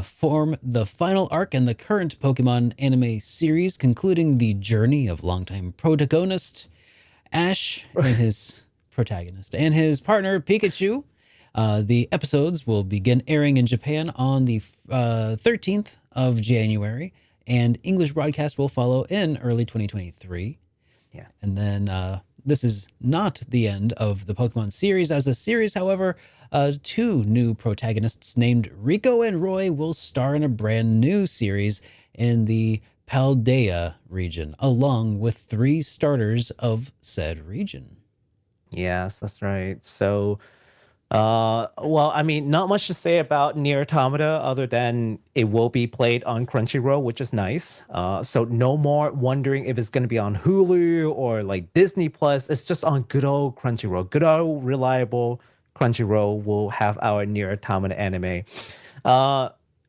form the final arc in the current Pokemon anime series, concluding the journey of longtime protagonist Ash and his protagonist and his partner Pikachu. The episodes will begin airing in Japan on the 13th of January, and English broadcast will follow in early 2023. Yeah. And then this is not the end of the Pokemon series. As a series, however, two new protagonists named Rico and Roy will star in a brand new series in the Paldea region, along with 3 starters of said region. Yes, that's right. So, well, I mean, not much to say about NieR Automata other than it will be played on Crunchyroll, which is nice. So no more wondering if it's going to be on Hulu or like Disney Plus. It's just on good old Crunchyroll. Good old reliable Crunchyroll will have our NieR Automata anime.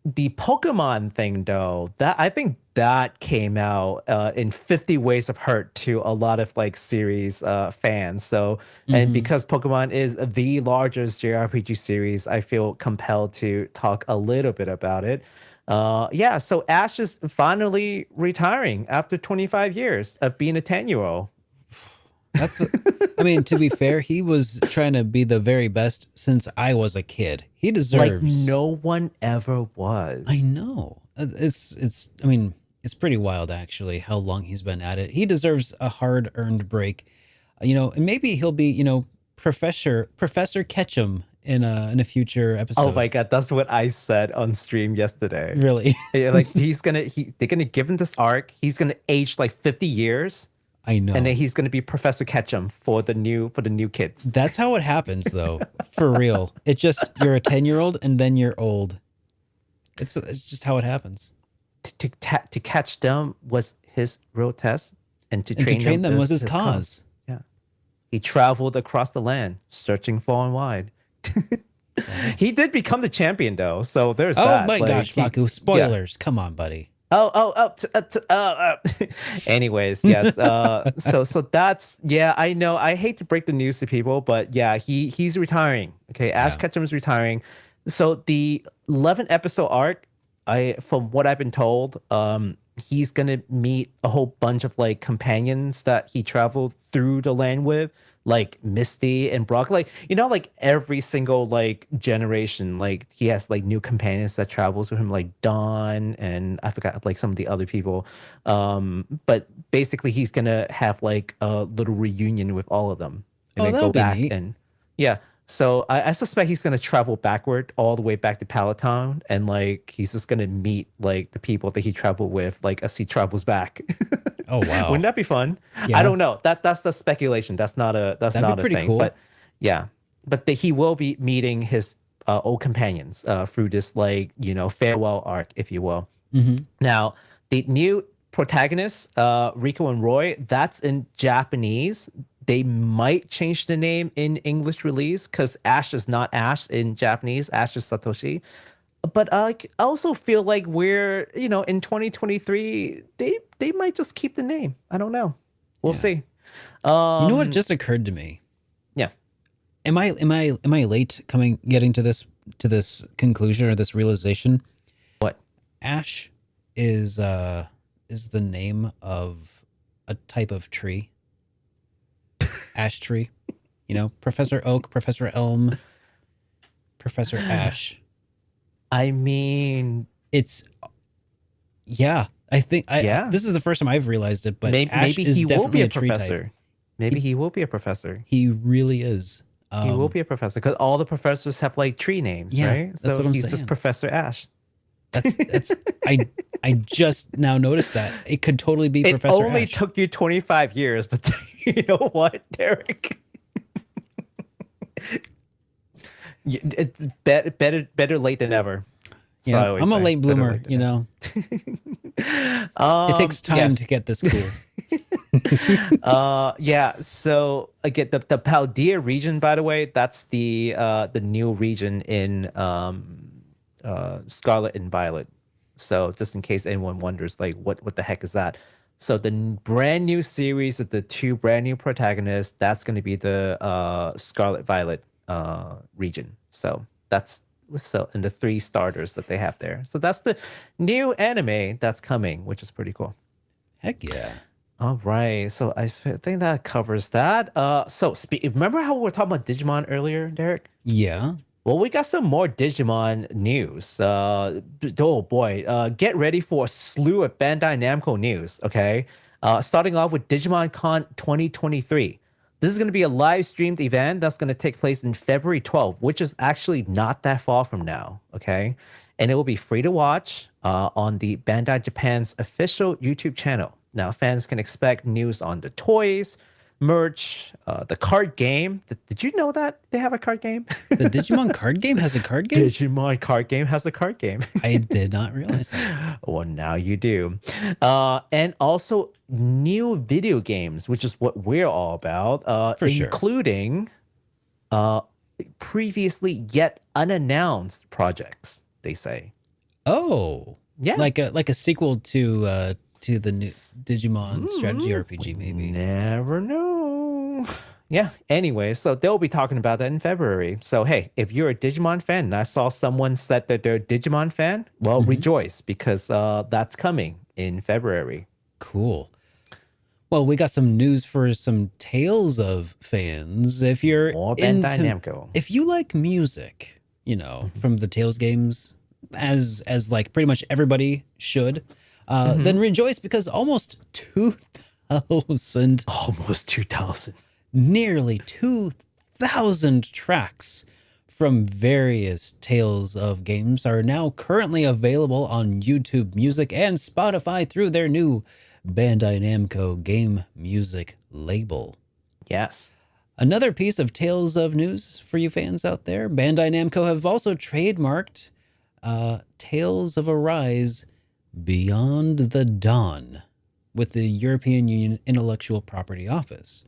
The Pokemon thing, though, that I think that came out in 50 Ways of Hurt to a lot of like series fans. So, and because Pokemon is the largest JRPG series, I feel compelled to talk a little bit about it. Yeah, so Ash is finally retiring after 25 years of being a 10-year-old. That's, I mean, to be fair, he was trying to be the very best since I was a kid. He deserves. Like no one ever was. I know. It's. I mean, it's pretty wild actually how long he's been at it. He deserves a hard-earned break. And maybe he'll be, Professor Ketchum in a future episode. Oh my god, that's what I said on stream yesterday. Really? Like they're gonna give him this arc. He's gonna age like 50 years. I know. And then he's going to be Professor Ketchum for the new kids. That's how it happens, though. For real. It's just you're a 10-year-old and then you're old. It's just how it happens. To catch them was his real test, and to train them was his cause. Yeah. He traveled across the land, searching far and wide. He did become the champion, though. So there's that. Oh my gosh, Baku. Spoilers. Yeah. Come on, buddy. Anyways, yes. So that's, yeah, I know. I hate to break the news to people, but yeah, he's retiring. Okay, Ash Ketchum is retiring. So the 11-episode arc, from what I've been told, he's gonna meet a whole bunch of like companions that he traveled through the land with, like Misty and Brock. Like, like every single like generation, like he has like new companions that travels with him, like Dawn, and I forgot like some of the other people. But basically he's gonna have like a little reunion with all of them and then go back neat. And yeah. So I suspect he's gonna travel backward all the way back to Palatine, and like he's just gonna meet like the people that he traveled with, like as he travels back. Oh wow! Wouldn't that be fun? Yeah. I don't know. That's the speculation. That's not a thing. Cool. But Yeah, but he will be meeting his old companions through this farewell arc, if you will. Now, the new protagonists, Rico and Roy, that's in Japanese. They might change the name in English release because Ash is not Ash in Japanese. Ash is Satoshi. But I also feel like we're, in 2023, they might just keep the name. I don't know. We'll see. You know what just occurred to me? Yeah. Am I late getting to this conclusion or this realization? What? Ash is the name of a type of tree. Ash tree. Professor Oak, Professor Elm, Professor Ash. I mean, it's I think this is the first time I've realized it, but maybe he will be a professor. Maybe he will be a professor. He really is. He will be a professor because all the professors have like tree names, right? That's what I'm saying. He's just Professor Ash. That's I just now noticed that it could totally be Professor Ash. It only took you 25 years, but you know what, Derek? It's better late than ever. So yeah, I'm a late bloomer, it takes time to get this cool. So again, the Paldea region, by the way, that's the new region in Scarlet and Violet. So just in case anyone wonders, like what the heck is that? So the brand new series of the two brand new protagonists, that's going to be the Scarlet Violet region. So that's and the 3 starters that they have there. So that's the new anime that's coming, which is pretty cool. Heck yeah. All right. So I think that covers that. So remember how we were talking about Digimon earlier, Derek? Yeah. Well, we got some more Digimon news. Oh boy, get ready for a slew of Bandai Namco news. Okay, starting off with Digimon Con 2023. This is going to be a live streamed event that's going to take place in February 12th, which is actually not that far from now. Okay, and it will be free to watch on the Bandai Japan's official YouTube channel. Now, fans can expect news on the toys, merch, the card game. Did you know that they have a card game? The Digimon card game has a card game? Digimon card game has a card game. I did not realize that. Well, now you do. And also new video games, which is what we're all about, including previously yet unannounced projects, they say. Oh. Yeah. Like a sequel to the new Digimon strategy RPG, maybe. Never know. Yeah. Anyway, so they'll be talking about that in February. So hey, if you're a Digimon fan, and I saw someone said that they're a Digimon fan, well, rejoice because that's coming in February. Cool. Well, we got some news for some Tales of fans. If you're more Bandai Namco, if you like music, from the Tales games, as like pretty much everybody should. Then rejoice because almost 2,000, nearly 2,000 tracks from various Tales of games are now currently available on YouTube Music and Spotify through their new Bandai Namco game music label. Yes. Another piece of Tales of news for you fans out there, Bandai Namco have also trademarked Tales of Arise Beyond the Dawn with the European Union Intellectual Property Office,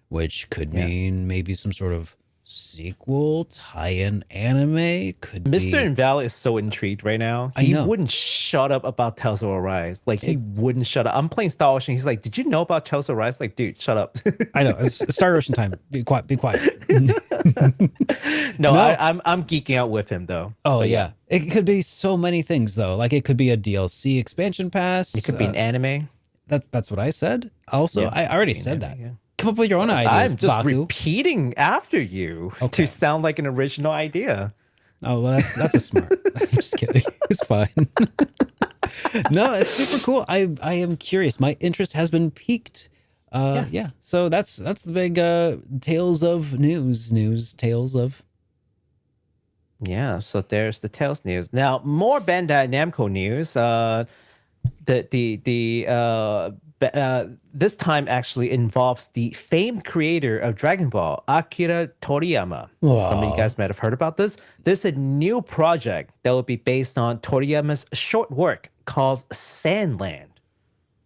which could mean maybe some sort of sequel, tie-in anime. Could Mr. Invalid is so intrigued right now. He wouldn't shut up about Tales of Arise. Like, he wouldn't shut up. I'm playing Star Ocean. He's like, did you know about Tales of Arise? Like, dude, shut up. I know. It's Star Ocean time. Be quiet. Be quiet. No. I'm geeking out with him, though. Oh, but yeah. It could be so many things, though. Like, it could be a DLC expansion pass. It could be an anime. That's what I said. Also, I already said that. Yeah. Come up with your own ideas. I'm just Baku. repeating after you to sound like an original idea. Oh, well, that's a smart. I'm just kidding. It's fine. No, it's super cool. I am curious. My interest has been piqued. Yeah. So that's the big Tales of news. Tales of. Yeah. So there's the Tales news. Now more Bandai Namco news. The this time actually involves the famed creator of Dragon Ball, Akira Toriyama. Some of you guys might have heard about this. There's a new project that will be based on Toriyama's short work called Sandland.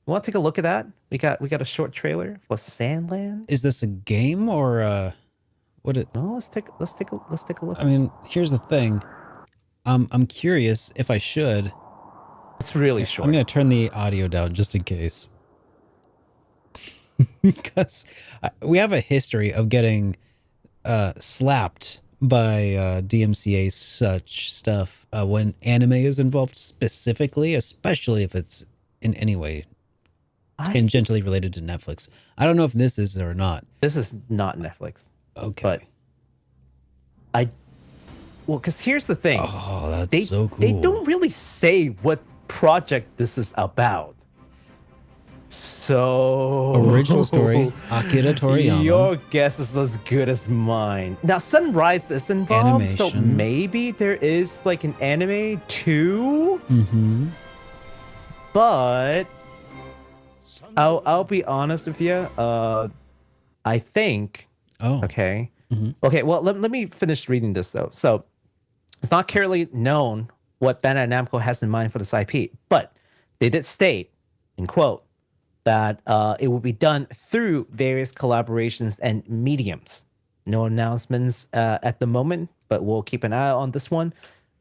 You want to take a look at that? We got a short trailer for Sandland. Is this a game or what? No, let's take a look. I mean, here's the thing. I'm curious if I should. It's really short. I'm gonna turn the audio down just in case, because we have a history of getting slapped by DMCA such stuff when anime is involved specifically, especially if it's in any way tangentially related to Netflix. I don't know if this is or not. This is not Netflix. Okay. But because here's the thing. Oh, that's so cool. They don't really say what project this is about. So original story, Akira Toriyama. Your guess is as good as mine. Now Sunrise is involved, so maybe there is like an anime too. Mm-hmm. But I'll be honest with you. I think. Oh. Okay. Mm-hmm. Okay. Well, let me finish reading this though. So it's not clearly known what Bandai Namco has in mind for this IP, but they did state, in quote, that it will be done through various collaborations and mediums. No announcements at the moment, but we'll keep an eye on this one.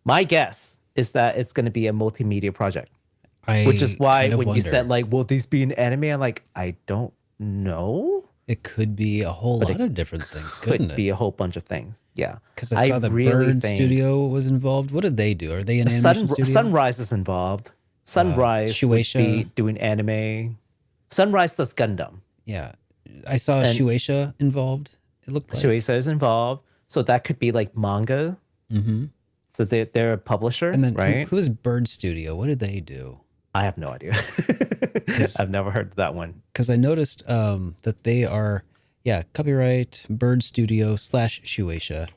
My guess is that it's going to be a multimedia project, which is why when you said, like, will these be an anime? I'm like, I don't know. It could be a whole lot of different things, couldn't it? Could be a whole bunch of things, yeah. Because I saw the Bird Studio was involved. What did they do? Are they an animation studio? Sunrise is involved. Sunrise would be doing anime. Sunrise does Gundam. Yeah, I saw Shueisha involved. It looked like Shueisha is involved, so that could be like manga. Mm-hmm. So they're a publisher, and then right? who is Bird Studio? What did they do? I have no idea. I've never heard of that one. Because I noticed that they are, copyright Bird Studio / Shueisha.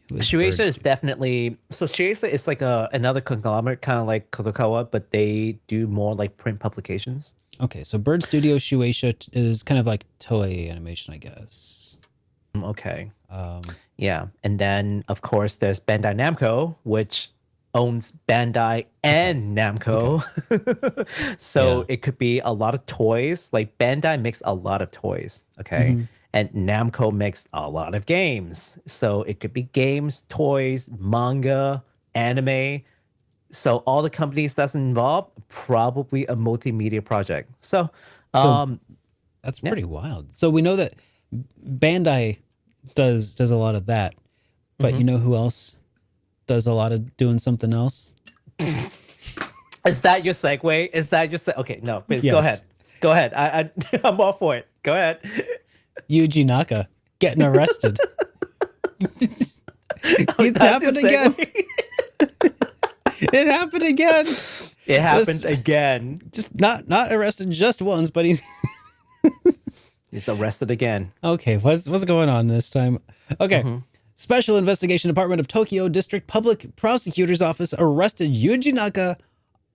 Shueisha is definitely Shueisha is like another conglomerate, kind of like Kodokawa, but they do more like print publications. Okay, so Bird Studio Shueisha is kind of like Toei Animation, I guess. Okay. Yeah, and then of course there's Bandai Namco, which owns Bandai and Namco. Okay. So it could be a lot of toys. Like Bandai makes a lot of toys, okay? Mm-hmm. And Namco makes a lot of games. So it could be games, toys, manga, anime. So all the companies that's involved, probably a multimedia project. So that's pretty wild. So we know that Bandai does a lot of that. But you know who else does a lot of doing something else? Is that your segue? Is that your Okay, no, yes. Go ahead. I'm all for it. Go ahead. Yuji Naka getting arrested. It's happened again. It happened again. It happened again. Just not arrested just once, but he's arrested again. Okay, what's going on this time? Okay. Special Investigation Department of Tokyo District Public Prosecutor's Office arrested Yuji Naka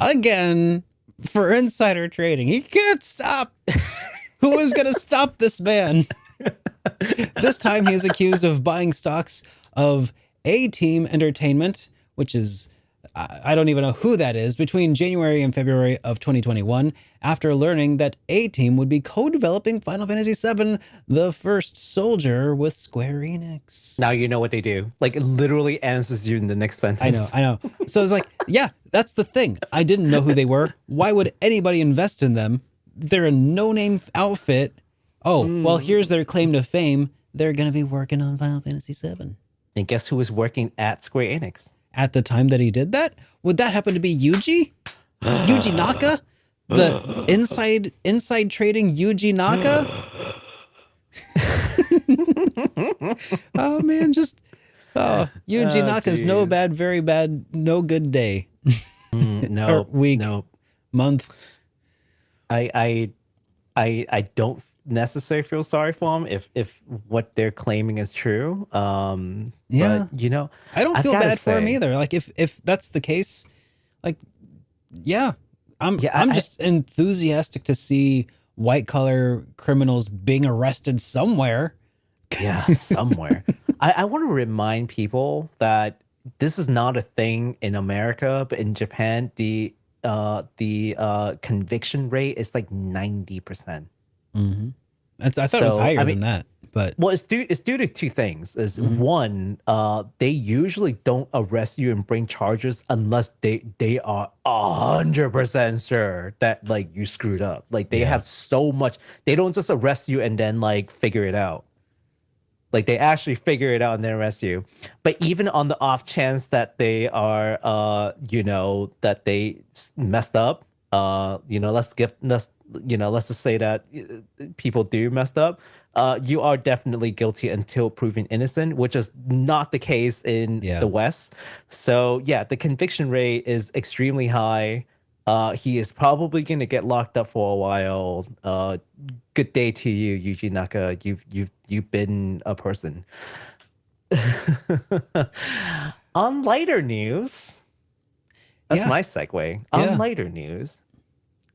again for insider trading. He can't stop. Who is going to stop this man? This time he is accused of buying stocks of A-Team Entertainment, which is, I don't even know who that is, between January and February of 2021, after learning that A-Team would be co-developing Final Fantasy VII, The First Soldier, with Square Enix. Now you know what they do. Like, it literally answers you in the next sentence. I know. So it's like, yeah, that's the thing. I didn't know who they were. Why would anybody invest in them? They're a no-name outfit. Oh, well, here's their claim to fame. They're going to be working on Final Fantasy VII. And guess who was working at Square Enix? At the time that he did that? Would that happen to be Yuji? Yuji Naka? The inside trading Yuji Naka? Oh, man, Yuji Naka's no bad, very bad, no good day. No. Or week. No. Month. I don't necessarily feel sorry for them if what they're claiming is true. Yeah, but I don't feel bad for him either. Like if that's the case, like, yeah, I'm just enthusiastic to see white collar criminals being arrested somewhere. Yeah, somewhere. I want to remind people that this is not a thing in America, but in Japan, the conviction rate is like 90%. Mm-hmm. I thought it was higher than that, but well, it's due to two things. Is one, they usually don't arrest you and bring charges unless they are 100% sure that like you screwed up. Like they have so much. They don't just arrest you and then like figure it out. Like they actually figure it out and then arrest you. But even on the off chance that they are, that they messed up, let's just say that people do messed up. You are definitely guilty until proven innocent, which is not the case in the West. So yeah, the conviction rate is extremely high. He is probably going to get locked up for a while. Good day to you, Yuji Naka. You've been a person. On lighter news, that's my segue. On lighter news,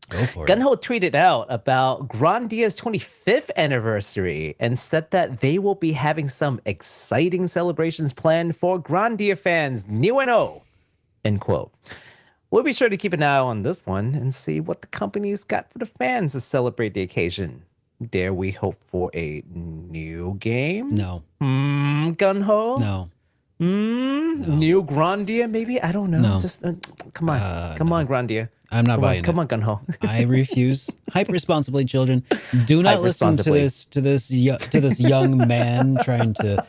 go for it. Gung-Ho tweeted out about Grandia's 25th anniversary and said that they will be having some exciting celebrations planned for Grandia fans, new and old. End quote. We'll be sure to keep an eye on this one and see what the company's got for the fans to celebrate the occasion. Dare we hope for a new game? No. Gung-Ho? No. New Grandia, maybe? I don't know. No. Just come on. Come on, Grandia. I'm not buying it. Come on, Gung-Ho. I refuse. Hype responsibly, children. Do not listen to this young man trying to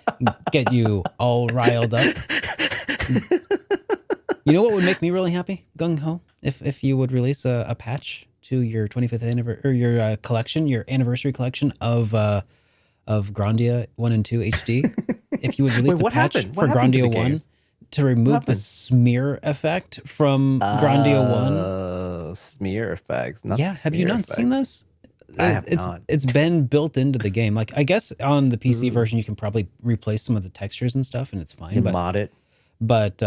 get you all riled up. You know what would make me really happy, Gung-Ho? If you would release a patch to your 25th anniversary, or your collection, your anniversary collection of Grandia 1 and 2 HD. If you would release a patch for Grandia 1 to remove the smear effect from Grandia 1. Smear effects. Have you not seen this? I have not. It's been built into the game. Like, I guess on the PC version, you can probably replace some of the textures and stuff, and it's fine. You mod it. But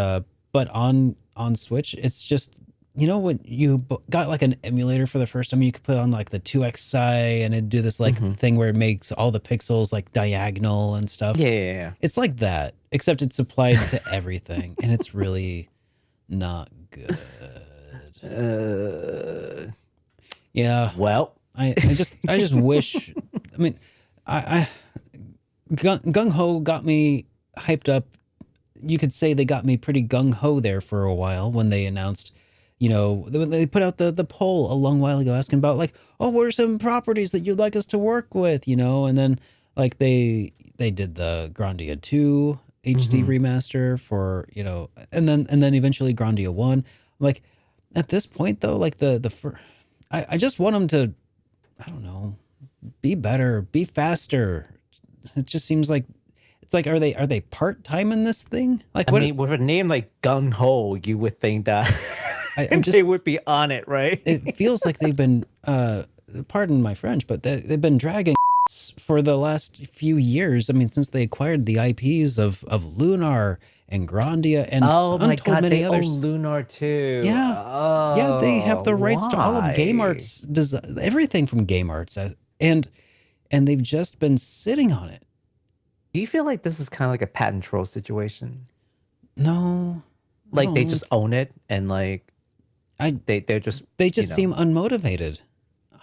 on Switch, it's just, when you got like an emulator for the first time, you could put on like the 2xi and it'd do this like thing where it makes all the pixels like diagonal and stuff. Yeah. It's like that, except it's applied to everything, and it's really not good. Yeah. Well, I just wish. I mean, Gung-Ho got me hyped up. You could say they got me pretty gung-ho there for a while when they announced, when they put out the poll a long while ago asking about like, oh, what are some properties that you'd like us to work with, and then like they did the Grandia 2 HD remaster for, and then eventually Grandia 1. I'm like, at this point though, like I just want them to, I don't know, be better, be faster. It just seems like, it's like, are they part-time in this thing? Like, I mean, with a name like Gung-Ho, you would think that they would be on it, right? It feels like they've been, pardon my French, but they've been dragging for the last few years. I mean, since they acquired the IPs of Lunar and Grandia and many others. Own Lunar too. Yeah, they have the rights to all of Game Art's everything from Game Arts, and they've just been sitting on it. Do you feel like this is kind of like a patent troll situation? No. Like they just own it and like they just seem unmotivated.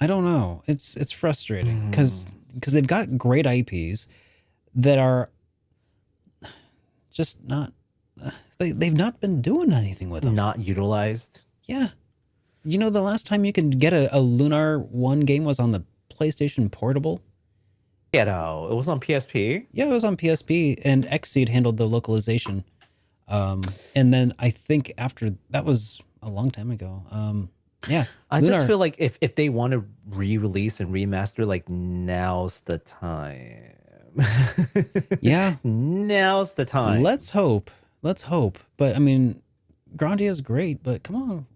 I don't know. It's frustrating because they've got great IPs that are just not. They've not been doing anything with them. Not utilized. Yeah. The last time you could get a Lunar 1 game was on the PlayStation Portable. Yeah, no, it was on PSP. Yeah, it was on PSP, and Xseed handled the localization. And then I think after that was a long time ago. Yeah, I just feel like if they want to re-release and remaster, like now's the time. Yeah, now's the time. Let's hope. But I mean, Grandia is great, but come on,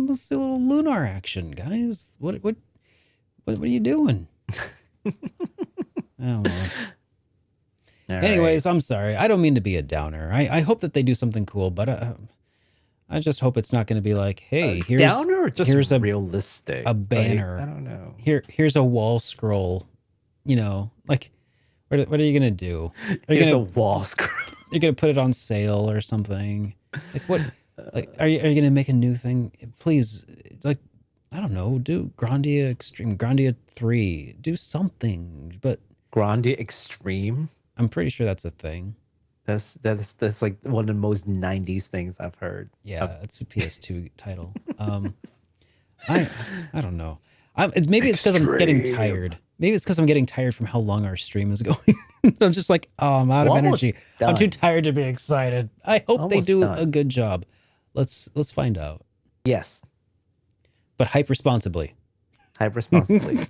let's do a little Lunar action, guys. What are you doing? Oh, well. Anyways, right. I'm sorry. I don't mean to be a downer. I hope that they do something cool, but I just hope it's not going to be like, hey, here's downer or just here's realistic, a banner. Like, I don't know. Here's a wall scroll. You know, like what are you going to do? Are you Here's gonna, a wall scroll. You're going to put it on sale or something? Like what? Like are you going to make a new thing? Please, like I don't know, do Grandia Extreme, Grandia 3, do something. But Grandia Extreme? I'm pretty sure that's a thing. That's like one of the most 90s things I've heard. Yeah, it's a PS2 title. I don't know. Maybe it's because I'm getting tired. Maybe it's because I'm getting tired from how long our stream is going. I'm just like, oh, I'm out of energy. Done. I'm too tired to be excited. I hope they do done. a good job. Let's find out. Yes, but hype responsibly. Hype responsibly.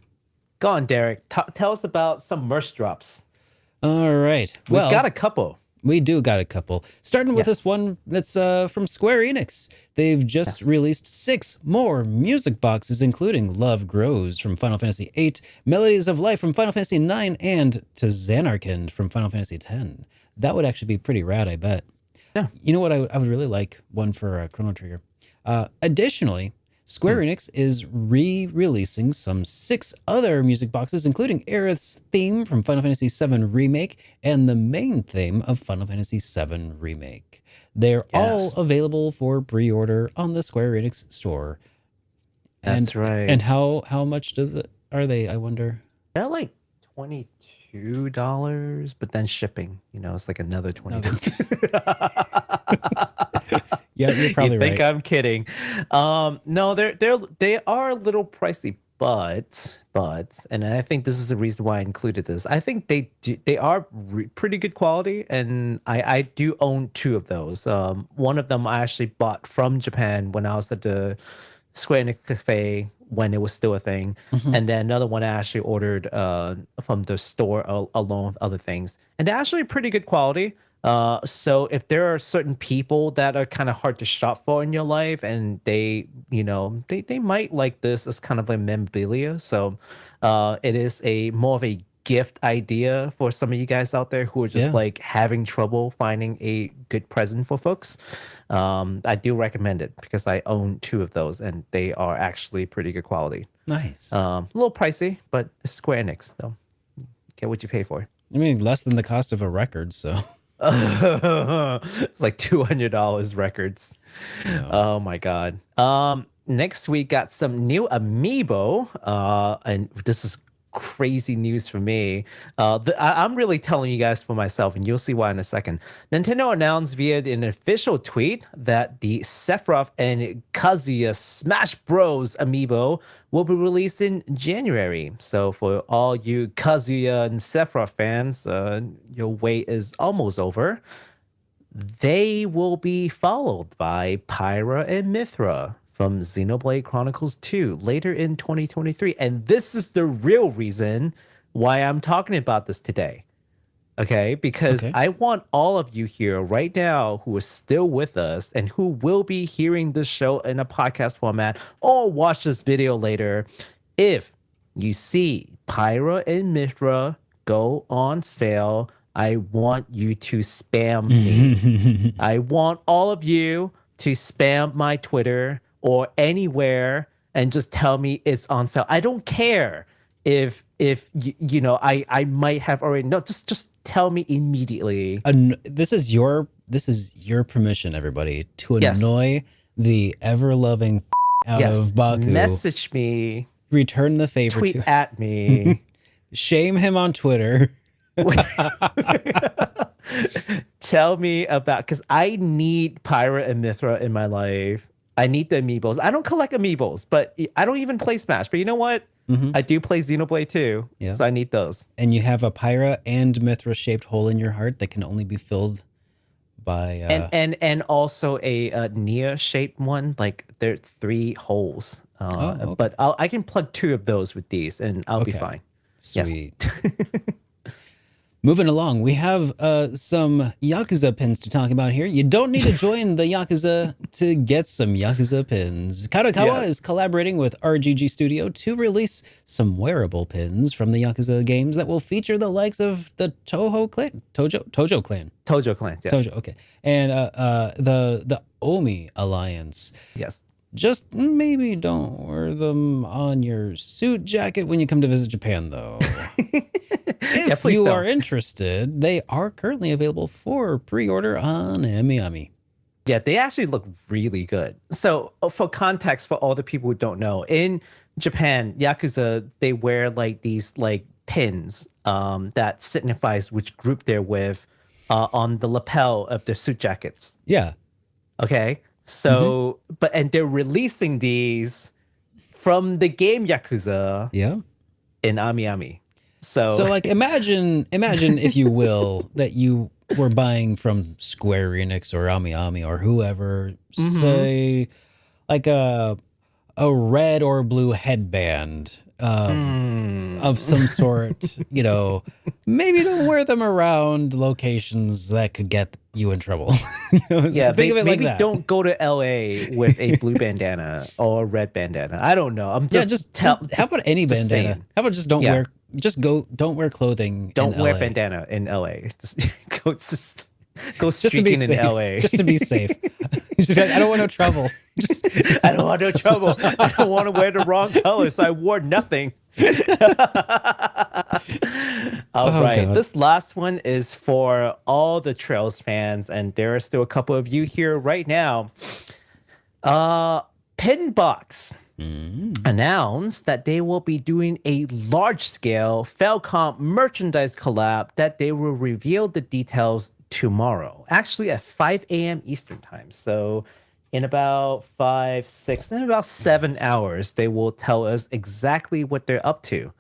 Go on, Derek. Tell us about some merch drops. All right. We've got a couple. We do got a couple. Starting with this one that's from Square Enix. They've just released 6 more music boxes, including Love Grows from Final Fantasy VIII, Melodies of Life from Final Fantasy IX, and To Xanarkand from Final Fantasy X. That would actually be pretty rad, I bet. Yeah. You know what? I would really like one for Chrono Trigger. Additionally, Square Enix is re-releasing some 6 other music boxes, including Aerith's theme from Final Fantasy VII Remake and the main theme of Final Fantasy VII Remake. They're all available for pre-order on the Square Enix store. That's right. And how much are they, I wonder? They're like $22, but then shipping, it's like another $20. Yeah, you're probably right. You think I'm kidding? No, they are a little pricey, but, and I think this is the reason why I included this. I think they are pretty good quality, and I do own 2 of those. One of them I actually bought from Japan when I was at the Square Enix Cafe when it was still a thing, and then another one I actually ordered from the store along with other things, and they're actually pretty good quality. So if there are certain people that are kind of hard to shop for in your life, and they might like this as kind of a memorabilia. So it is more of a gift idea for some of you guys out there who are just like having trouble finding a good present for folks. I do recommend it because I own 2 of those, and they are actually pretty good quality. Nice. A little pricey, but it's Square Enix, so get what you pay for. I mean, less than the cost of a record, so... It's like $200 records. No. Oh my god. Next we got some new Amiibo, and this is crazy news for me. I'm really telling you guys for myself, and you'll see why in a second. Nintendo announced via an official tweet that the Sephiroth and Kazuya Smash Bros. Amiibo will be released in January. So for all you Kazuya and Sephiroth fans, your wait is almost over. They will be followed by Pyra and Mithra from Xenoblade Chronicles 2 later in 2023. And this is the real reason why I'm talking about this today. Okay? Because I want all of you here right now who are still with us and who will be hearing this show in a podcast format or watch this video later, if you see Pyra and Mithra go on sale, I want you to spam me. I want all of you to spam my Twitter or anywhere and just tell me it's on sale. I don't care if I might have already just tell me immediately. This is your permission, everybody, to annoy the ever-loving out of Baku. Message me. Return the favor. Tweet at me. Shame him on Twitter. Tell me about, because I need Pyra and Mithra in my life. I need the Amiibos. I don't collect Amiibos, but I don't even play Smash. But you know what? I do play Xenoblade too, so I need those. And you have a Pyra and Mithra shaped hole in your heart that can only be filled by and also a NieR shaped one. Like there are 3 holes. But I can plug 2 of those with these, and I'll be fine. Sweet. Moving along, we have some Yakuza pins to talk about here. You don't need to join the Yakuza to get some Yakuza pins. Kadokawa is collaborating with RGG Studio to release some wearable pins from the Yakuza games that will feature the likes of the Tojo clan, Tojo clan, yes. Tojo, okay, and the Omi Alliance. Yes. Just maybe don't wear them on your suit jacket when you come to visit Japan, though. If you are interested, they are currently available for pre-order on Amiami. Yeah, they actually look really good. So for context, for all the people who don't know, in Japan, Yakuza, they wear like these like pins that signifies which group they're with on the lapel of their suit jackets. Yeah. Okay. So, and they're releasing these from the game Yakuza. Yeah. In Amiami. So like imagine if you will that you were buying from Square Enix or Amiami or whoever, say like a red or blue headband of some sort, you know, maybe don't wear them around locations that could get you in trouble. You know, yeah, think of it maybe like that. Don't go to LA with a blue bandana or a red bandana. I don't know. I'm just how about any bandana? Saying. How about just don't wear clothing. Don't in wear LA. bandana in LA. Go streaking in LA. Just to be safe. Just be like, I don't want no trouble. I don't want no trouble. I don't want to wear the wrong color, so I wore nothing. All right. God. This last one is for all the Trails fans, and there are still a couple of you here right now. Pinbox announced that they will be doing a large-scale Felghana merchandise collab that they will reveal the details tomorrow, actually at 5 a.m. Eastern time. So in about 7 hours, they will tell us exactly what they're up to.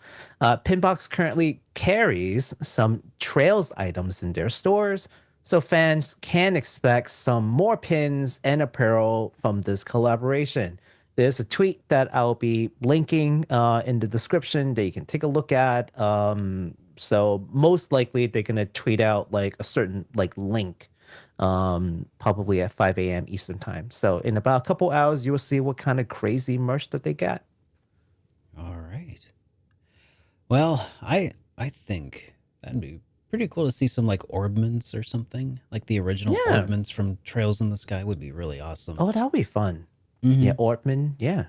Pinbox currently carries some Trails items in their stores, so fans can expect some more pins and apparel from this collaboration. There's a tweet that I'll be linking in the description that you can take a look at. So most likely they're going to tweet out like a certain like link probably at 5 a.m. Eastern time. So in about a couple hours, you will see what kind of crazy merch that they got. All right. Well, I think that'd be pretty cool to see some like orbments or something. Like the original orbments from Trails in the Sky would be really awesome. Oh, that would be fun. Yeah, Ortman. Yeah.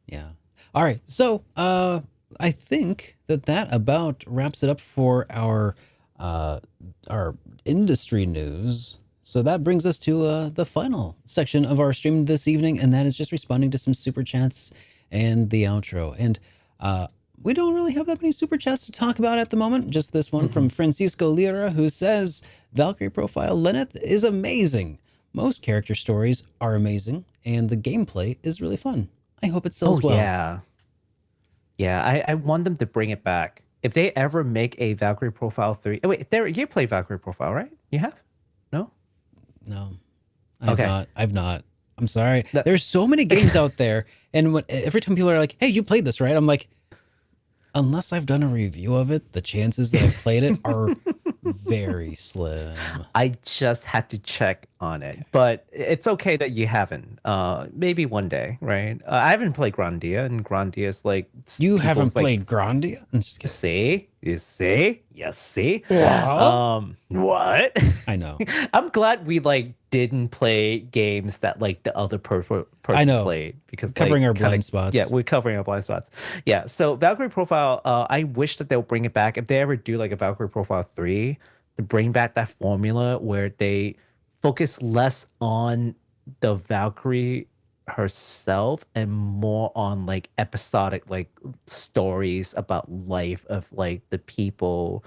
Yeah. All right. So I think that about wraps it up for our industry news. So that brings us to the final section of our stream this evening, and that is just responding to some super chats and the outro. And we don't really have that many super chats to talk about at the moment. Just this one from Francisco Lira, who says, Valkyrie profile Lenneth is amazing. Most character stories are amazing, and the gameplay is really fun. I hope it sells well. Yeah. Yeah, I want them to bring it back. If they ever make a Valkyrie Profile 3... Oh, wait, you play Valkyrie Profile, right? You have? No? No. I've not. I'm sorry. There's so many games out there, and every time people are like, hey, you played this, right? I'm like, unless I've done a review of it, the chances that I've played it are very slim. I just had to check on it, but it's okay that you haven't. Maybe one day, right? I haven't played Grandia, and Grandia is like... You haven't played Grandia? I'm just kidding. See? You see? You see? Wow. What? I know. I'm glad we like didn't play games that like the other person played, because covering like, our blind spots. Yeah, we're covering our blind spots. Yeah, so Valkyrie Profile, I wish that they'll bring it back. If they ever do like a Valkyrie Profile 3, to bring back that formula where they focus less on the Valkyrie herself and more on like episodic like stories about life of like the people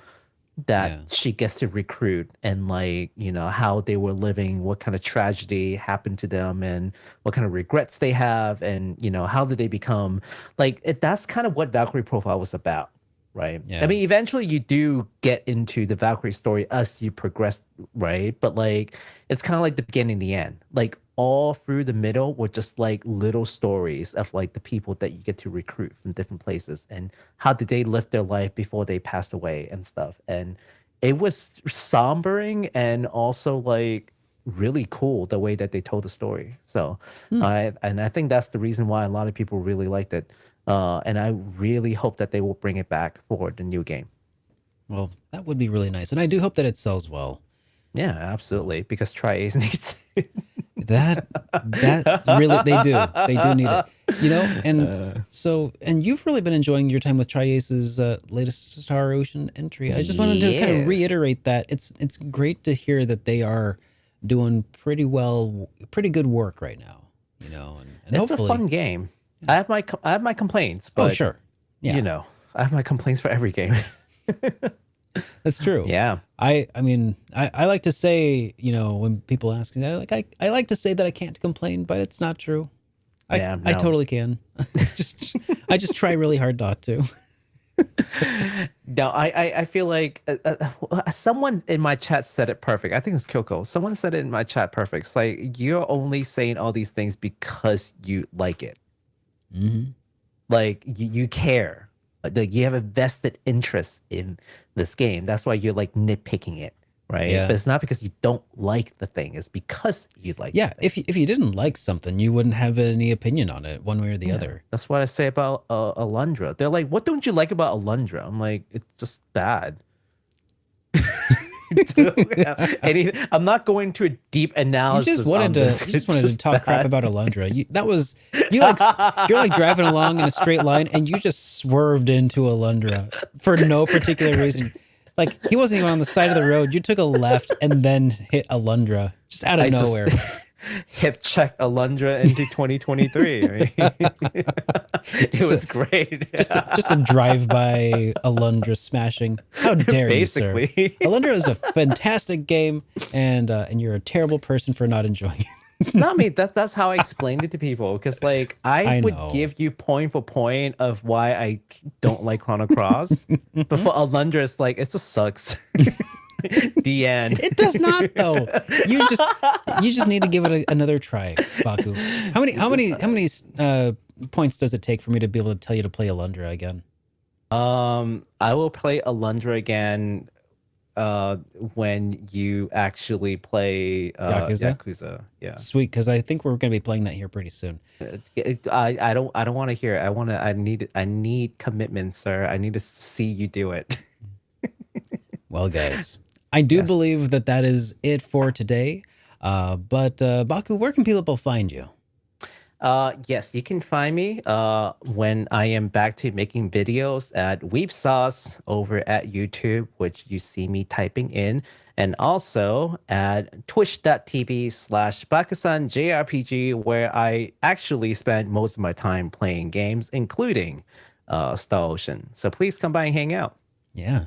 that she gets to recruit, and like, you know, how they were living, what kind of tragedy happened to them, and what kind of regrets they have, and you know, how did they become like that's kind of what Valkyrie Profile was about, right? I mean, eventually you do get into the Valkyrie story as you progress, right? But like it's kind of like the beginning and the end, like all through the middle were just like little stories of like the people that you get to recruit from different places, and how did they live their life before they passed away and stuff. And it was sombering and also like really cool the way that they told the story. So I think that's the reason why a lot of people really liked it. And I really hope that they will bring it back for the new game. Well, that would be really nice, and I do hope that it sells well. Yeah, absolutely, because Tri-Ace needs it. That really they do need it, you know. And so, and you've really been enjoying your time with Tri-Ace's latest Star Ocean entry. I just wanted to kind of reiterate that it's great to hear that they are doing pretty good work right now, you know. And it's a fun game. I have my complaints, but sure, yeah, you know, I have my complaints for every game. That's true. Yeah. I mean, I like to say, you know, when people ask me, I like to say that I can't complain, but it's not true. I totally can. I just try really hard not to. No, I feel like someone in my chat said it perfect. I think it was Kyoko. Someone said it in my chat perfect. It's like, you're only saying all these things because you like it. Mm-hmm. Like you care. Like you have a vested interest in this game. That's why you're like nitpicking it, right? Yeah. But it's not because you don't like the thing. It's because you like Yeah, the thing. if you didn't like something, you wouldn't have any opinion on it one way or the other. That's what I say about Alundra. They're like, what don't you like about Alundra? I'm like, it's just bad. I'm not going to a deep analysis. You just wanted to talk crap about Alundra. You're like driving along in a straight line and you just swerved into Alundra for no particular reason. Like, he wasn't even on the side of the road. You took a left and then hit Alundra just out of nowhere. Hip check Alundra into 2023. It was great. Just a drive-by Alundra smashing. How dare you, sir? Alundra is a fantastic game, and you're a terrible person for not enjoying it. No, I mean, that's how I explained it to people, because like I would give you point for point of why I don't like Chrono Cross, but for Alundra, it's like, it just sucks. The end. It does not, though. You just need to give it another try, Baku. How many points does it take for me to be able to tell you to play Alundra again? I will play Alundra again when you actually play Yakuza. Yeah. Sweet, because I think we're going to be playing that here pretty soon. I don't want to hear it. I need commitment, sir. I need to see you do it. Well, guys, I do believe that is it for today. But Baku, where can people find you? Yes, you can find me when I am back to making videos at Weep Sauce over at YouTube, which you see me typing in, and also at twitch.tv/Bakusan JRPG, where I actually spend most of my time playing games, including Star Ocean. So please come by and hang out. Yeah.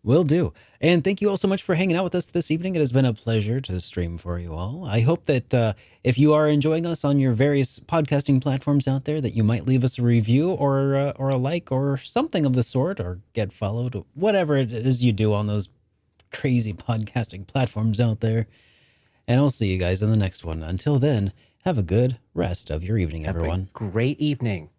Will do. And thank you all so much for hanging out with us this evening. It has been a pleasure to stream for you all. I hope that if you are enjoying us on your various podcasting platforms out there, that you might leave us a review or a like or something of the sort, or get followed, whatever it is you do on those crazy podcasting platforms out there. And I'll see you guys in the next one. Until then, have a good rest of your evening, everyone. Have a great evening.